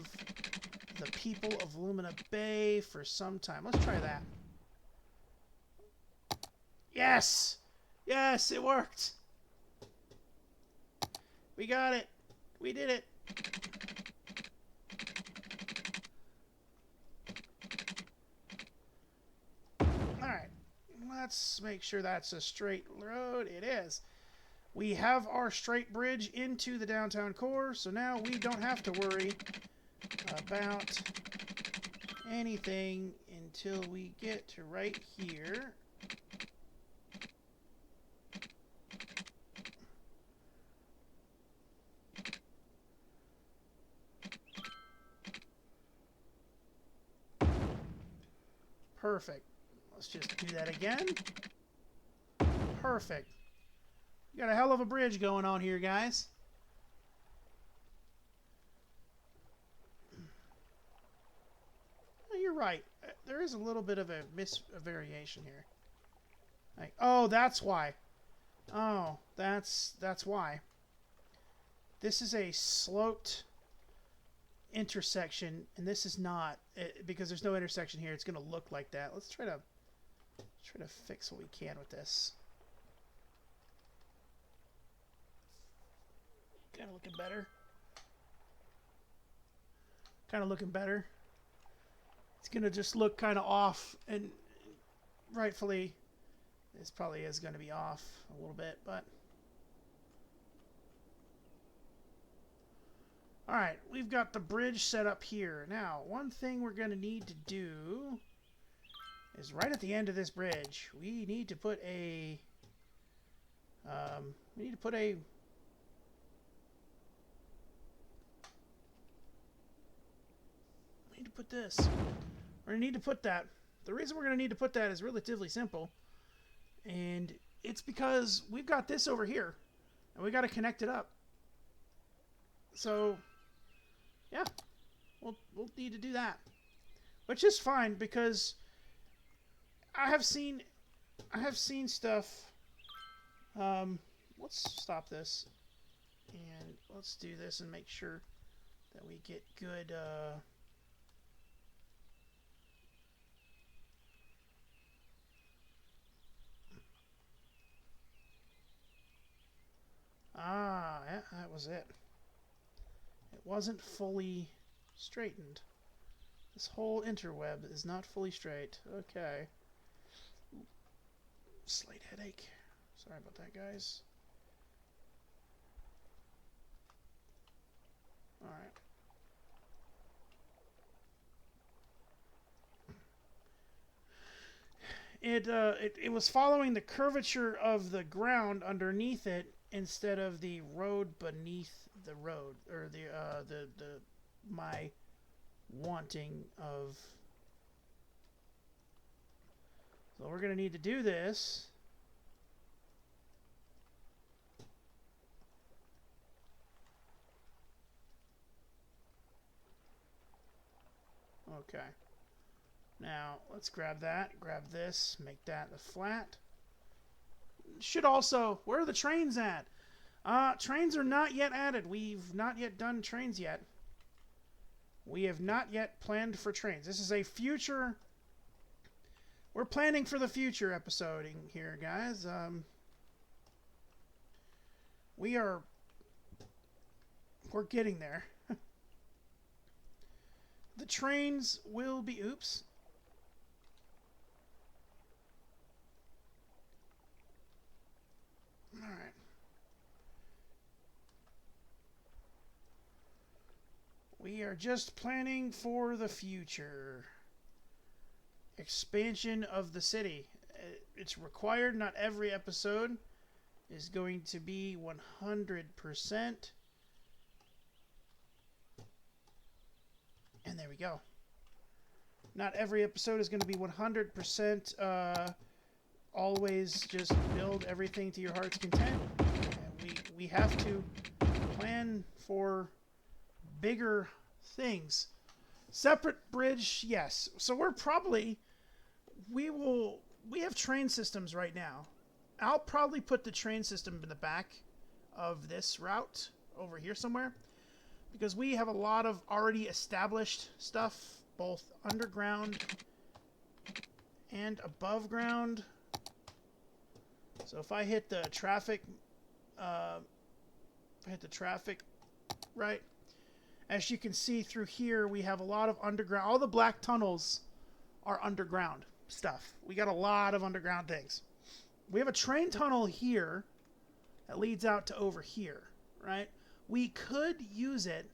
the people of Lumina Bay for some time. Let's try that. Yes! Yes, it worked! We got it! We did it! Alright. Let's make sure that's a straight road. It is. We have our straight bridge into the downtown core, so now we don't have to worry about anything until we get to right here. Perfect. Let's just do that again. Perfect. We got a hell of a bridge going on here, guys. Oh, you're right. There is a little bit of a variation here. Like, oh, that's why. Oh, that's why. This is a sloped intersection, and this is not. Because there's no intersection here, it's going to look like that. Let's try to fix what we can with this. Kind of looking better. Kind of looking better. It's going to just look kind of off, and rightfully, this probably is going to be off a little bit, but. Alright, we've got the bridge set up here. Now, one thing we're going to need to do is right at the end of this bridge, we need to put a put this? We're going to need to put that. The reason we're going to need to put that is relatively simple. And it's because we've got this over here. And we got to connect it up. So, yeah. We'll need to do that. Which is fine because I have seen stuff. Let's stop this. And let's do this and make sure that we get good yeah, that was it. It wasn't fully straightened. This whole interweb is not fully straight. Okay. Slight headache. Sorry about that, guys. Alright. It was following the curvature of the ground underneath it instead of the road beneath the road, or my wanting of. So we're gonna need to do this. Okay. Now, let's grab that, grab this, make that a flat. Should also, where are the trains at? Trains are not yet added. We've not yet done trains yet. We have not yet planned for trains. This is a future, we're planning for the future episoding here, guys. We're getting there. The trains will be, oops. All right. We are just planning for the future. Expansion of the city. It's required. Not every episode is going to be 100%. And there we go. Not every episode is going to be 100%. Always just build everything to your heart's content. And we have to plan for bigger things. Separate bridge, yes. So we have train systems right now. I'll probably put the train system in the back of this route over here somewhere, because we have a lot of already established stuff, both underground and above ground. So if I hit the traffic, right, as you can see through here, we have a lot of underground. All the black tunnels are underground stuff. We got a lot of underground things. We have a train tunnel here that leads out to over here, right? We could use it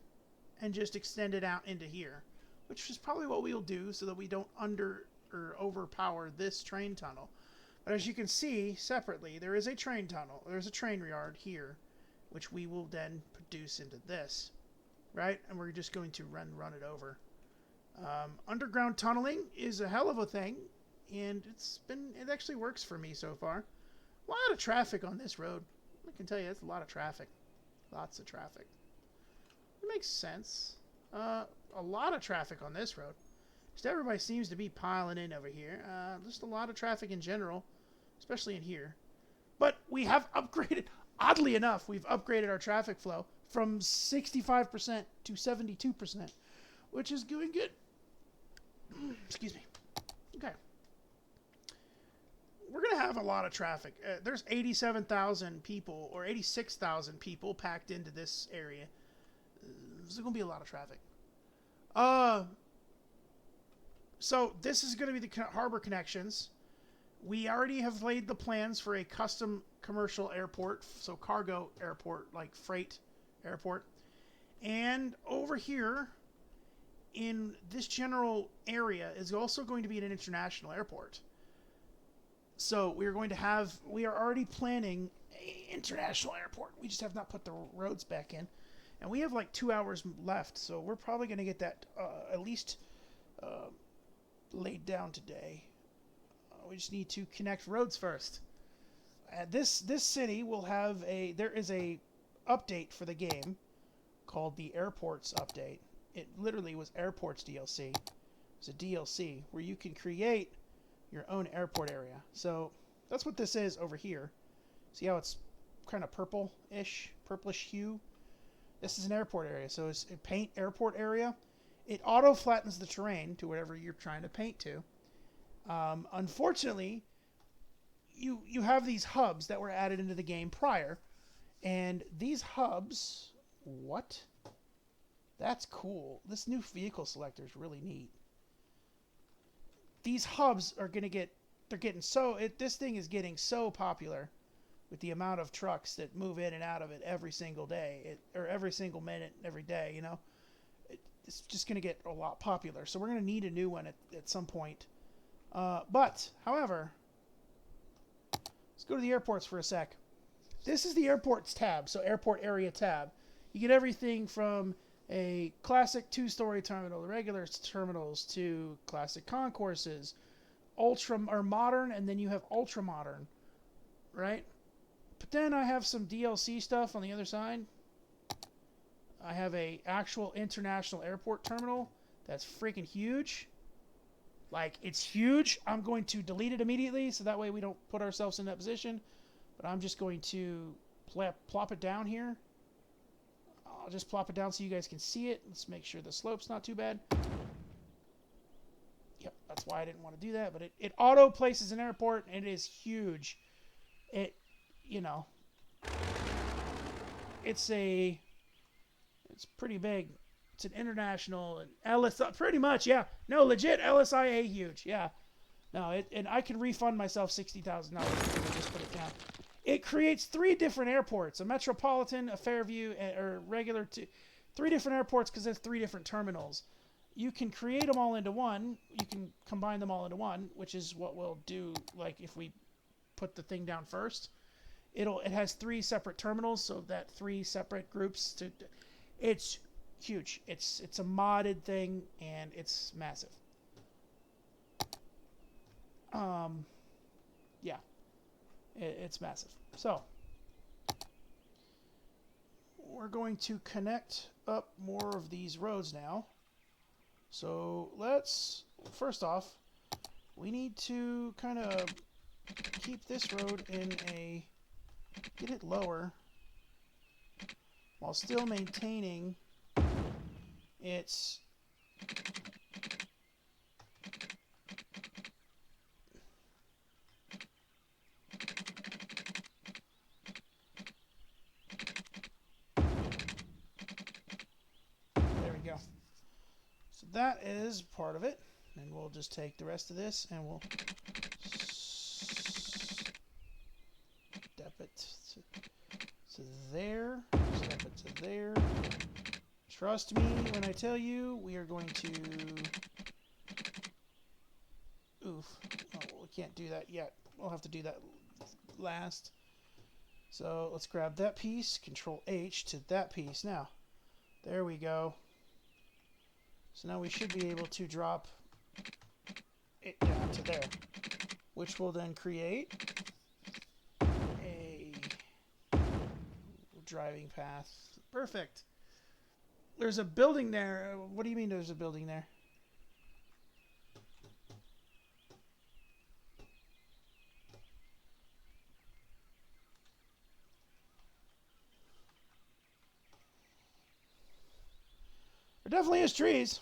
and just extend it out into here, which is probably what we'll do so that we don't overpower this train tunnel. But as you can see separately, there is a train tunnel. There's a train yard here, which we will then produce into this, right? And we're just going to run it over. Underground tunneling is a hell of a thing, and it actually works for me so far. A lot of traffic on this road. I can tell you, it's a lot of traffic. Lots of traffic. It makes sense. A lot of traffic on this road. Just everybody seems to be piling in over here. Just a lot of traffic in general, especially in here. But we have upgraded, oddly enough, we've upgraded our traffic flow from 65% to 72%, which is doing good. Excuse me. Okay. We're going to have a lot of traffic. There's 87,000 people or 86,000 people packed into this area. There's going to be a lot of traffic. So this is going to be the harbor connections. We already have laid the plans for a custom commercial airport, so cargo airport, like freight airport. And over here in this general area is also going to be an international airport. So we are already planning an international airport. We just have not put the roads back in. And we have like 2 hours left, so we're probably going to get that at least laid down today. We just need to connect roads first. This city will have there is a update for the game called the Airports update. It literally was Airports DLC. It's a DLC where you can create your own airport area. So that's what this is over here. See how it's kind of purplish hue? This is an airport area. So it's a paint airport area. It auto flattens the terrain to whatever you're trying to paint to. Unfortunately, you have these hubs that were added into the game prior, and these hubs, what? That's cool. This new vehicle selector is really neat. These hubs are gonna this thing is getting so popular with the amount of trucks that move in and out of it every single day, or every single minute, every day. You know, it's just gonna get a lot popular. So we're gonna need a new one at some point. However, let's go to the airports for a sec. This is the airports tab, so airport area tab. You get everything from a classic 2-story terminal, regular terminals, to classic concourses, modern, and then you have ultra modern, right? But then I have some DLC stuff on the other side. I have a actual international airport terminal that's freaking huge. Like, it's huge. I'm going to delete it immediately so that way we don't put ourselves in that position. But I'm just going to plop it down here. I'll just plop it down so you guys can see it. Let's make sure the slope's not too bad. Yep, that's why I didn't want to do that. But it auto places an airport, and it is huge. It's pretty big. It's an international and LSI, pretty much, yeah. No, legit LSIA huge, yeah. No, and I can refund myself $60,000 because I just put it down. It creates 3 different airports: a metropolitan, a Fairview, or regular 3 different airports because there's 3 different terminals. You can create them all into one. You can combine them all into one, which is what we'll do. Like if we put the thing down first, it has 3 separate terminals, so that 3 separate groups. It's huge. It's a modded thing, and it's massive. Yeah, it's massive. So we're going to connect up more of these roads now. So first off, we need to kind of keep this road get it lower while still maintaining its there we go. So that is part of it, and we'll just take the rest of this and we'll step it to there, step it to there. Trust me when I tell you, we are going to... Oof. Oh, we can't do that yet. We'll have to do that last. So let's grab that piece, Control H to that piece. Now, there we go. So now we should be able to drop it down to there, which will then create a driving path. Perfect. There's a building there. What do you mean there's a building there? There definitely is trees.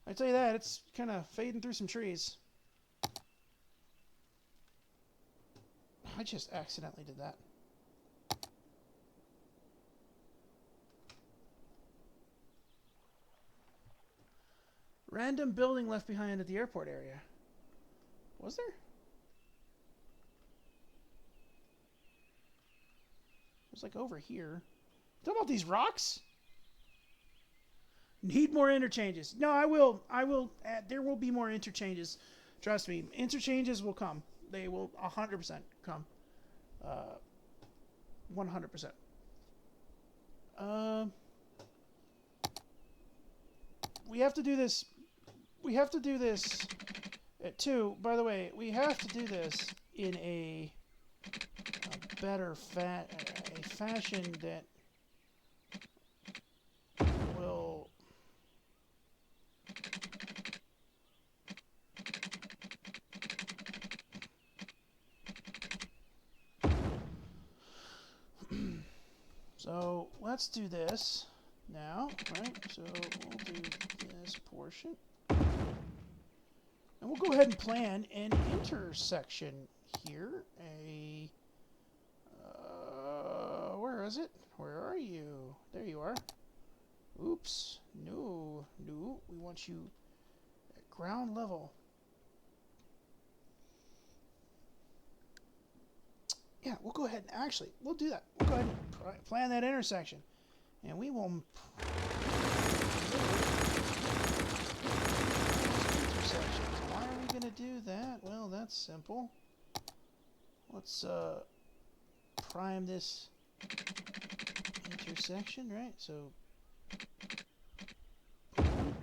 I tell you that. It's kind of fading through some trees. I just accidentally did that. Random building left behind at the airport area. Was there? It was like over here. Talking about these rocks? Need more interchanges. No, I will add, there will be more interchanges. Trust me. Interchanges will come. They will 100% come. 100%. We have to do this we have to do this too. By the way, we have to do this in a better fashion that will so let's do this now, right? So we'll do this portion. And we'll go ahead and plan an intersection here. Where is it? Where are you? There you are. Oops. No. We want you at ground level. Yeah, we'll go ahead and actually, we'll do that. We'll go ahead and plan that intersection. And we will... Why are we going to do that? Well, that's simple. Let's prime this intersection, right? So... boom.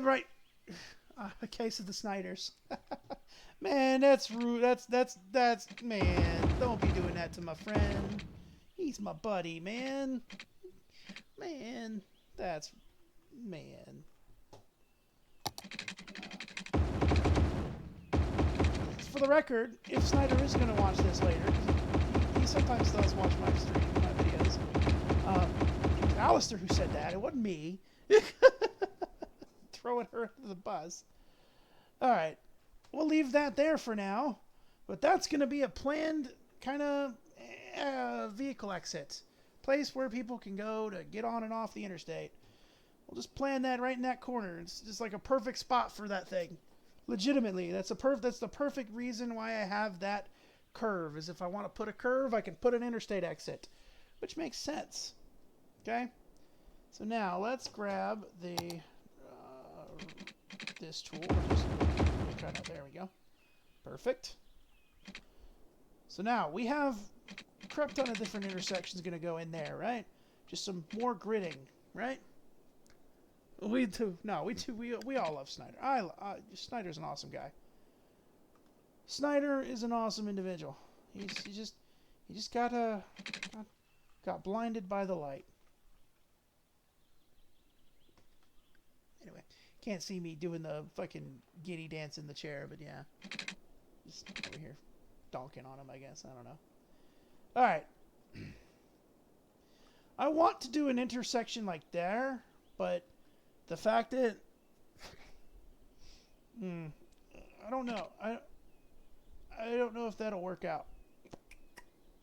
Right. A case of the Snyders. Man, that's rude. That's man. Don't be doing that to my friend. He's my buddy, man. Man, that's man. For the record, if Snyder is going to watch this later, he sometimes does watch my stream, my videos. It was Alistair who said that. It wasn't me. Throwing her under the bus. Alright. We'll leave that there for now. But that's going to be a planned kind of vehicle exit. Place where people can go to get on and off the interstate. We'll just plan that right in that corner. It's just like a perfect spot for that thing. Legitimately. That's the perfect reason why I have that curve. Is if I want to put a curve, I can put an interstate exit. Which makes sense. Okay? So now let's grab the... this tool. Just try that. There we go. Perfect. So now we have a crap ton of different intersections going to go in there, right? Just some more gridding, right? We all love Snyder. Snyder's an awesome guy. Snyder is an awesome individual. He just got blinded by the light. Anyway. Can't see me doing the fucking giddy dance in the chair, but yeah. Just over here donking on him, I guess. I don't know. Alright. I want to do an intersection like there, but the fact that... I don't know. I don't know if that'll work out.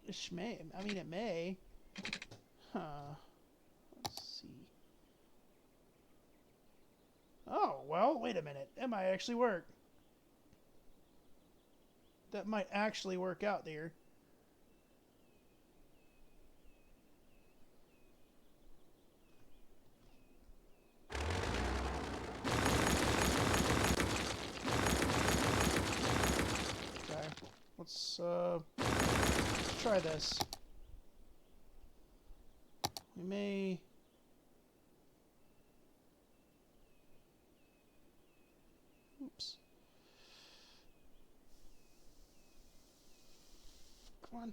It may. I mean, it may. Huh. Let's see. Oh, well, wait a minute. That might actually work. That might actually work out there. Okay. Let's try this. We may... Oops. Come on.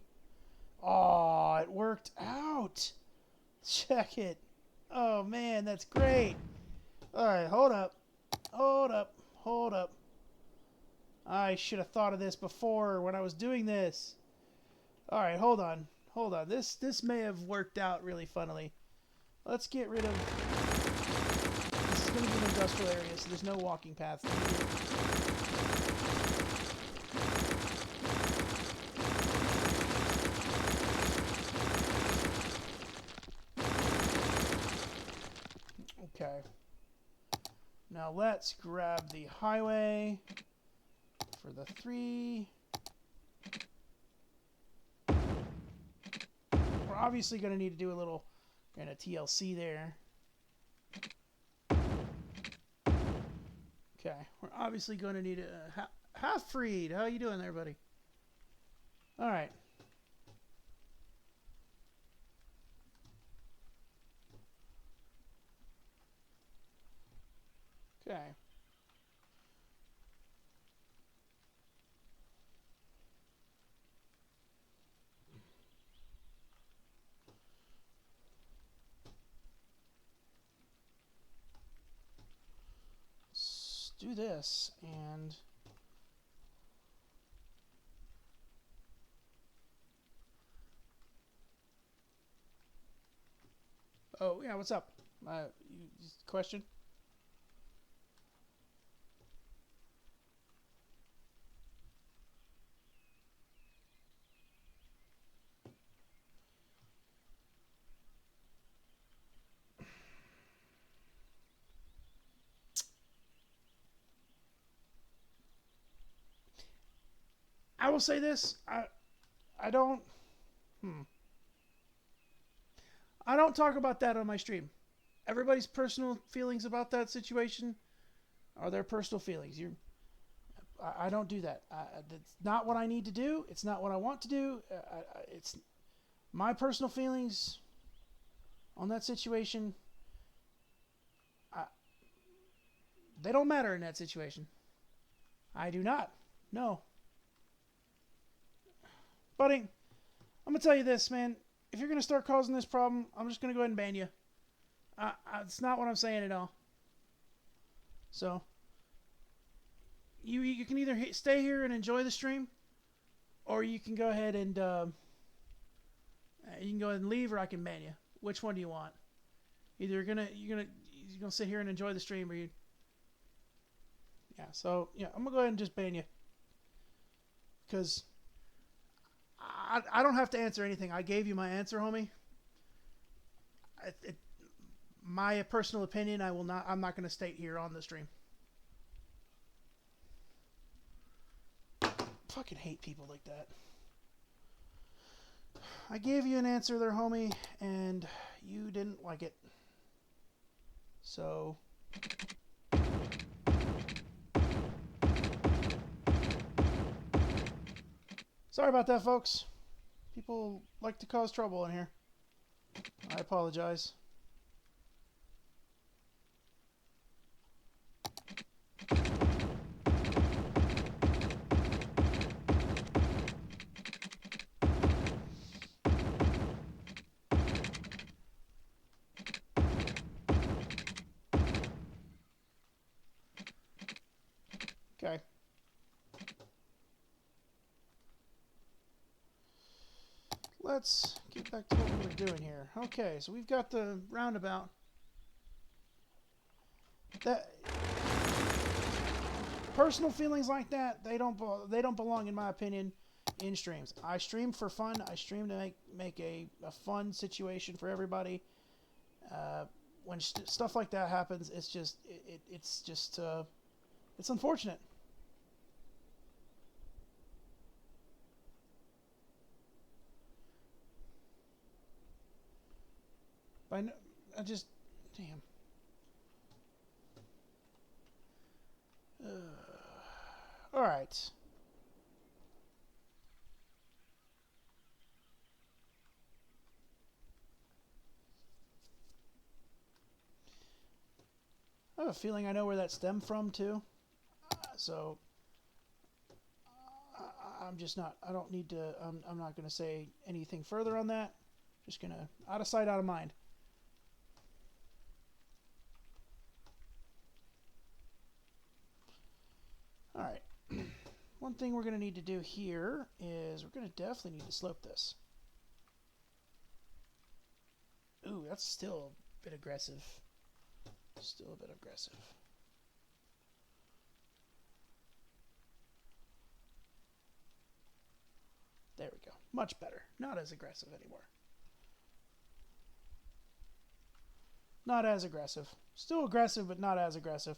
Oh, it worked out. Check it. Oh, man, that's great. All right, hold up. Hold up. Hold up. I should have thought of this before when I was doing this. All right, hold on. Hold on. This may have worked out really funnily. Let's get rid of... This is going to be an industrial area, so there's no walking path. Okay. Now let's grab the highway for the 3. We're obviously going to need to do a little kind of TLC there. Okay, we're obviously going to need a half-freed. How you doing there, buddy? All right. Okay. Let's do this and... Oh, yeah, what's up? Question? I will say this. I don't... I don't talk about that on my stream. Everybody's personal feelings about that situation are their personal feelings. I don't do that. That's not what I need to do. It's not what I want to do. It's my personal feelings on that situation. They don't matter in that situation. I do not. No. Buddy, I'm going to tell you this, man. If you're going to start causing this problem, I'm just going to go ahead and ban you. It's not what I'm saying at all. So, you can either stay here and enjoy the stream, or you can go ahead and leave, or I can ban you. Which one do you want? Either you're gonna sit here and enjoy the stream, or you. Yeah. So yeah, I'm gonna go ahead and just ban you, because I don't have to answer anything. I gave you my answer, homie. My personal opinion, I'm not going to state here on the stream. Fucking hate people like that. I gave you an answer there, homie, and you didn't like it. So... Sorry about that, folks. People like to cause trouble in here. I apologize. Okay. Let's get back to what we were doing here. Okay, so we've got the roundabout. That personal feelings like that, they don't belong, in my opinion, in streams. I stream for fun. I stream to make a fun situation for everybody. When stuff like that happens, it's just it's unfortunate. I just damn. All right. I have a feeling I know where that stemmed from too. So I'm just not. I don't need to. I'm not going to say anything further on that. Just gonna out of sight, out of mind. All right. One thing we're going to need to do here is we're going to definitely need to slope this. Ooh, that's still a bit aggressive. Still a bit aggressive. There we go. Much better. Not as aggressive anymore. Not as aggressive. Still aggressive, but not as aggressive.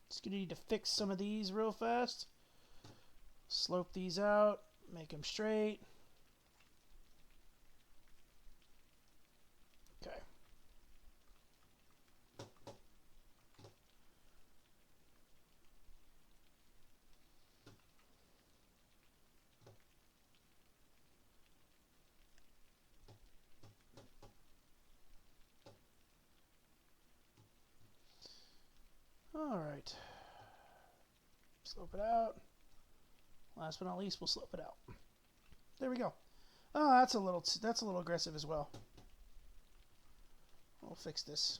Just gonna need to fix some of these real fast. Slope these out. Make them straight. Alright. Slope it out. Last but not least, we'll slope it out. There we go. Oh, that's a little aggressive as well. We'll fix this.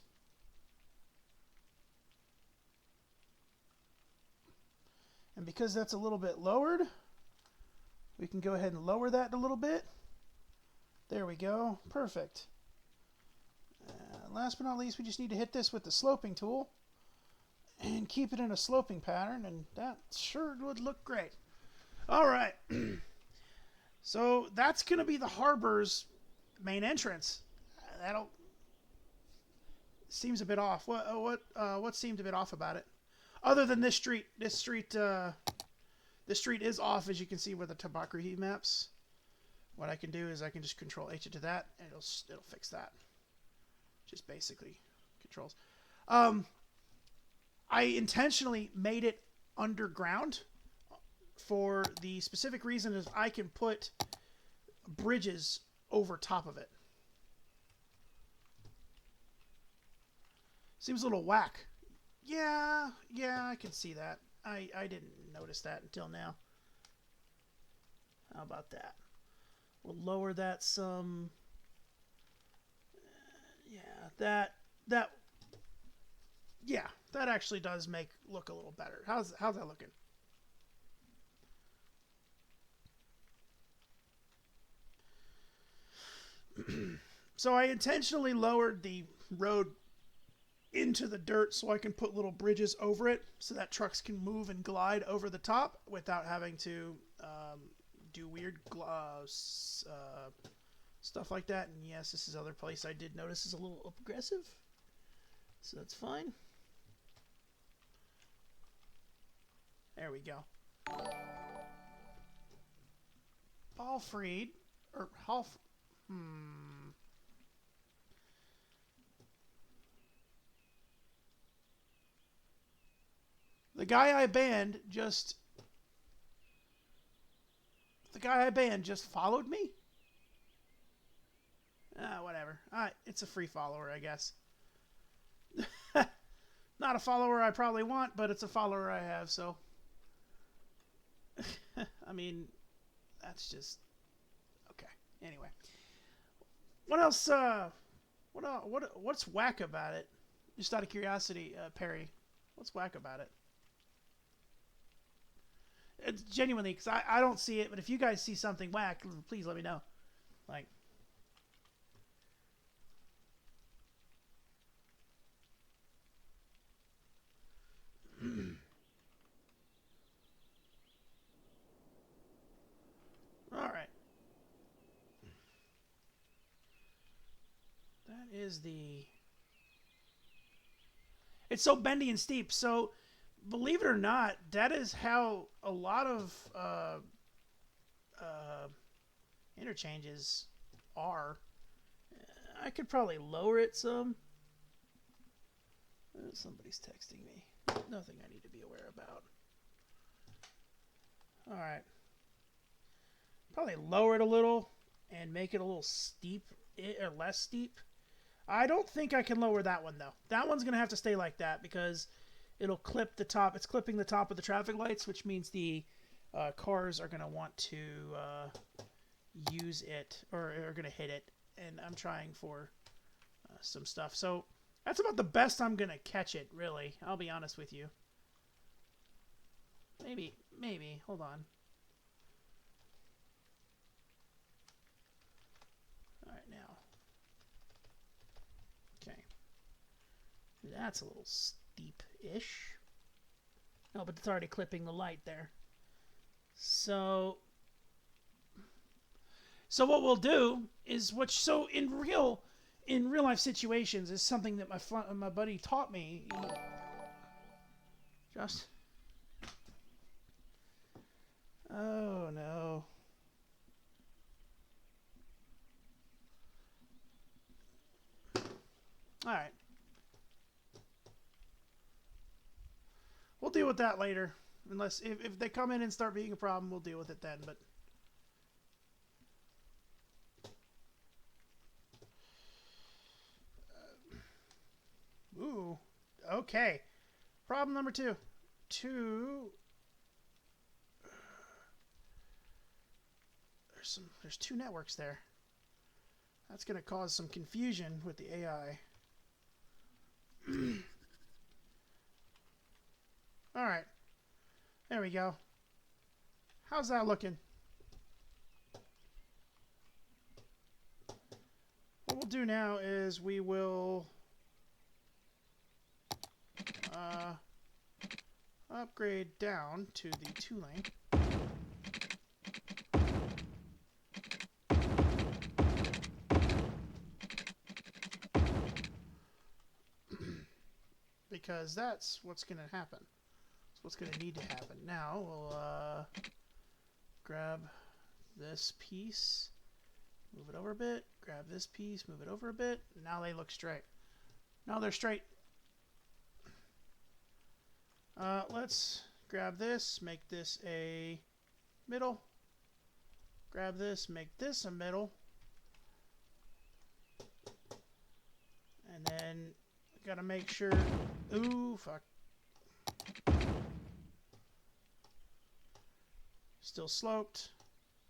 And because that's a little bit lowered, we can go ahead and lower that a little bit. There we go. Perfect. Last but not least, we just need to hit this with the sloping tool and keep it in a sloping pattern, and that sure would look great. All right. So that's going to be the harbor's main entrance. That'll seems a bit off. What seemed a bit off about it? Other than this street is off, as you can see with the topography maps. What I can do is I can just Control H it to that, and it'll fix that. Just basically controls. I intentionally made it underground for the specific reason is I can put bridges over top of it. Seems a little whack. Yeah, I can see that. I didn't notice that until now. How about that? We'll lower that some. Yeah, that actually does look a little better. How's that looking? So I intentionally lowered the road into the dirt so I can put little bridges over it so that trucks can move and glide over the top without having to do weird stuff like that. And yes, this is other place I did notice is a little aggressive, so that's fine. There we go. Balfried or Half. The guy I banned just followed me? Whatever. It's a free follower, I guess. Not a follower I probably want, but it's a follower I have, so. I mean, that's just. Okay. Anyway. What else, what's whack about it? Just out of curiosity, Perry. What's whack about it? It's genuinely, because I don't see it, but if you guys see something whack, please let me know. Like. All right. That is the. It's so bendy and steep. So, believe it or not, that is how a lot of interchanges are. I could probably lower it some. Somebody's texting me. Nothing I need to be aware about. All right. Probably lower it a little and make it a little steep or less steep. I don't think I can lower that one though. That one's going to have to stay like that because it'll clip the top. It's clipping the top of the traffic lights, which means the cars are going to want to use it or are going to hit it. And I'm trying for some stuff. So that's about the best I'm going to catch it, really. I'll be honest with you. Maybe. Hold on. All right, now. Okay. That's a little steep-ish. No, but it's already clipping the light there. So what we'll do is in real life situations is something that my buddy taught me. Just. Oh no. All right. We'll deal with that later. Unless if they come in and start being a problem, we'll deal with it then, but ooh. Okay. Problem number two. There's two networks there. That's going to cause some confusion with the AI. All right. There we go. How's that looking? What we'll do now is we will upgrade down to the 2-lane. Because that's what's going to happen. That's what's going to need to happen. Now we'll grab this piece, move it over a bit, grab this piece, move it over a bit. Now they look straight. Now they're straight. Let's grab this, make this a middle. Grab this, make this a middle. And then gotta make sure. Ooh, fuck. Still sloped.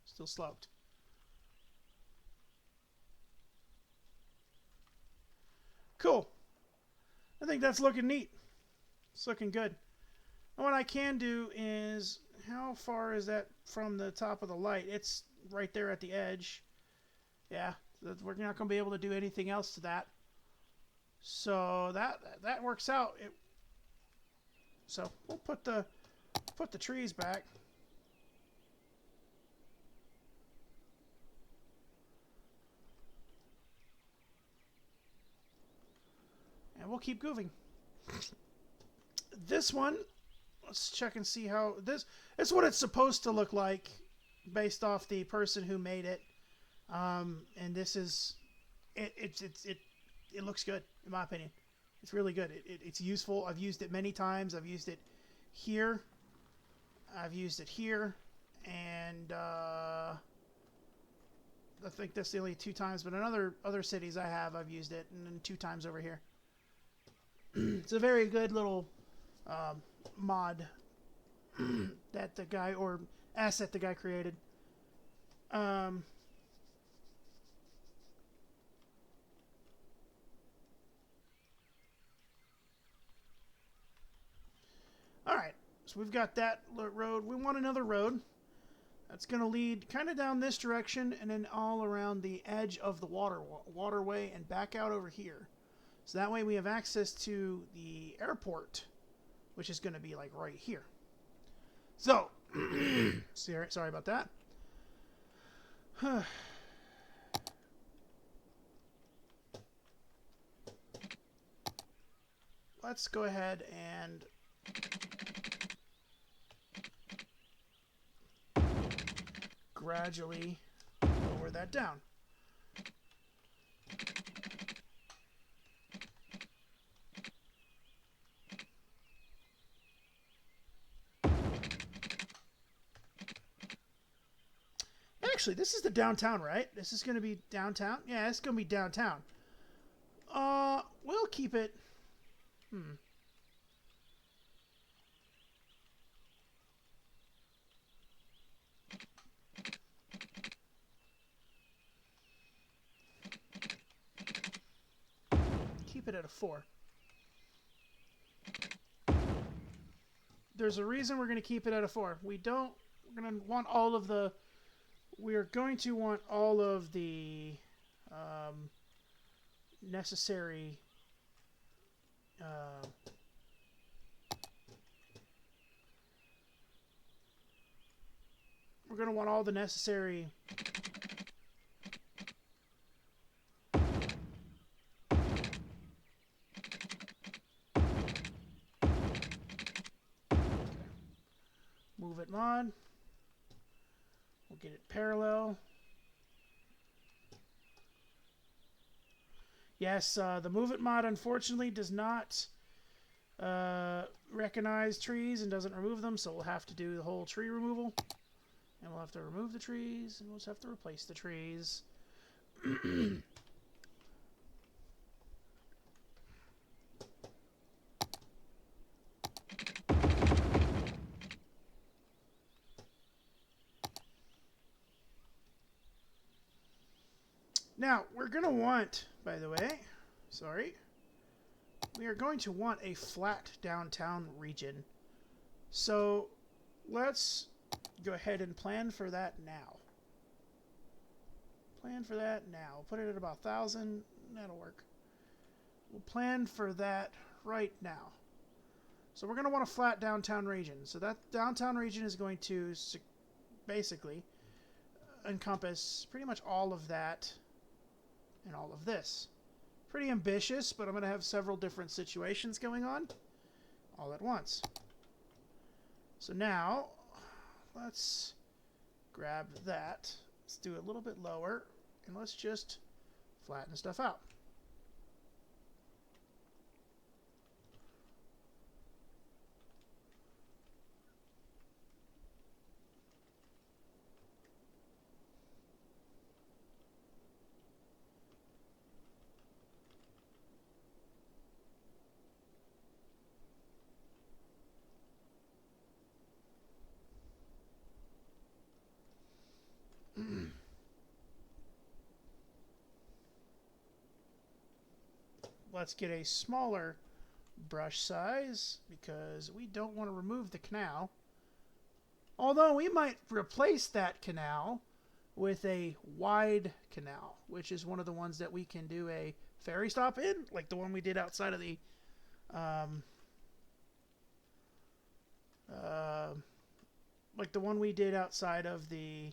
Still sloped. Cool. I think that's looking neat. It's looking good. And what I can do is, how far is that from the top of the light? It's right there at the edge. Yeah, we're not going to be able to do anything else to that. So that works out. So we'll put the trees back. And we'll keep moving. This one, let's check and see how this. It's what it's supposed to look like, based off the person who made it. And this is, it looks good in my opinion. It's really good. It's useful. I've used it many times. I've used it here. I've used it here, and I think that's the only 2 times. But in other cities I've used it, and then 2 times over here. It's a very good little mod that the guy, or asset the guy created. All right, so we've got that road. We want another road that's going to lead kind of down this direction and then all around the edge of the waterway and back out over here. So that way we have access to the airport, which is going to be like right here. So, sorry about that. Let's go ahead and gradually lower that down. Actually, this is the downtown, right? This is going to be downtown? Yeah, it's going to be downtown. We'll keep it... Keep it at a 4. There's a reason we're going to keep it at a 4. We're going to want all of the... We're going to want all of the necessary we're going to want all the necessary move it mod. We'll get it parallel. Yes, the Move It mod unfortunately does not recognize trees and doesn't remove them, so we'll have to do the whole tree removal. And we'll have to remove the trees, and we'll just have to replace the trees. Now, we're going to want, by the way, sorry, we are going to want a flat downtown region. So let's go ahead and plan for that now. Plan for that now. Put it at about 1,000. That'll work. We'll plan for that right now. So we're going to want a flat downtown region. So that downtown region is going to basically encompass pretty much all of that and all of this. Pretty ambitious, but I'm going to have several different situations going on all at once. So now, let's grab that. Let's do it a little bit lower, and let's just flatten stuff out. Let's get a smaller brush size because we don't want to remove the canal. Although we might replace that canal with a wide canal, which is one of the ones that we can do a ferry stop in, like the one we did outside of the like the one we did outside of the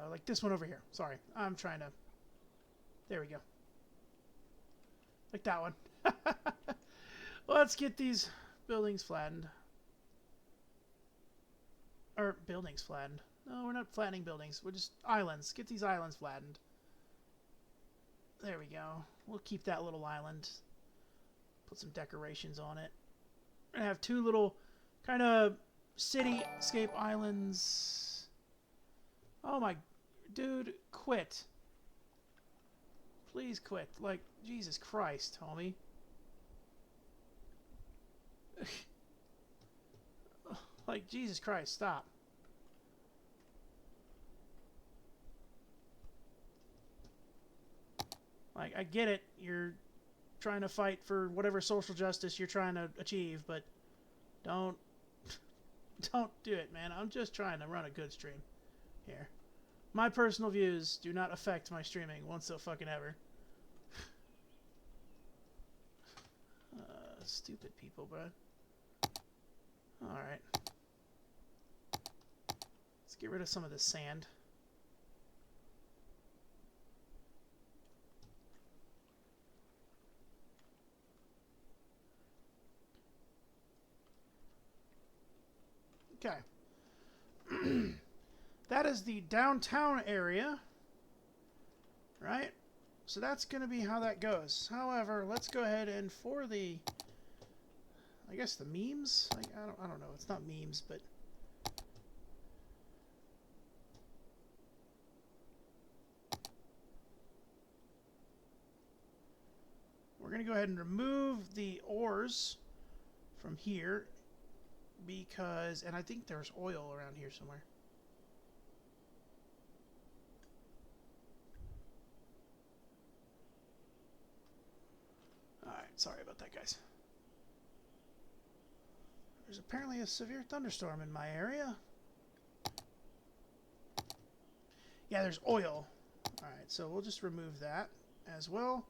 like this one over here. Sorry, I'm trying to. There we go. Like that one. Let's get these buildings flattened. Or buildings flattened. No, we're not flattening buildings. We're just islands. Get these islands flattened. There we go. We'll keep that little island. Put some decorations on it. We're gonna have two little kind of cityscape islands. Oh my, dude, quit. Please quit. Like, Jesus Christ, homie. Like, Jesus Christ, stop. Like, I get it. You're trying to fight for whatever social justice you're trying to achieve, but don't do it, man. I'm just trying to run a good stream here. My personal views do not affect my streaming once so fucking ever. Stupid people, bro. Alright. Let's get rid of some of this sand. Okay. That is the downtown area. Right? So that's going to be how that goes. However, let's go ahead and for the... I guess the memes? Like, I don't know. It's not memes, but... We're going to go ahead and remove the ores from here because... And I think there's oil around here somewhere. Alright, sorry about that, guys. There's apparently a severe thunderstorm in my area. Yeah, there's oil. Alright, so we'll just remove that as well.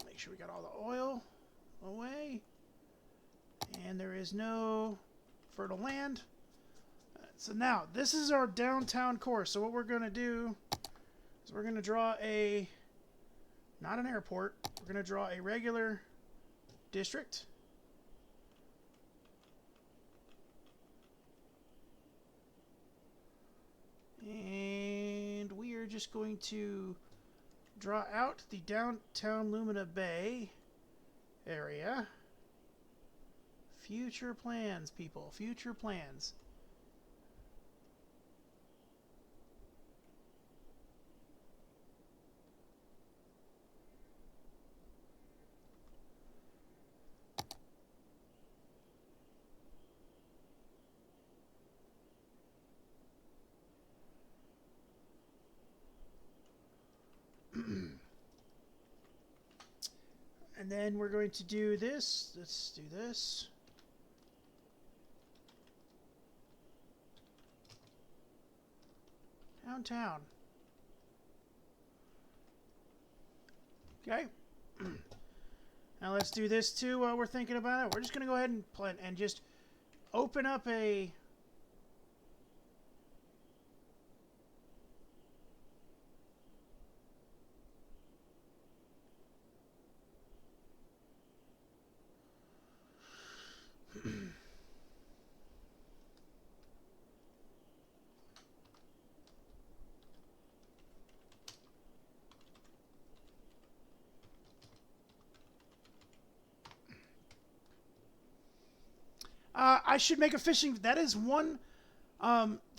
Make sure we got all the oil away. And there is no fertile land. So now, this is our downtown core. So what we're going to do is we're going to draw a, not an airport, we're going to draw a regular district. And we are just going to draw out the downtown Lumina Bay area. Future plans, people. Future plans. And then we're going to do this. Let's do this. Downtown. Okay. Now let's do this too while we're thinking about it. We're just going to go ahead and plan and just open up a... I should make a fishing... That is one...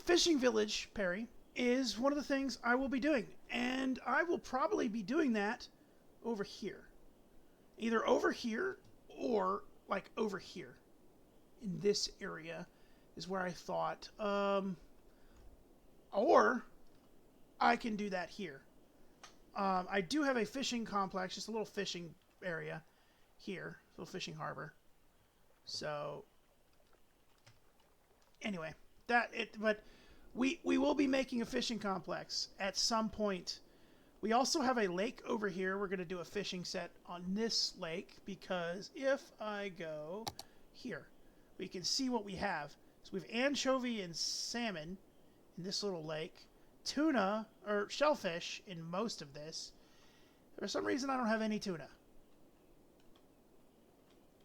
fishing village, Perry, is one of the things I will be doing. And I will probably be doing that over here. Either over here or, like, over here. In this area is where I thought. Or I can do that here. I do have a fishing complex, just a little fishing area here. A little fishing harbor. So... Anyway, but we will be making a fishing complex at some point. We also have a lake over here. We're going to do a fishing set on this lake because if I go here, we can see what we have. So we have anchovy and salmon in this little lake, tuna or shellfish in most of this. For some reason, I don't have any tuna.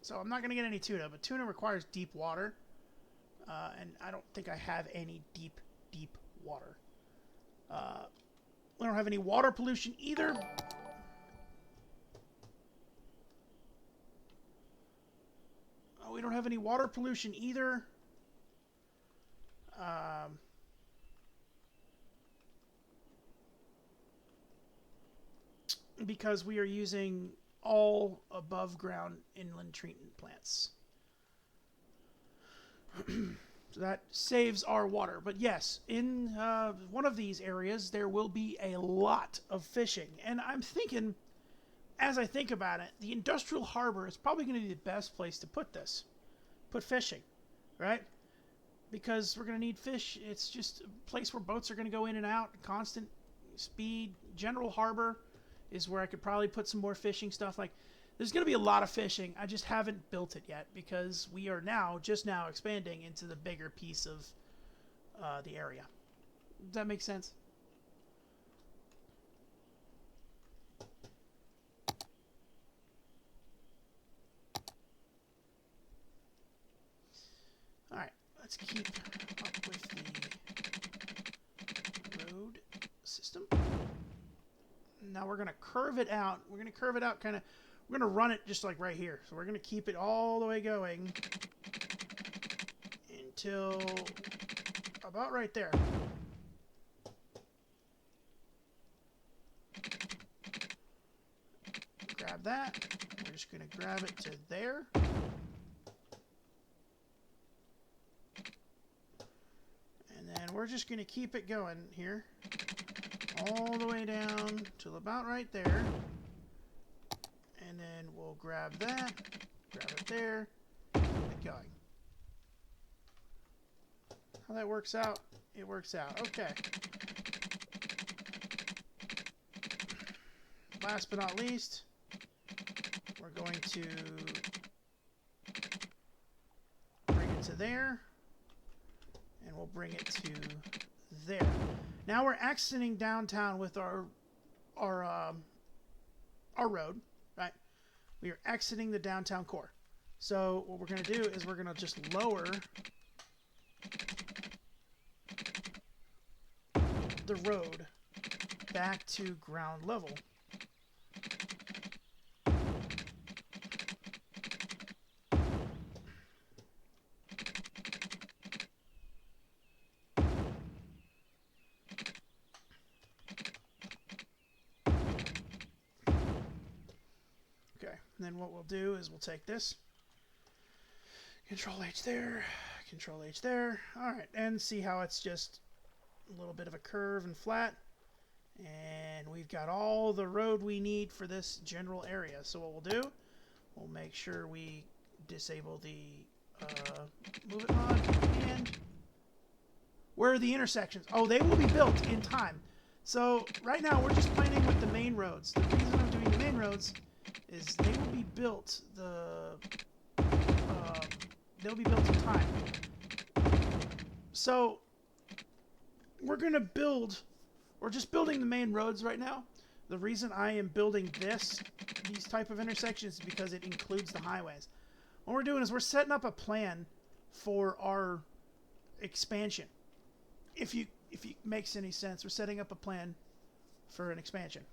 So I'm not going to get any tuna, but tuna requires deep water. And I don't think I have any deep water. We don't have any water pollution either. We don't have any water pollution either. Because we are using all above ground inland treatment plants. So that saves our water. But yes, in one of these areas, there will be a lot of fishing. And I'm thinking, as I think about it, the industrial harbor is probably going to be the best place to put this. Put fishing, right? Because we're going to need fish. It's just a place where boats are going to go in and out, constant speed. General harbor is where I could probably put some more fishing stuff. Like, there's going to be a lot of fishing. I just haven't built it yet because we are just now expanding into the bigger piece of the area. Does that make sense? All right, let's keep up with the road system. Now we're going to curve it out. We're going to curve it out kind of... We're going to run it just like right here. So we're going to keep it all the way going until about right there. Grab that. We're just going to grab it to there. And then we're just going to keep it going here. All the way down to about right there. And then we'll grab that, grab it there, keep it going. How that works out, it works out. Okay. Last but not least, we're going to bring it to there, and we'll bring it to there. Now we're exiting downtown with our road. Right, We are exiting the downtown core. So what we're going to do is we're going to just lower the road back to ground level. Okay, and then what we'll do is we'll take this, Control H there, Control H there. All right, and see how it's just a little bit of a curve and flat. And we've got all the road we need for this general area. So what we'll do, we'll make sure we disable the move it on. And where are the intersections? Oh, they will be built in time. So right now we're just planning with the main roads. The reason I'm doing the main roads is they will be built they'll be built in time. So we're gonna build. We're just building the main roads right now. The reason I am building these type of intersections is because it includes the highways. What we're doing is we're setting up a plan for our expansion. If it makes any sense, we're setting up a plan for an expansion.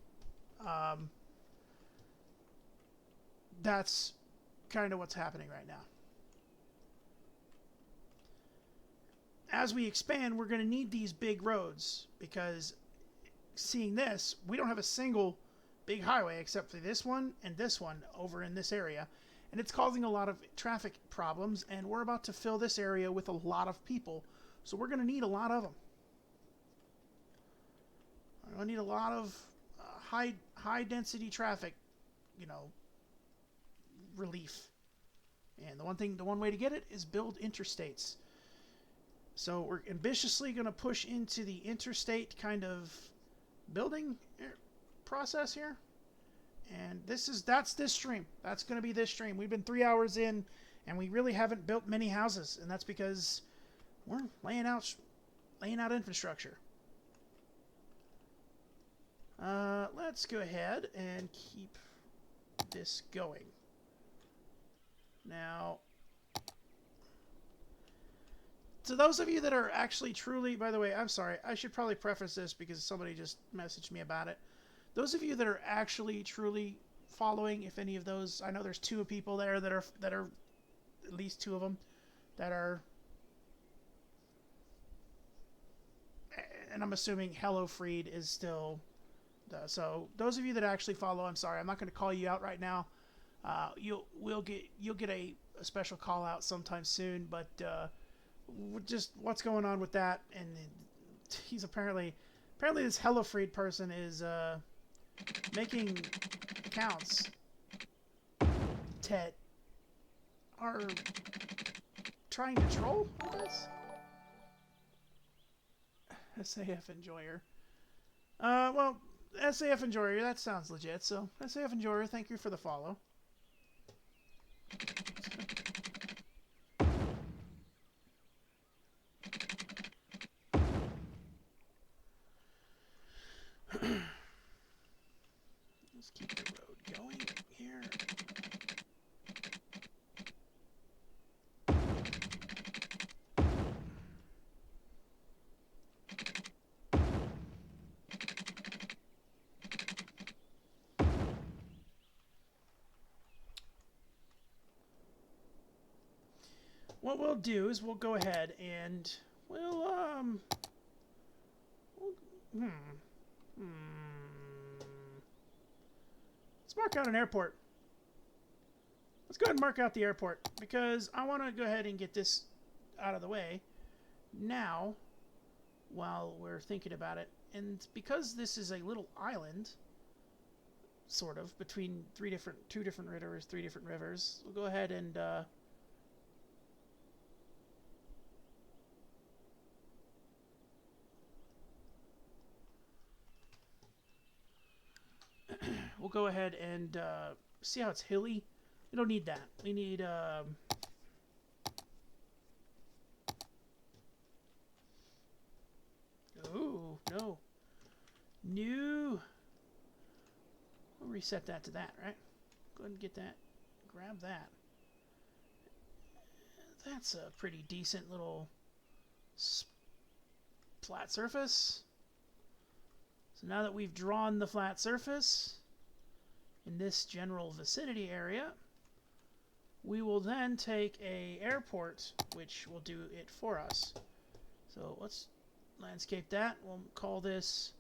That's kind of what's happening right now. As we expand, we're going to need these big roads because seeing this, we don't have a single big highway except for this one and this one over in this area. And it's causing a lot of traffic problems, and we're about to fill this area with a lot of people. So we're going to need a lot of them. We're going to need a lot of high density traffic, relief. And the one way to get it is build interstates. So we're ambitiously going to push into the interstate kind of building process here. And that's this stream. That's going to be this stream. We've been 3 hours in, and we really haven't built many houses, and that's because we're laying out infrastructure. Let's go ahead and keep this going. Now, to those of you that are actually truly, by the way, I'm sorry, I should probably preface this because somebody just messaged me about it. Those of you that are actually truly following, if any of those, I know there's 2 people there that are at least 2 of them that are, and I'm assuming Hello Freed is still. So those of you that actually follow, I'm sorry, I'm not going to call you out right now. You'll get a special call out sometime soon, but just what's going on with that? And he's apparently this Hello Freed person is making accounts that are trying to troll, I guess. SAF Enjoyer. Well, SAF Enjoyer, that sounds legit. So, SAF Enjoyer, thank you for the follow. Let's keep the road going here. What we'll do is we'll go ahead and we'll let's mark out an airport. Let's go ahead and mark out the airport because I want to go ahead and get this out of the way now while we're thinking about it. And because this is a little island, sort of, between three different rivers, we'll go ahead and we'll go ahead and see how it's hilly. We don't need that. We need oh, no. We'll reset that to that, right? Go ahead and get that. Grab that. That's a pretty decent little flat surface. So now that we've drawn the flat surface in this general vicinity area, we will then take a airport, which will do it for us. So let's landscape that. We'll call this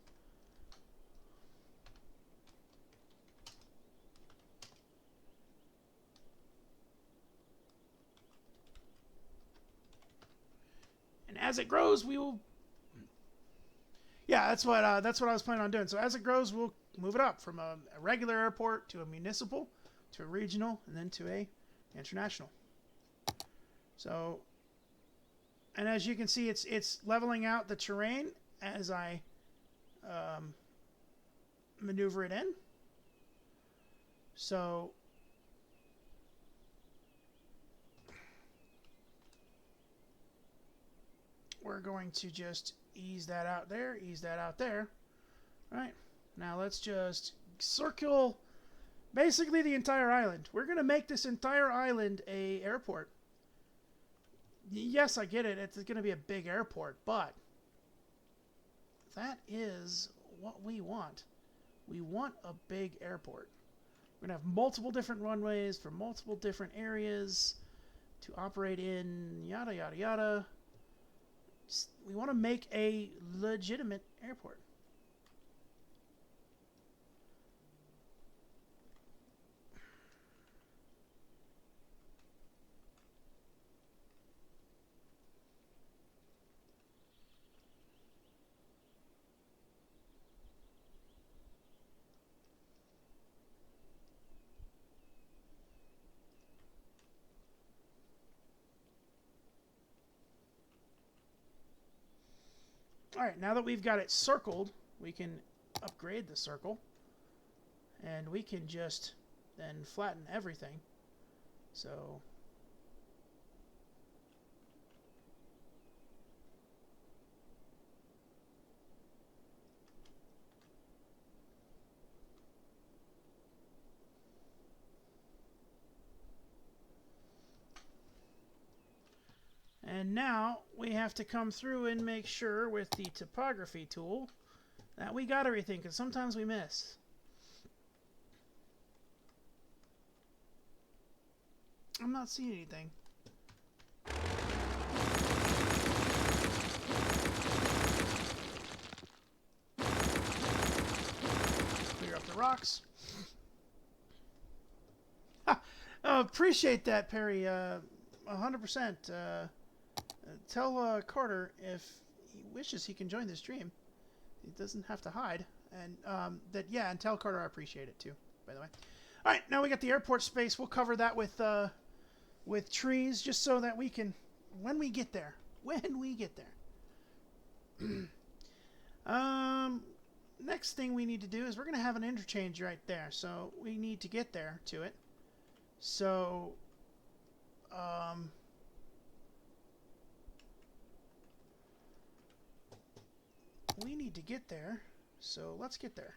and as it grows, we will. Yeah, that's what I was planning on doing. So as it grows, we'll move it up from a regular airport to a municipal, to a regional, and then to a international. So, and as you can see, it's leveling out the terrain as I maneuver it in. So we're going to just ease that out there, ease that out there. All right, now let's just circle basically the entire island. We're going to make this entire island a airport. Yes, I get it. It's going to be a big airport, but that is what we want. We want a big airport. We're going to have multiple different runways for multiple different areas to operate in, yada, yada, yada. We want to make a legitimate airport. All right, now that we've got it circled, we can upgrade the circle. And we can just then flatten everything. So and now we have to come through and make sure with the topography tool that we got everything, because sometimes we miss. I'm not seeing anything. Clear up the rocks. Appreciate that, Perry. 100%. Tell Carter if he wishes he can join the stream. He doesn't have to hide. And and tell Carter I appreciate it too, by the way. All right, now we got the airport space. We'll cover that with trees, just so that we can, when we get there. Next thing we need to do is we're going to have an interchange right there. So we need to get there to it. So, we need to get there. So let's get there.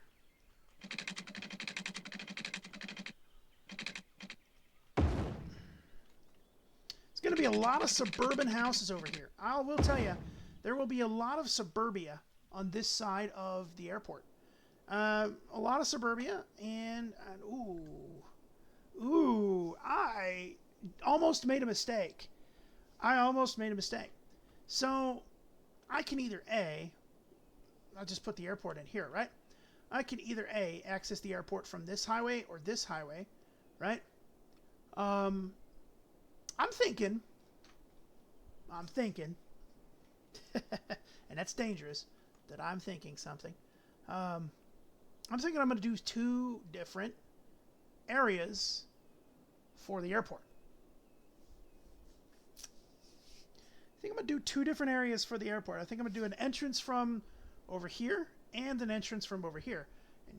It's going to be a lot of suburban houses over here. I will tell you, there will be a lot of suburbia on this side of the airport. A lot of suburbia, and I almost made a mistake. So I can either I'll just put the airport in here, right? I can either access the airport from this highway or this highway, right? I'm thinking, and that's dangerous, that I'm thinking something. I'm thinking I'm going to do two different areas for the airport. I think I'm going to do two different areas for the airport. I think I'm going to do an entrance from over here and an entrance from over here. And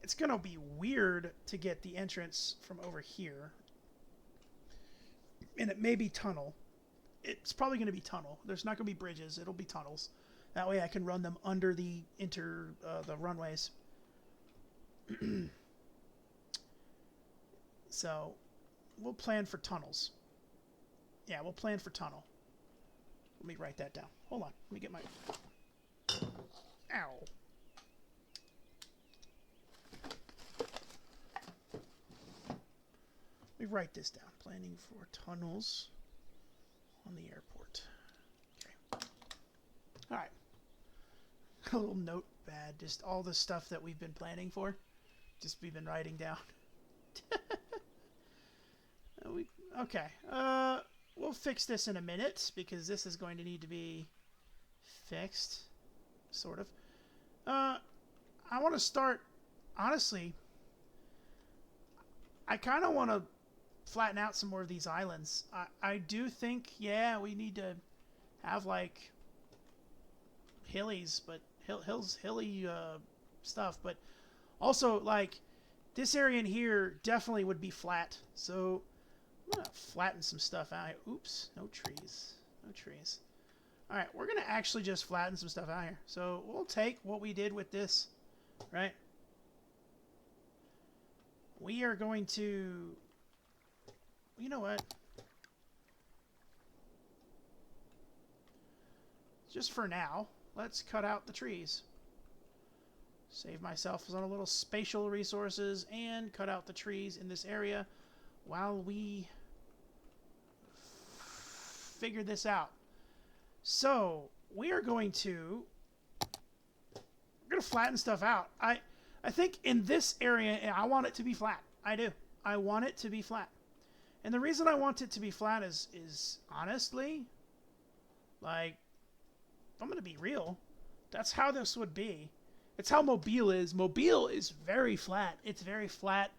it's going to be weird to get the entrance from over here. And it may be tunnel. It's probably going to be tunnel. There's not going to be bridges. It'll be tunnels. That way I can run them under the runways. So we'll plan for tunnels. Yeah, we'll plan for tunnel. Let me write that down. Hold on. Let me get my... Ow. Let me write this down. Planning for tunnels on the airport. Okay. Alright. A little notepad. Just all the stuff that we've been planning for. Just we've been writing down. Okay. We'll fix this in a minute because this is going to need to be fixed. Sort of. I want to start, honestly, I kind of want to flatten out some more of these islands. I do think, yeah, we need to have like hillies, but hilly stuff, but also like this area in here definitely would be flat. So I'm gonna flatten some stuff out here. Oops, no trees. No trees. Alright, we're gonna actually just flatten some stuff out here. So we'll take what we did with this, right? We are going to... You know what? Just for now, let's cut out the trees. Save myself some little spatial resources and cut out the trees in this area while we figure this out. So we are going to flatten stuff out. I think in this area I want it to be flat. I do. I want it to be flat. And the reason I want it to be flat is honestly, like, if I'm going to be real, that's how this would be. It's how Mobile is. Mobile is very flat. It's very flat.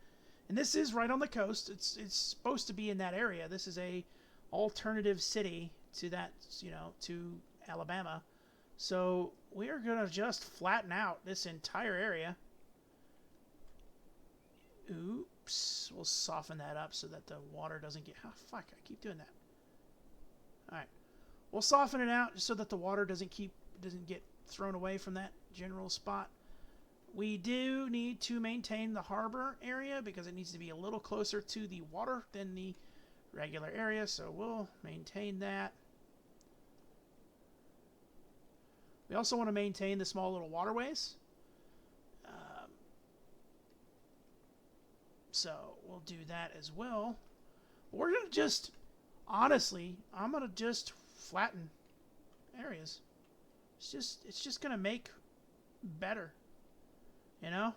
And this is right on the coast. It's supposed to be in that area. This is a alternative city to that, you know, to Alabama. So we are going to just flatten out this entire area. Oops. We'll soften that up so that the water doesn't get... Oh, fuck. I keep doing that. Alright. We'll soften it out so that the water doesn't get thrown away from that general spot. We do need to maintain the harbor area because it needs to be a little closer to the water than the regular area. So we'll maintain that. We also want to maintain the small little waterways. So we'll do that as well. We're going to just, honestly, I'm going to just flatten areas. It's just going to make better. You know?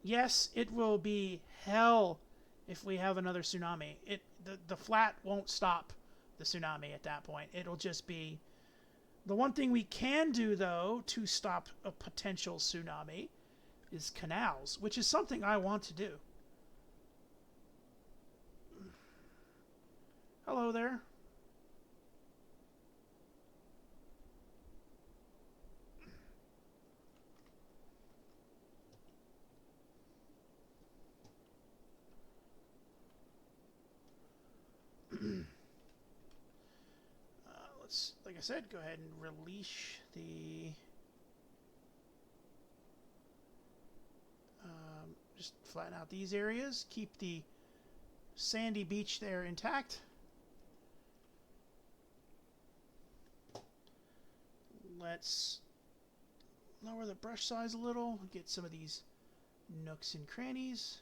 Yes, it will be hell if we have another tsunami. The flat won't stop the tsunami at that point. It'll just be... The one thing we can do, though, to stop a potential tsunami is canals, which is something I want to do. Hello there. Let's, like I said, go ahead and release the... just flatten out these areas. Keep the sandy beach there intact. Let's lower the brush size a little. Get some of these nooks and crannies.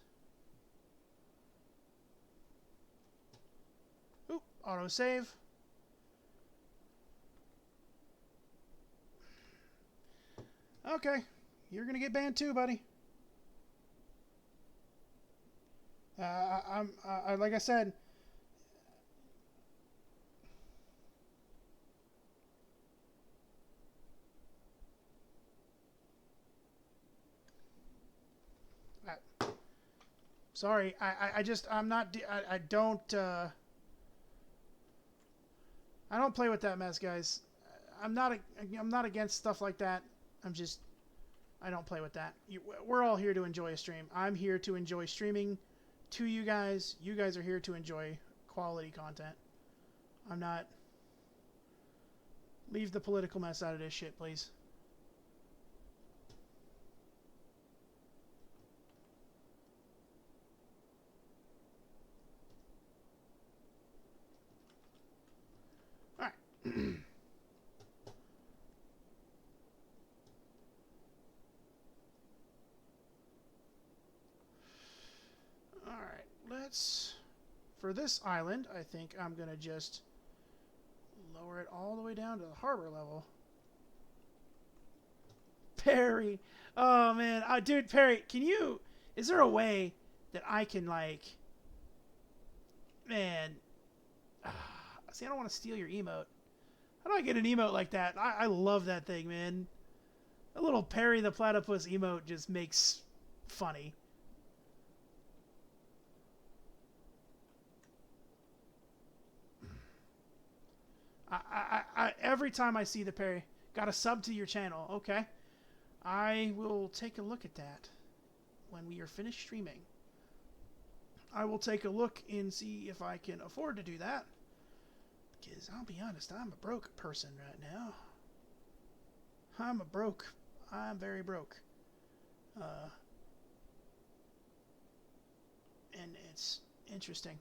Oop, autosave. Okay, you're gonna get banned too, buddy. Like I said, sorry, I'm not, I don't play with that mess, guys. I'm not against stuff like that. I don't play with that. We're all here to enjoy a stream. I'm here to enjoy streaming to you guys. You guys are here to enjoy quality content. I'm not... Leave the political mess out of this shit, please. for this island, I think I'm going to just lower it all the way down to the harbor level. Perry. Oh, man. Dude, Perry, is there a way that I can, like, man. See, I don't want to steal your emote. How do I get an emote like that? I love that thing, man. A little Perry the Platypus emote just makes funny. Every time I see the Perry, got a sub to your channel. Okay. I will take a look at that when we are finished streaming. I will take a look and see if I can afford to do that. Because I'll be honest, I'm a broke person right now. I'm very broke. And it's interesting.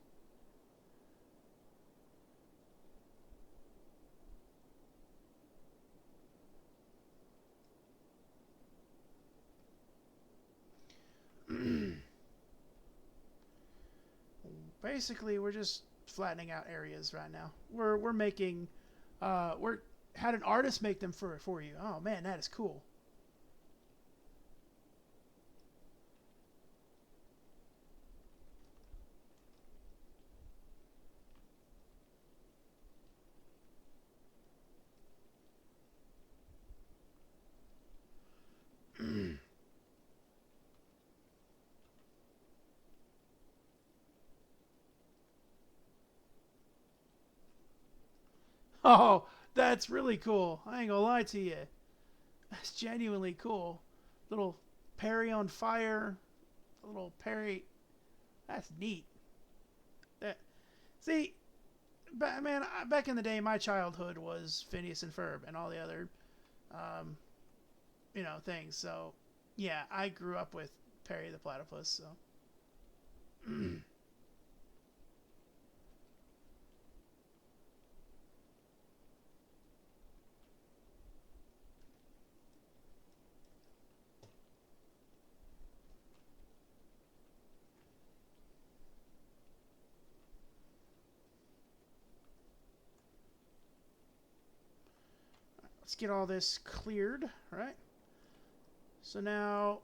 Basically, we're just flattening out areas right now. We're making, had an artist make them for you. Oh man, that is cool. Oh, that's really cool. I ain't gonna lie to you. That's genuinely cool. Little Perry on fire. A little Perry. That's neat. That. See, man, back in the day, my childhood was Phineas and Ferb and all the other, things. So, yeah, I grew up with Perry the Platypus. So. Let's get all this cleared, right? So now,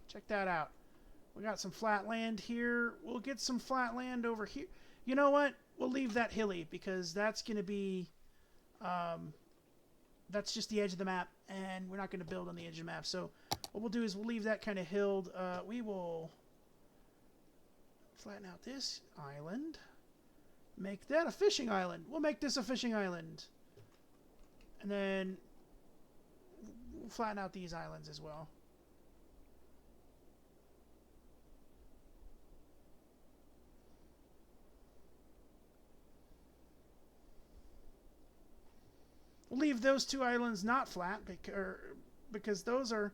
check that out. We got some flat land here. We'll get some flat land over here. You know what? We'll leave that hilly because that's going to be, that's just the edge of the map, and we're not going to build on the edge of the map. So what we'll do is we'll leave that kind of hilled. We will flatten out this island. Make that a fishing island. We'll make this a fishing island. And then we'll flatten out these islands as well. We'll leave those two islands not flat because those are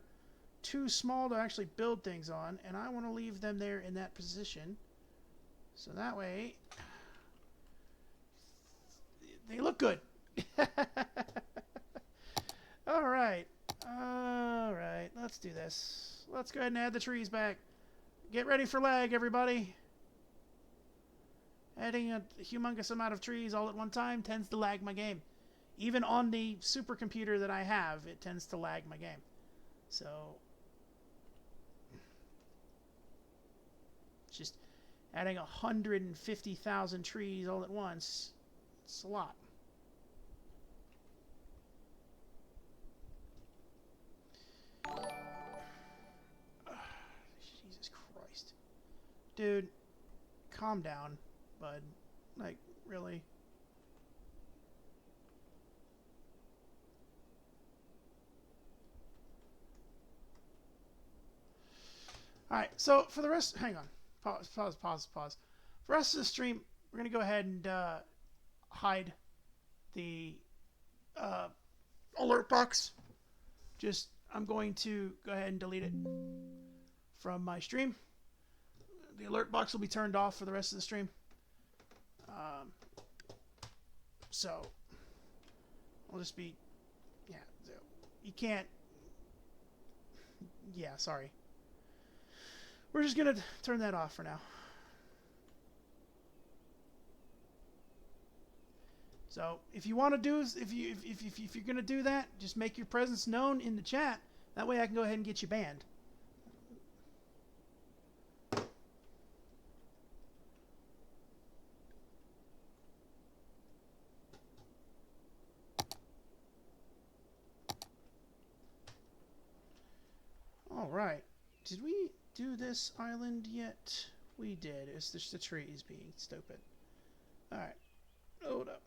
too small to actually build things on. And I want to leave them there in that position. So that way they look good. Alright, let's do this. Let's go ahead and add the trees back. Get ready for lag, everybody. Adding a humongous amount of trees all at one time tends to lag my game. Even on the supercomputer that I have, it tends to lag my game. So, just adding 150,000 trees all at once, it's a lot. Jesus Christ. Dude, calm down, bud. Like, really? Alright, so for the rest... Hang on. Pause. For the rest of the stream, we're going to go ahead and hide the alert box. I'm going to go ahead and delete it from my stream. The alert box will be turned off for the rest of the stream. So, I'll just be... Yeah, you can't... Yeah, sorry. We're just going to turn that off for now. So if you want to do, if you're gonna do that, just make your presence known in the chat. That way I can go ahead and get you banned. All right. Did we do this island yet? We did. It's just the trees being stupid. All right. Load up.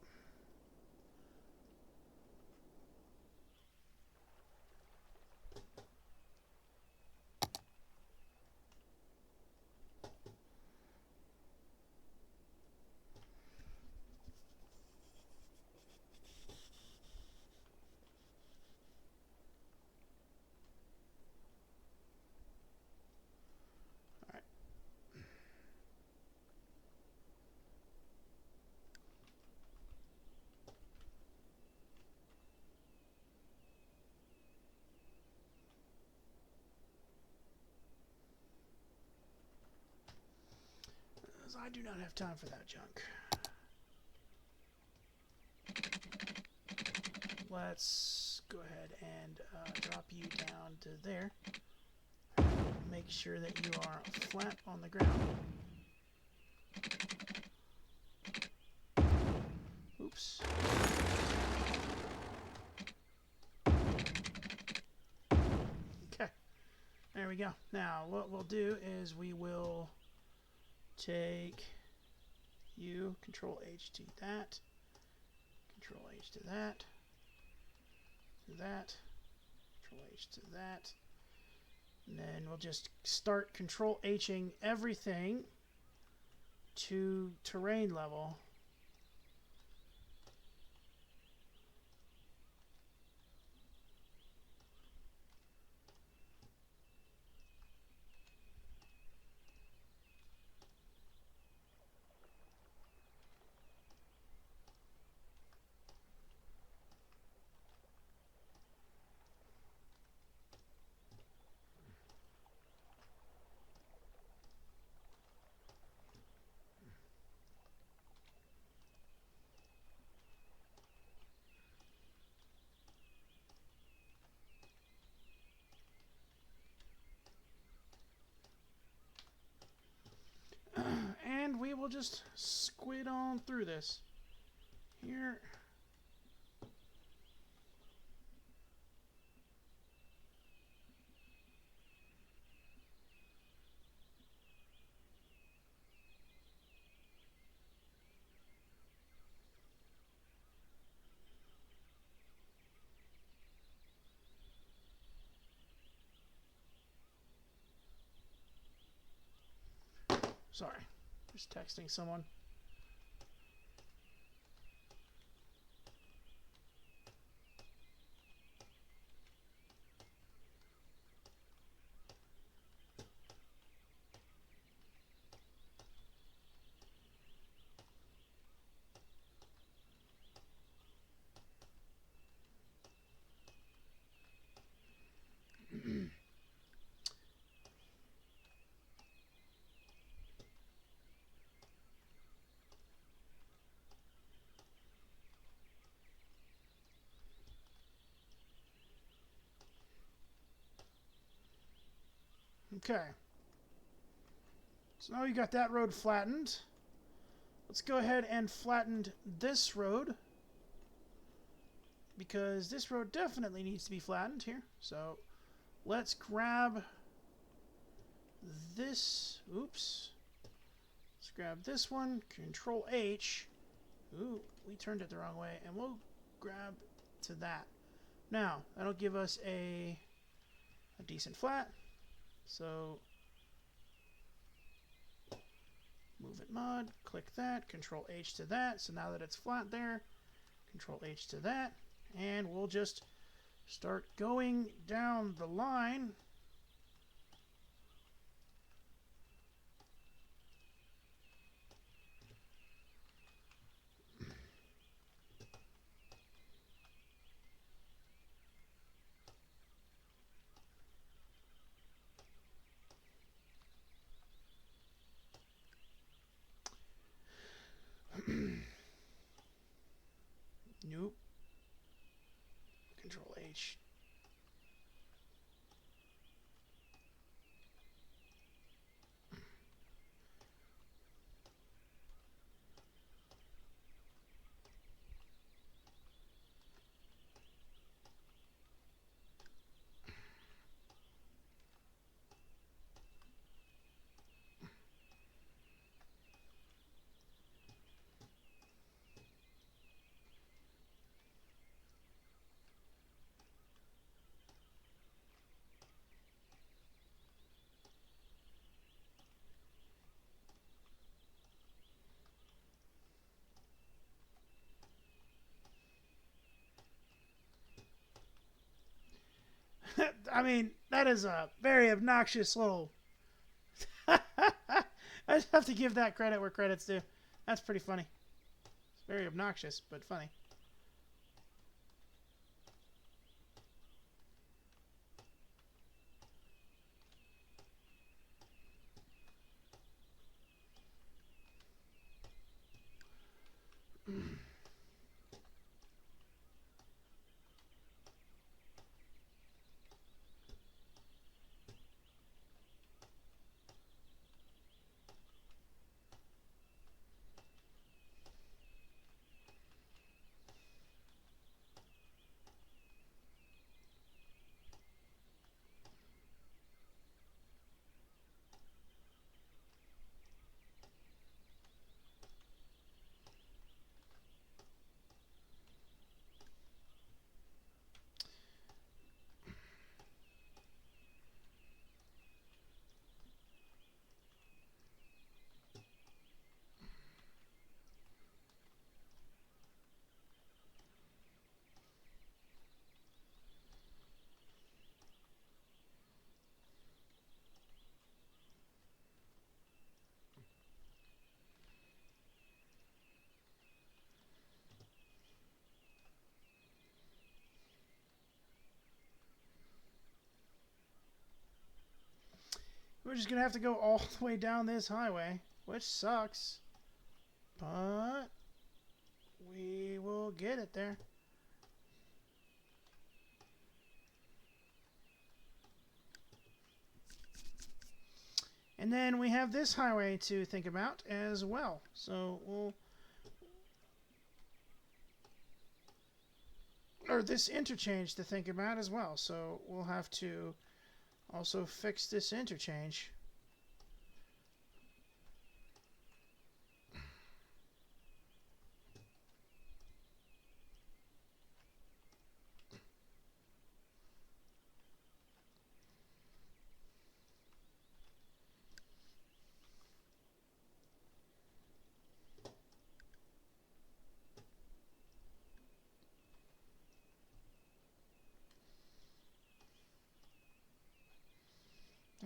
I do not have time for that junk. Let's go ahead and drop you down to there. Make sure that you are flat on the ground. Oops. Okay. There we go. Now, what we'll do is we will take you, Control H to that, Control H to that, Control H to that, and then we'll just start Control Hing everything to terrain level. And we will just squid on through this. Here. Sorry, just texting someone. Okay. So now you got that road flattened. Let's go ahead and flatten this road, because this road definitely needs to be flattened here. So let's grab this. Oops. Let's grab this one. Control H. Ooh, we turned it the wrong way. And we'll grab to that. Now, that'll give us a decent flat. So move it mod, click that, Control H to that. So now that it's flat there, Control H to that, and we'll just start going down the line. I mean, that is a very obnoxious little... I just have to give that credit where credit's due. That's pretty funny. It's very obnoxious, but funny. We're just going to have to go all the way down this highway, which sucks. But we will get it there. And then we have this highway to think about as well. So we'll... or this interchange to think about as well. So we'll have to also fix this interchange.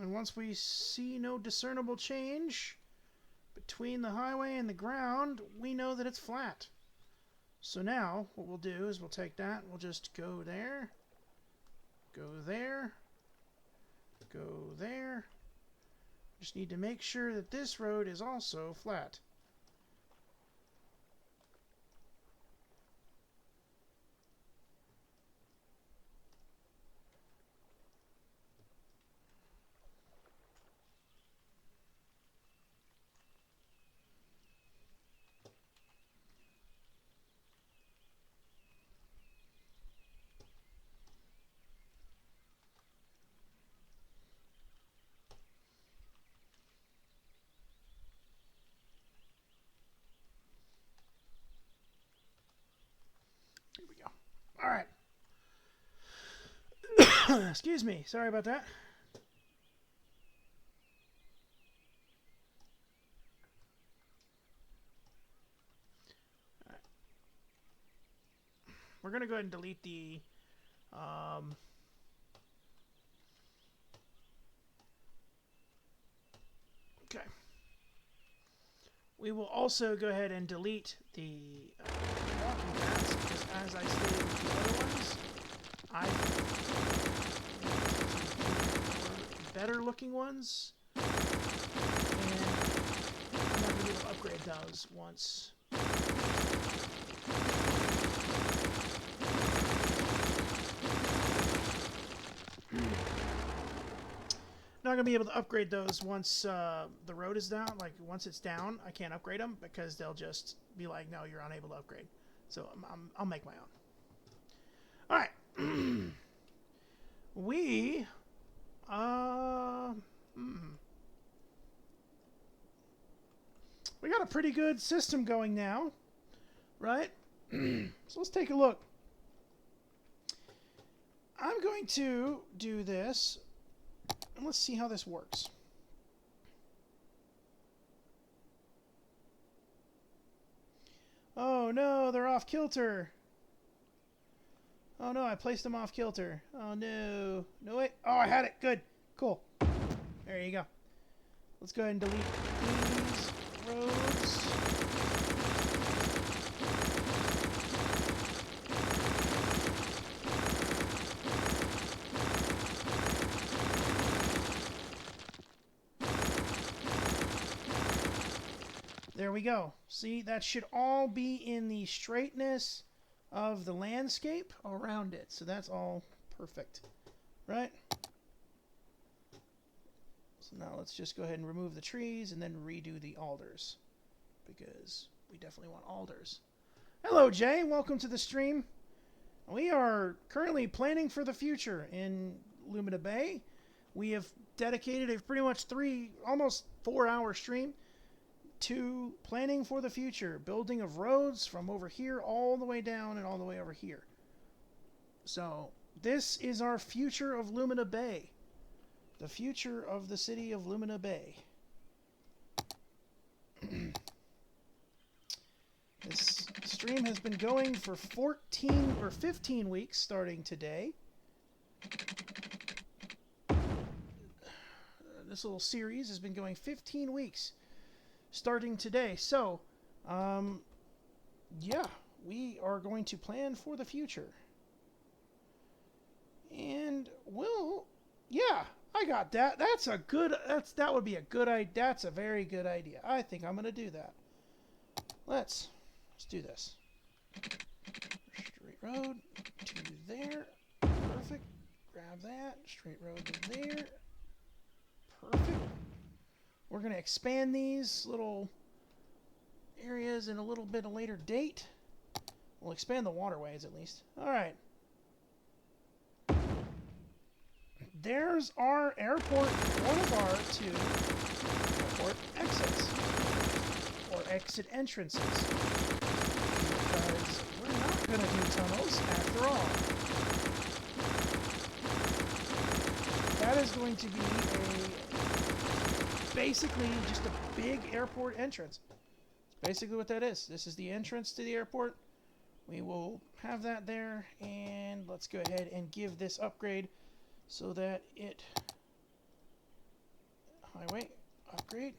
And once we see no discernible change between the highway and the ground, we know that it's flat. So now what we'll do is we'll take that, we'll just go there, go there, go there. Just need to make sure that this road is also flat. Here we go. All right. Excuse me. Sorry about that. All right. We're going to go ahead and delete the... okay. We will also go ahead and delete the walking paths, because as I stated with the other ones, I think better looking ones, and I'm not going to be able to upgrade those once. Not going to be able to upgrade those once the road is down. Like, once it's down, I can't upgrade them because they'll just be like, no, you're unable to upgrade. So I'll make my own. All right. We... we got a pretty good system going now, right? So let's take a look. I'm going to do this, and let's see how this works. Oh no, they're off kilter. Oh no, I placed them off kilter. Oh no. No, wait. Oh, I had it. Good. Cool. There you go. Let's go ahead and delete these roads. There we go. See, that should all be in the straightness of the landscape around it. So that's all perfect, right? So now let's just go ahead and remove the trees and then redo the alders, because we definitely want alders. Hello, Jay. Welcome to the stream. We are currently planning for the future in Lumina Bay. We have dedicated a pretty much almost 4-hour stream to planning for the future, building of roads from over here all the way down and all the way over here. So this is our future of Lumina Bay, the future of the city of Lumina Bay. This stream has been going for 14 or 15 weeks starting today. This little series has been going 15 weeks starting today. So, yeah, we are going to plan for the future. And yeah, I got that. That would be a good idea. That's a very good idea. I think I'm going to do that. Let's do this. Straight road to there. Perfect. Grab that. Straight road to there. Perfect. We're going to expand these little areas in a little bit of a later date. We'll expand the waterways at least. All right. There's our airport, one of our 2 airport exits, or exit entrances, because we're not going to do tunnels after all. That is going to be basically just a big airport entrance. Basically what that is. This is the entrance to the airport. We will have that there, and let's go ahead and give this upgrade so that it... Highway, upgrade.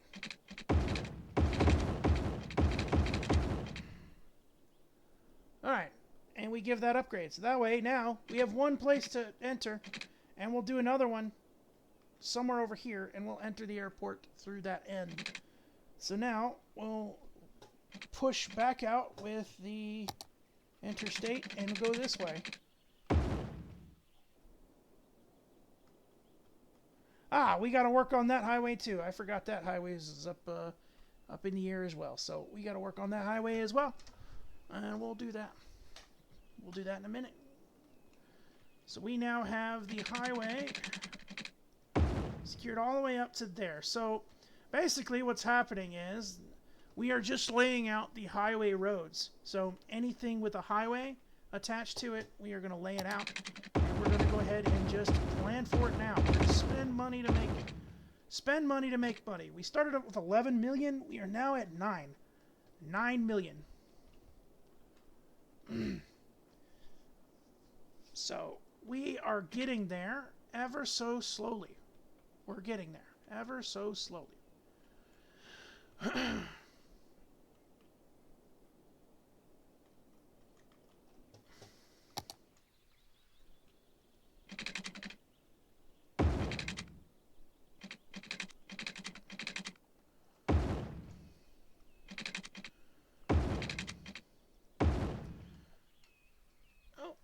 Alright, and we give that upgrade. So that way, now, we have one place to enter, and we'll do another one somewhere over here, and we'll enter the airport through that end. So now, we'll push back out with the interstate and go this way. Ah, we got to work on that highway too. I forgot that highway is up in the air as well. So we got to work on that highway as well. And we'll do that. We'll do that in a minute. So we now have the highway secured all the way up to there. So basically what's happening is we are just laying out the highway roads. So anything with a highway attached to it, we are going to lay it out. And we're going to go ahead and just plan for it now. We're going to spend money to make money. We started up with 11 million. We are now at 9 million. So we are getting there ever so slowly. We're getting there ever so slowly.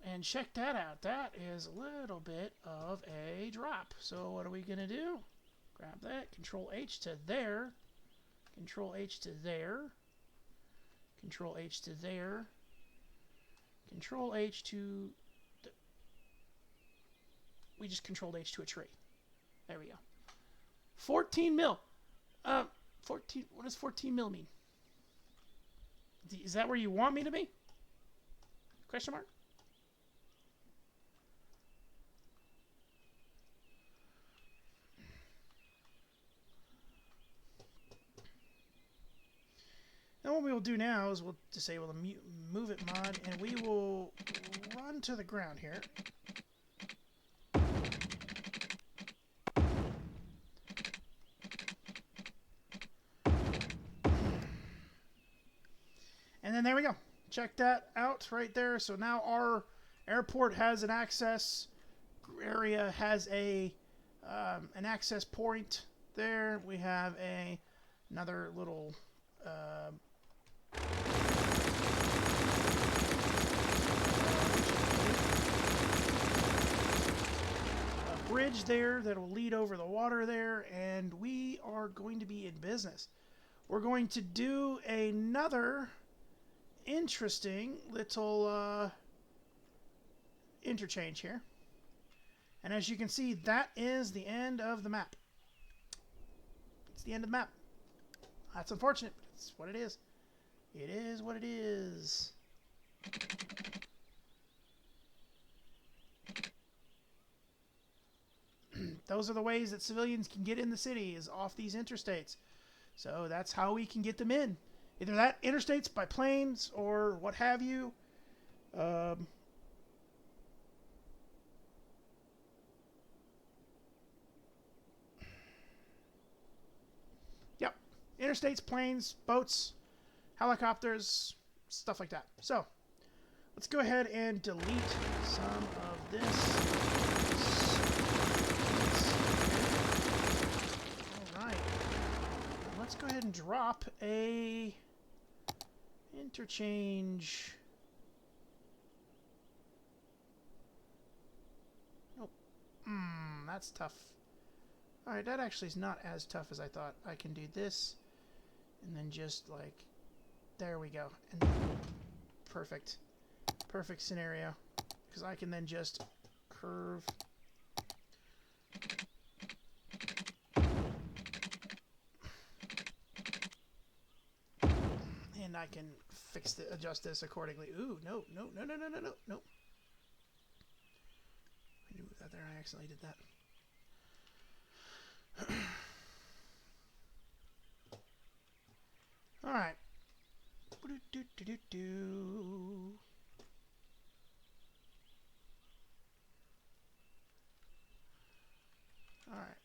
And check that out. That is a little bit of a drop. So what are we going to do? Grab that. Control H to there. Control H to there. Control H to there. Control H to... We just controlled H to a tree. There we go. 14 mil. 14. What does 14 mil mean? Is that where you want me to be? Question mark? Now what we will do now is we'll disable the move it mod, and we will run to the ground here. And then there we go. Check that out right there. So now our airport has an access area, has a an access point there. We have another little bridge there that will lead over the water there, and we are going to be in business. We're going to do another interesting little interchange here. And as you can see, that is the end of the map. It's the end of the map. That's unfortunate, but it's what it is. It is what it is. Those are the ways that civilians can get in the city, is off these interstates. So that's how we can get them in. Either that, interstates, by planes, or what have you. Yep. Interstates, planes, boats, helicopters, stuff like that. So, let's go ahead and delete some of this. Let's go ahead and drop a interchange. Nope. That's tough. Alright, that actually is not as tough as I thought. I can do this, and then just like, there we go. And perfect. Perfect scenario. Because I can then just curve. And I can adjust this accordingly. Ooh, no. I knew that there. I accidentally did that. All right. All right.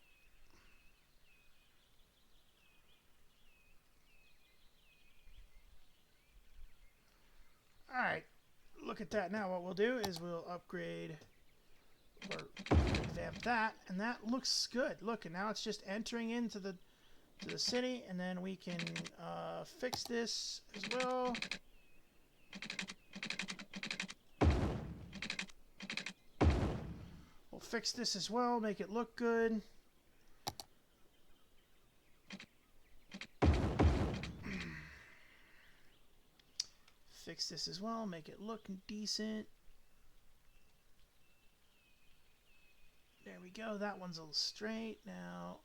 Alright, look at that. Now what we'll do is we'll upgrade or revamp that, and that looks good. Look, and now it's just entering into the city, and then we can fix this as well. We'll fix this as well, make it look good. Fix this as well, make it look decent. There we go, that one's a little straight now.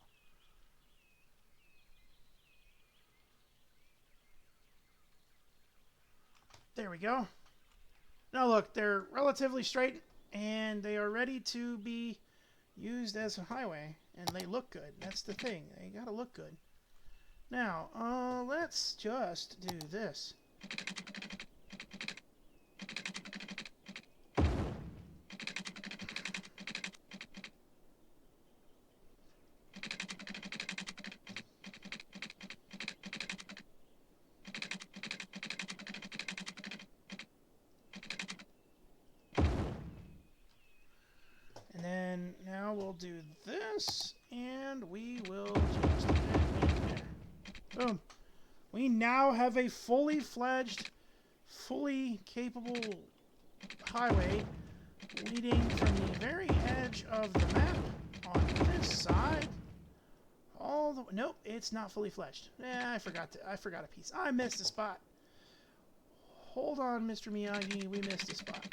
There we go. Now look, they're relatively straight, and they are ready to be used as a highway, and they look good. That's the thing, they gotta look good. Now, let's just do this. And then now we'll do this, and we will just boom. We now have a fully fledged, fully capable highway leading from the very edge of the map on this side all the nope, it's not fully fledged. I forgot a piece. I missed a spot. Hold on, Mr. Miyagi, we missed a spot.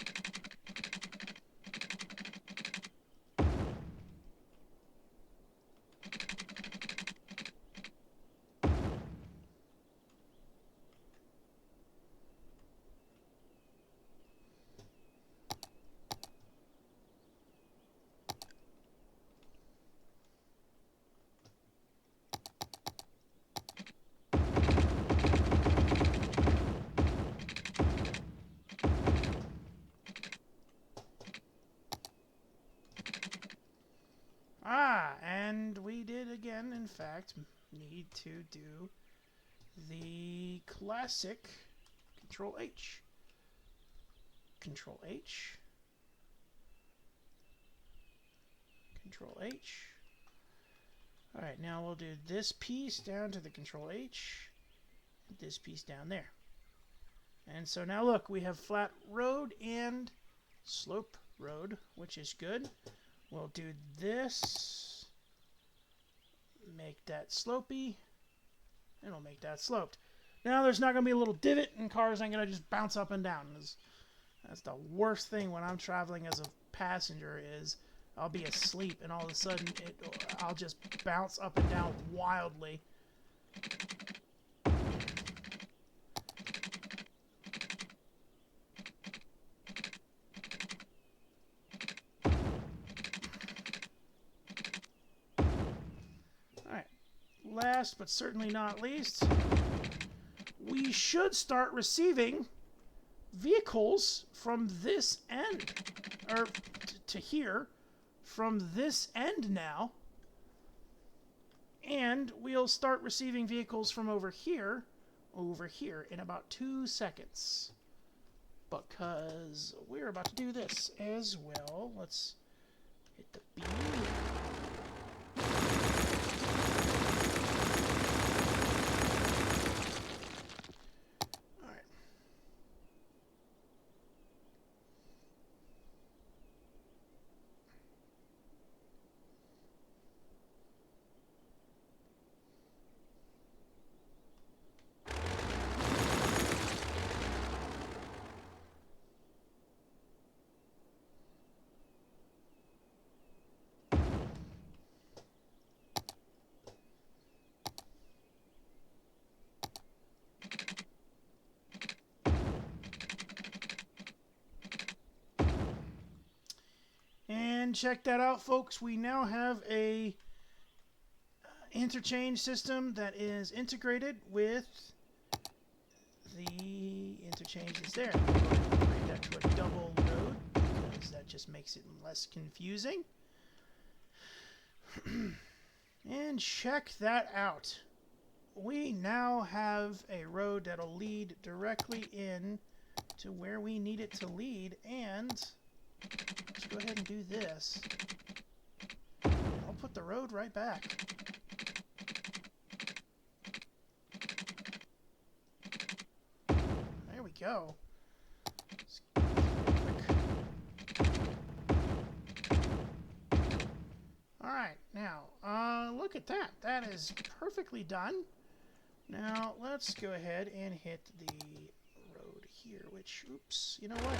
And we did again, in fact, need to do the classic Control H. Control H. Control H. Alright, now we'll do this piece down to the Control H. And this piece down there. And so now look, we have flat road and slope road, which is good. We'll do this. Make that slopey. And we'll make that sloped. Now there's not going to be a little divot and cars aren't going to just bounce up and down. That's the worst thing when I'm traveling as a passenger is I'll be asleep and all of a sudden I'll just bounce up and down wildly. Alright, last but certainly not least, we should start receiving vehicles from this end, or to here, from this end now, and we'll start receiving vehicles from over here in about 2 seconds, because we're about to do this as well. Let's hit the B. And check that out, folks. We now have a interchange system that is integrated with the interchange that's there. Upgrade that to a double node because that just makes it less confusing. And check that out. We now have a road that'll lead directly in to where we need it to lead, and let's go ahead and do this. I'll put the road right back. There we go. Alright, now, look at that. That is perfectly done. Now, let's go ahead and hit the road here, which, oops, you know what?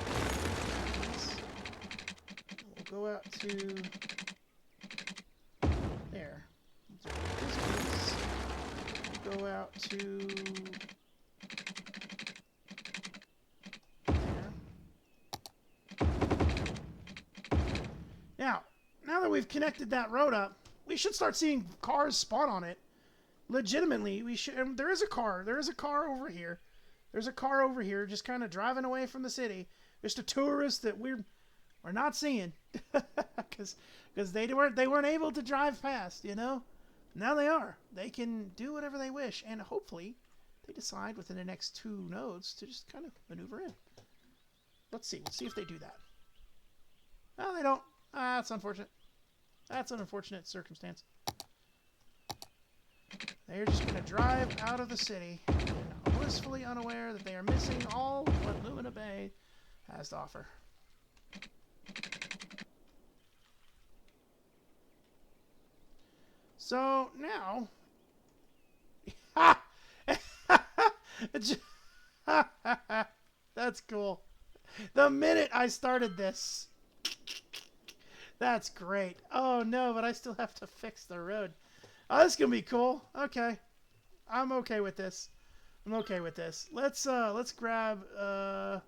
We'll go out to there. This piece. We'll go out to there. Now that we've connected that road up, we should start seeing cars spawn on it. Legitimately, we should. There is a car. There is a car over here. There's a car over here, just kind of driving away from the city. Just a tourist that we're not seeing, because they weren't able to drive past. You know, now they are. They can do whatever they wish, and hopefully, they decide within the next 2 nodes to just kind of maneuver in. Let's see. Let's see if they do that. No, they don't. That's unfortunate. That's an unfortunate circumstance. They're just going to drive out of the city and blissfully unaware that they are missing all what Lumina Bay has to offer. So now, that's cool. The minute I started this, that's great. Oh no, but I still have to fix the road. Oh, this is gonna be cool. Okay, I'm okay with this. I'm okay with this. Let's grab a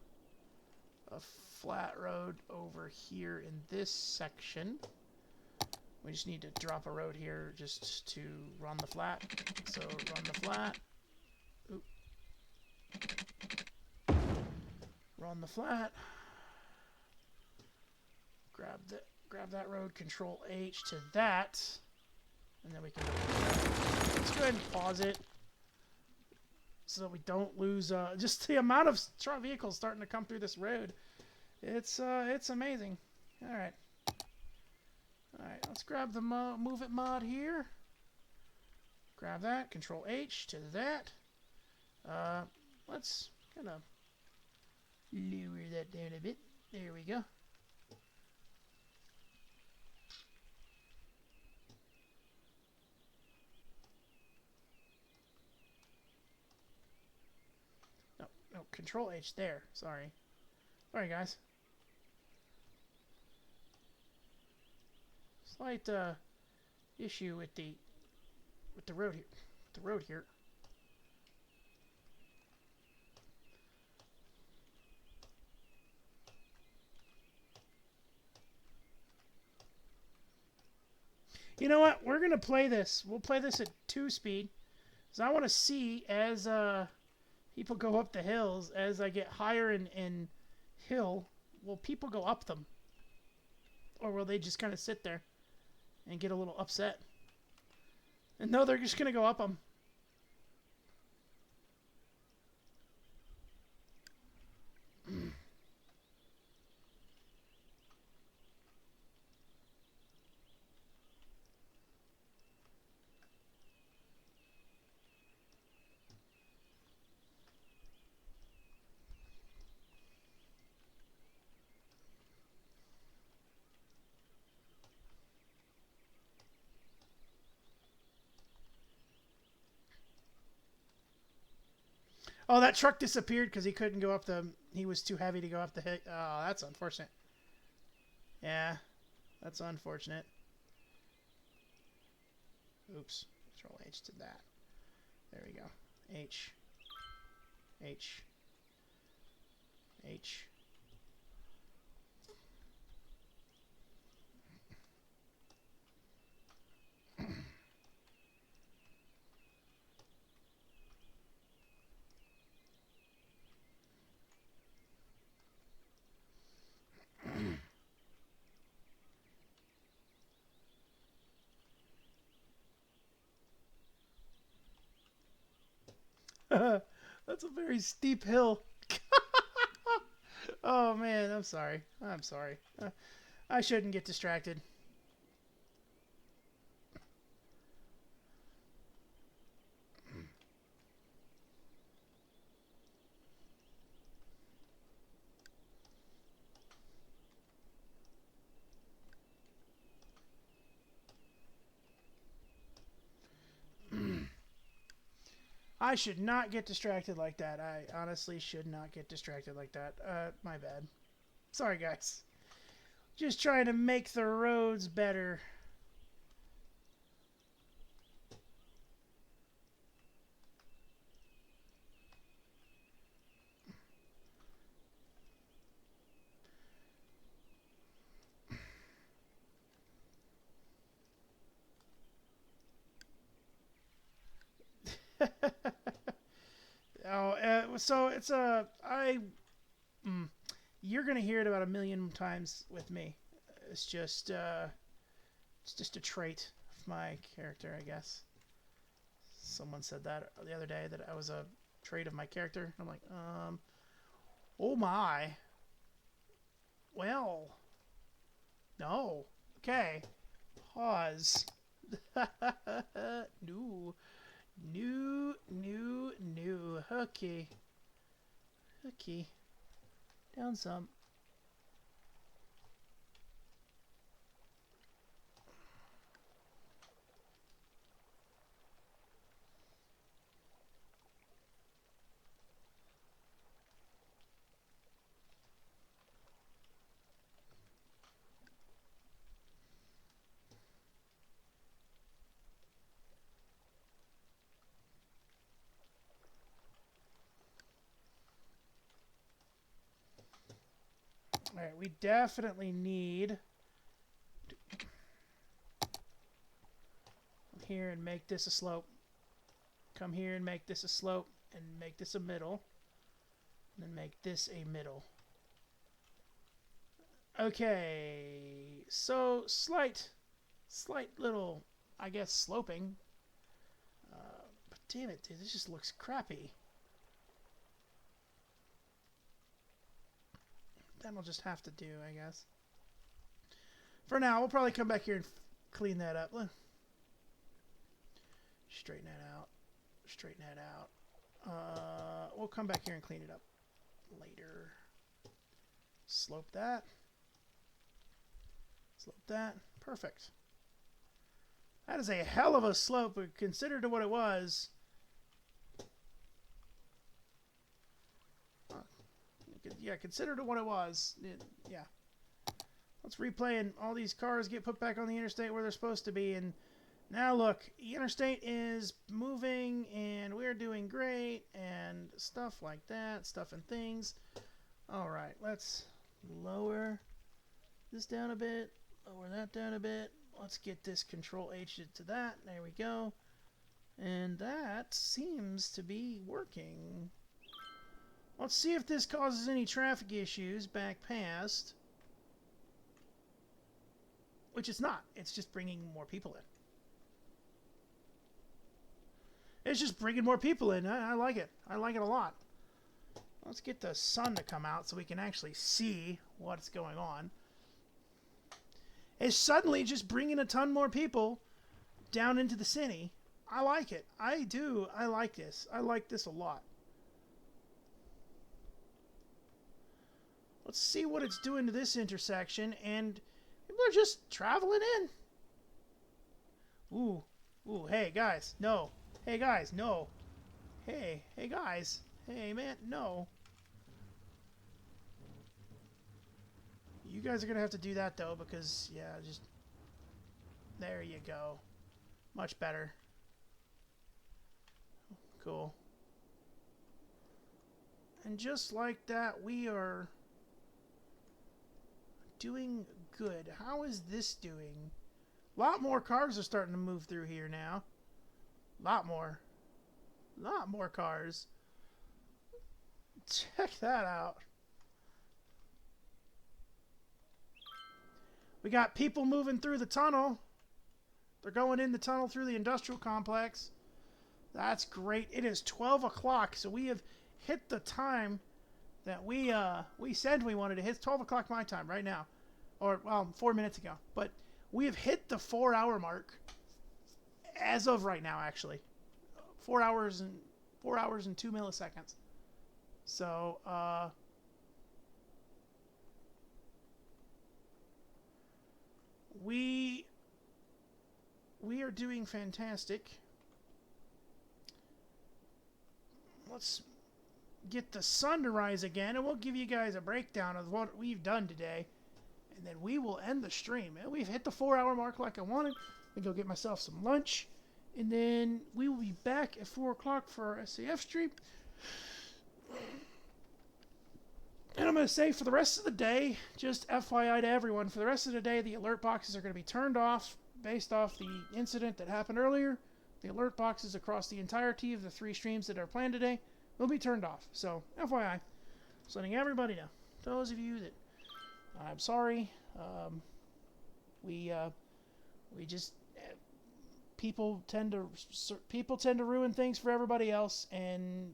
flat road over here in this section. We just need to drop a road here just to run the flat. So run the flat. Oop. Run the flat. grab that road, Control H to that, and then we can. Let's go ahead and pause it, so that we don't lose. Just the amount of vehicles starting to come through this road. It's amazing. All right. Let's grab the Move It mod here. Grab that, Control H to that. Let's kind of lower that down a bit. There we go. No, Control H there. Sorry, guys. Slight issue with the road here. The road here. You know what? We're gonna play this. We'll play this at 2 speed, because I want to see as people go up the hills. As I get higher in hill, will people go up them, or will they just kind of sit there and get a little upset? And no, they're just gonna go up them. Oh, that truck disappeared because he couldn't go up the... He was too heavy to go up the hill. Oh, that's unfortunate. Yeah, that's unfortunate. Oops. Control H to that. There we go. H. H. H. That's a very steep hill. Oh man, I'm sorry. I'm sorry. I shouldn't get distracted. I should not get distracted like that. I honestly should not get distracted like that. My bad. Sorry, guys. Just trying to make the roads better. So it's you're gonna hear it about 1,000,000 times with me. It's just a trait of my character, I guess. Someone said that the other day, that I was a trait of my character. I'm like, oh my. Well, no. Okay. Pause. No. No. Okay. Okay. Down some. Alright, we definitely need to come here and make this a slope. Come here and make this a slope, and make this a middle. And then make this a middle. Okay, so slight little, I guess, sloping. But damn it, dude, this just looks crappy. That'll just have to do, I guess. For now, we'll probably come back here and clean that up. Straighten that out. Straighten that out. We'll come back here and clean it up later. Slope that. Slope that. Perfect. That is a hell of a slope, but considered to what it was. Yeah, considered to what it was. Yeah. Let's replay and all these cars get put back on the interstate where they're supposed to be. And now look, the interstate is moving and we're doing great and stuff like that, stuff and things. All right, let's lower this down a bit, lower that down a bit. Let's get this Control H to that. There we go. And that seems to be working. Let's see if this causes any traffic issues back past. Which it's not. It's just bringing more people in. It's just bringing more people in. I like it. I like it a lot. Let's get the sun to come out so we can actually see what's going on. It's suddenly just bringing a ton more people down into the city. I like it. I do. I like this. I like this a lot. Let's see what it's doing to this intersection, and people are just traveling in. Ooh. Ooh, hey, guys, no. Hey, guys, no. Hey guys. Hey, man, no. You guys are going to have to do that, though, because, yeah, just... There you go. Much better. Cool. And just like that, we are doing good. How is this doing? A lot more cars are starting to move through here now. Lot more cars. Check that out. We got people moving through the tunnel. They're going in the tunnel through the industrial complex. That's great. It is 12 o'clock, so we have hit the time that we said we wanted to hit. It's 12 o'clock my time right now. Or, well, 4 minutes ago. But we have hit the 4-hour mark as of right now, actually. 4 hours and 2 milliseconds. So, we are doing fantastic. Let's get the sun to rise again, and we'll give you guys a breakdown of what we've done today. And then we will end the stream. And we've hit the 4-hour mark like I wanted. I'm going to go get myself some lunch. And then we will be back at 4 o'clock for our SAF stream. And I'm going to say for the rest of the day, just FYI to everyone, for the rest of the day, the alert boxes are going to be turned off based off the incident that happened earlier. The alert boxes across the entirety of the 3 streams that are planned today will be turned off. So, FYI, just letting everybody know. Those of you that, I'm sorry, we just, people tend to ruin things for everybody else, and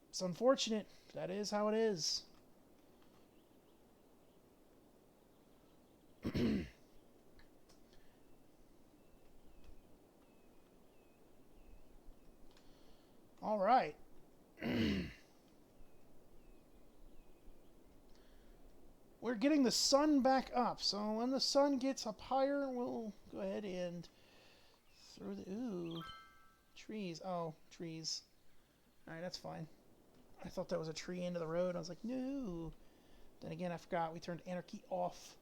it's unfortunate. That is how it is. All right. We're getting the sun back up, so when the sun gets up higher, we'll go ahead and throw the... Ooh. Trees. Oh, trees. Alright, that's fine. I thought that was a tree into the road. I was like, no. Then again, I forgot we turned anarchy off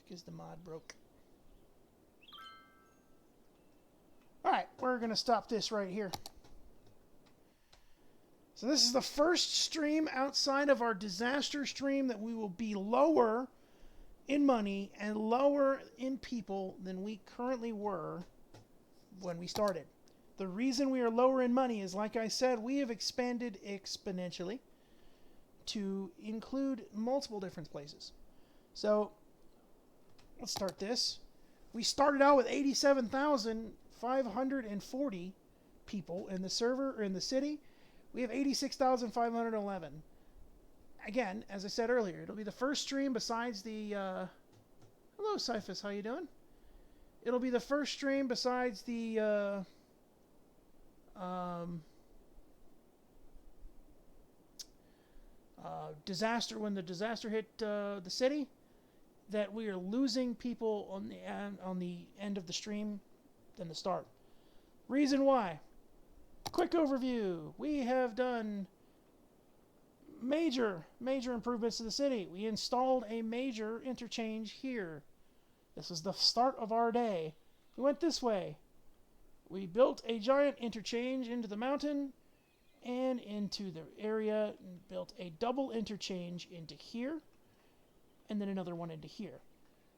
because the mod broke. Alright, we're going to stop this right here. So this is the first stream outside of our disaster stream that we will be lower in money and lower in people than we currently were when we started. The reason we are lower in money is, like I said, we have expanded exponentially to include multiple different places. So let's start this. We started out with 87,540 people in the server or in the city. We have 86,511. Again, as I said earlier, it'll be the first stream besides the hello Cyphus, how you doing? It'll be the first stream besides the disaster, when the disaster hit the city, that we are losing people on the end of the stream than the start. Reason why. Quick overview. We have done major improvements to the city. We installed a major interchange here. This was the start of our day. We went this way. We built a giant interchange into the mountain and into the area, and built a double interchange into here, and then another one into here.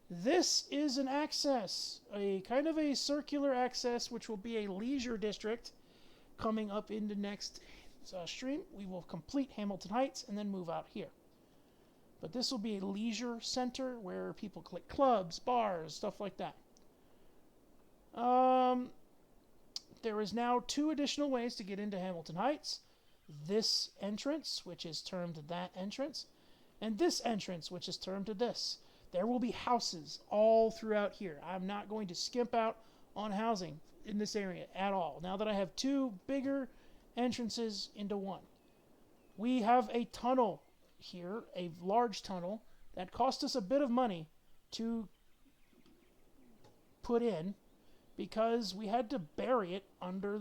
This is an access, a kind of a circular access, which will be a leisure district coming up into next stream. We will complete Hamilton Heights and then move out here. But this will be a leisure center where people click clubs, bars, stuff like that. There is now 2 additional ways to get into Hamilton Heights. This entrance, which is termed that entrance, and this entrance, which is termed to this. There will be houses all throughout here. I'm not going to skimp out on housing in this area at all, now that I have 2 bigger entrances into one. We have a tunnel here, a large tunnel, that cost us a bit of money to put in, because we had to bury it under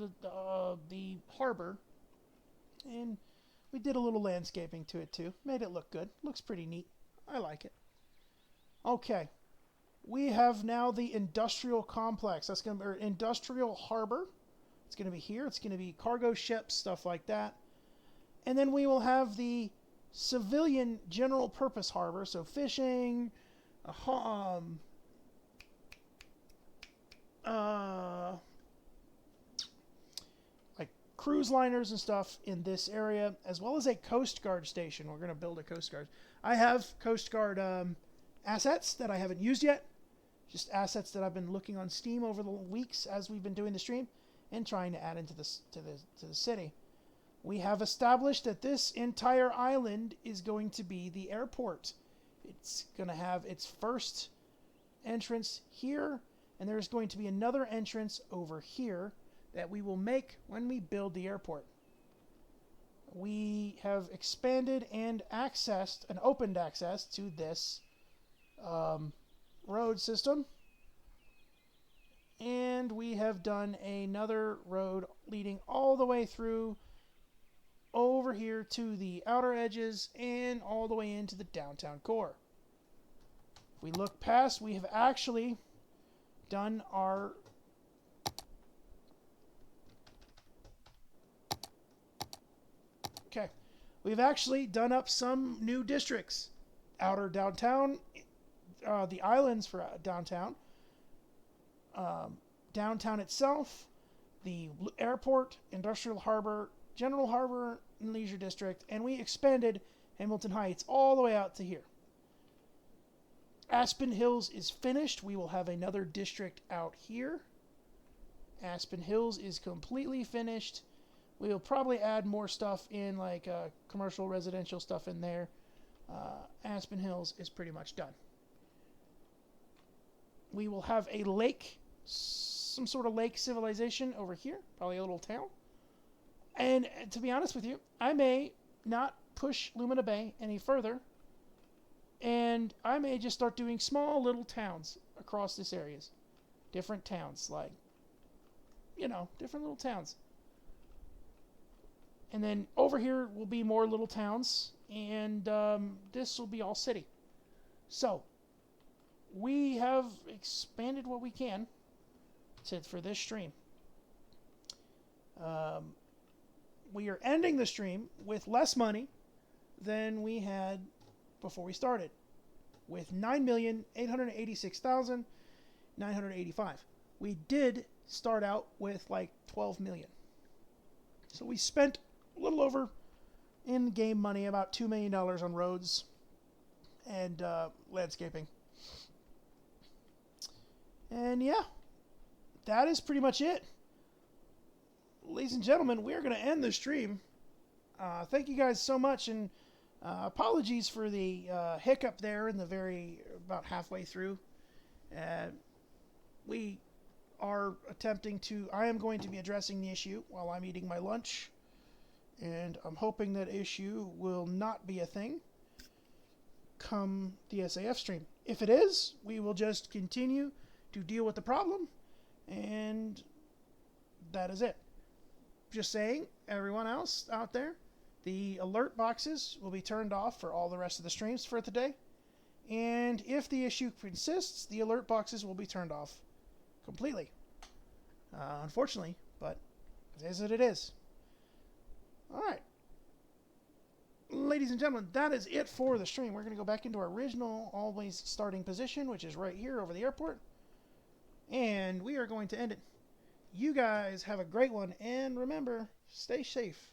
the harbor, and we did a little landscaping to it too. Made it look good. Looks pretty neat. I like it. Okay. We have now the industrial complex. That's going to be industrial harbor. It's going to be here. It's going to be cargo ships, stuff like that. And then we will have the civilian general purpose harbor, so fishing, like cruise liners and stuff in this area, as well as a Coast Guard station. We're going to build a Coast Guard. I have Coast Guard assets that I haven't used yet. Just assets that I've been looking on Steam over the weeks as we've been doing the stream and trying to add into this to the city. We have established that this entire island is going to be the airport. It's going to have its first entrance here, and there's going to be another entrance over here that we will make when we build the airport. We have expanded and accessed and opened access to this road system, and we have done another road leading all the way through over here to the outer edges and all the way into the downtown core. If we look past, we have actually done our we've actually done up some new districts. Outer downtown, the islands for downtown, downtown itself, the airport, industrial harbor, general harbor, and leisure district, and we expanded Hamilton Heights all the way out to here. Aspen Hills is finished. We will have another district out here. Aspen Hills is completely finished. We will probably add more stuff in, like commercial, residential stuff in there. Aspen Hills is pretty much done. We will have a lake, some sort of lake civilization over here, probably a little town. And to be honest with you, I may not push Lumina Bay any further, and I may just start doing small little towns across this areas. Different towns, like, different little towns. And then over here will be more little towns, and this will be all city. So, we have expanded what we can for this stream. We are ending the stream with less money than we had before we started, with 9,886,985. We did start out with like 12 million. So we spent a little over in-game money, about $2 million on roads and landscaping. And yeah, that is pretty much it. Ladies and gentlemen, we're going to end the stream. Thank you guys so much, and apologies for the hiccup there in the about halfway through. We are I am going to be addressing the issue while I'm eating my lunch, and I'm hoping that issue will not be a thing come the SAF stream. If it is, we will just continue to deal with the problem, and that is it. Just saying, everyone else out there, the alert boxes will be turned off for all the rest of the streams for today. And if the issue persists, the alert boxes will be turned off completely. Unfortunately, but it is what it is. Alright. Ladies and gentlemen, that is it for the stream. We're going to go back into our original always starting position, which is right here over the airport. And we are going to end it. You guys have a great one, and remember, stay safe.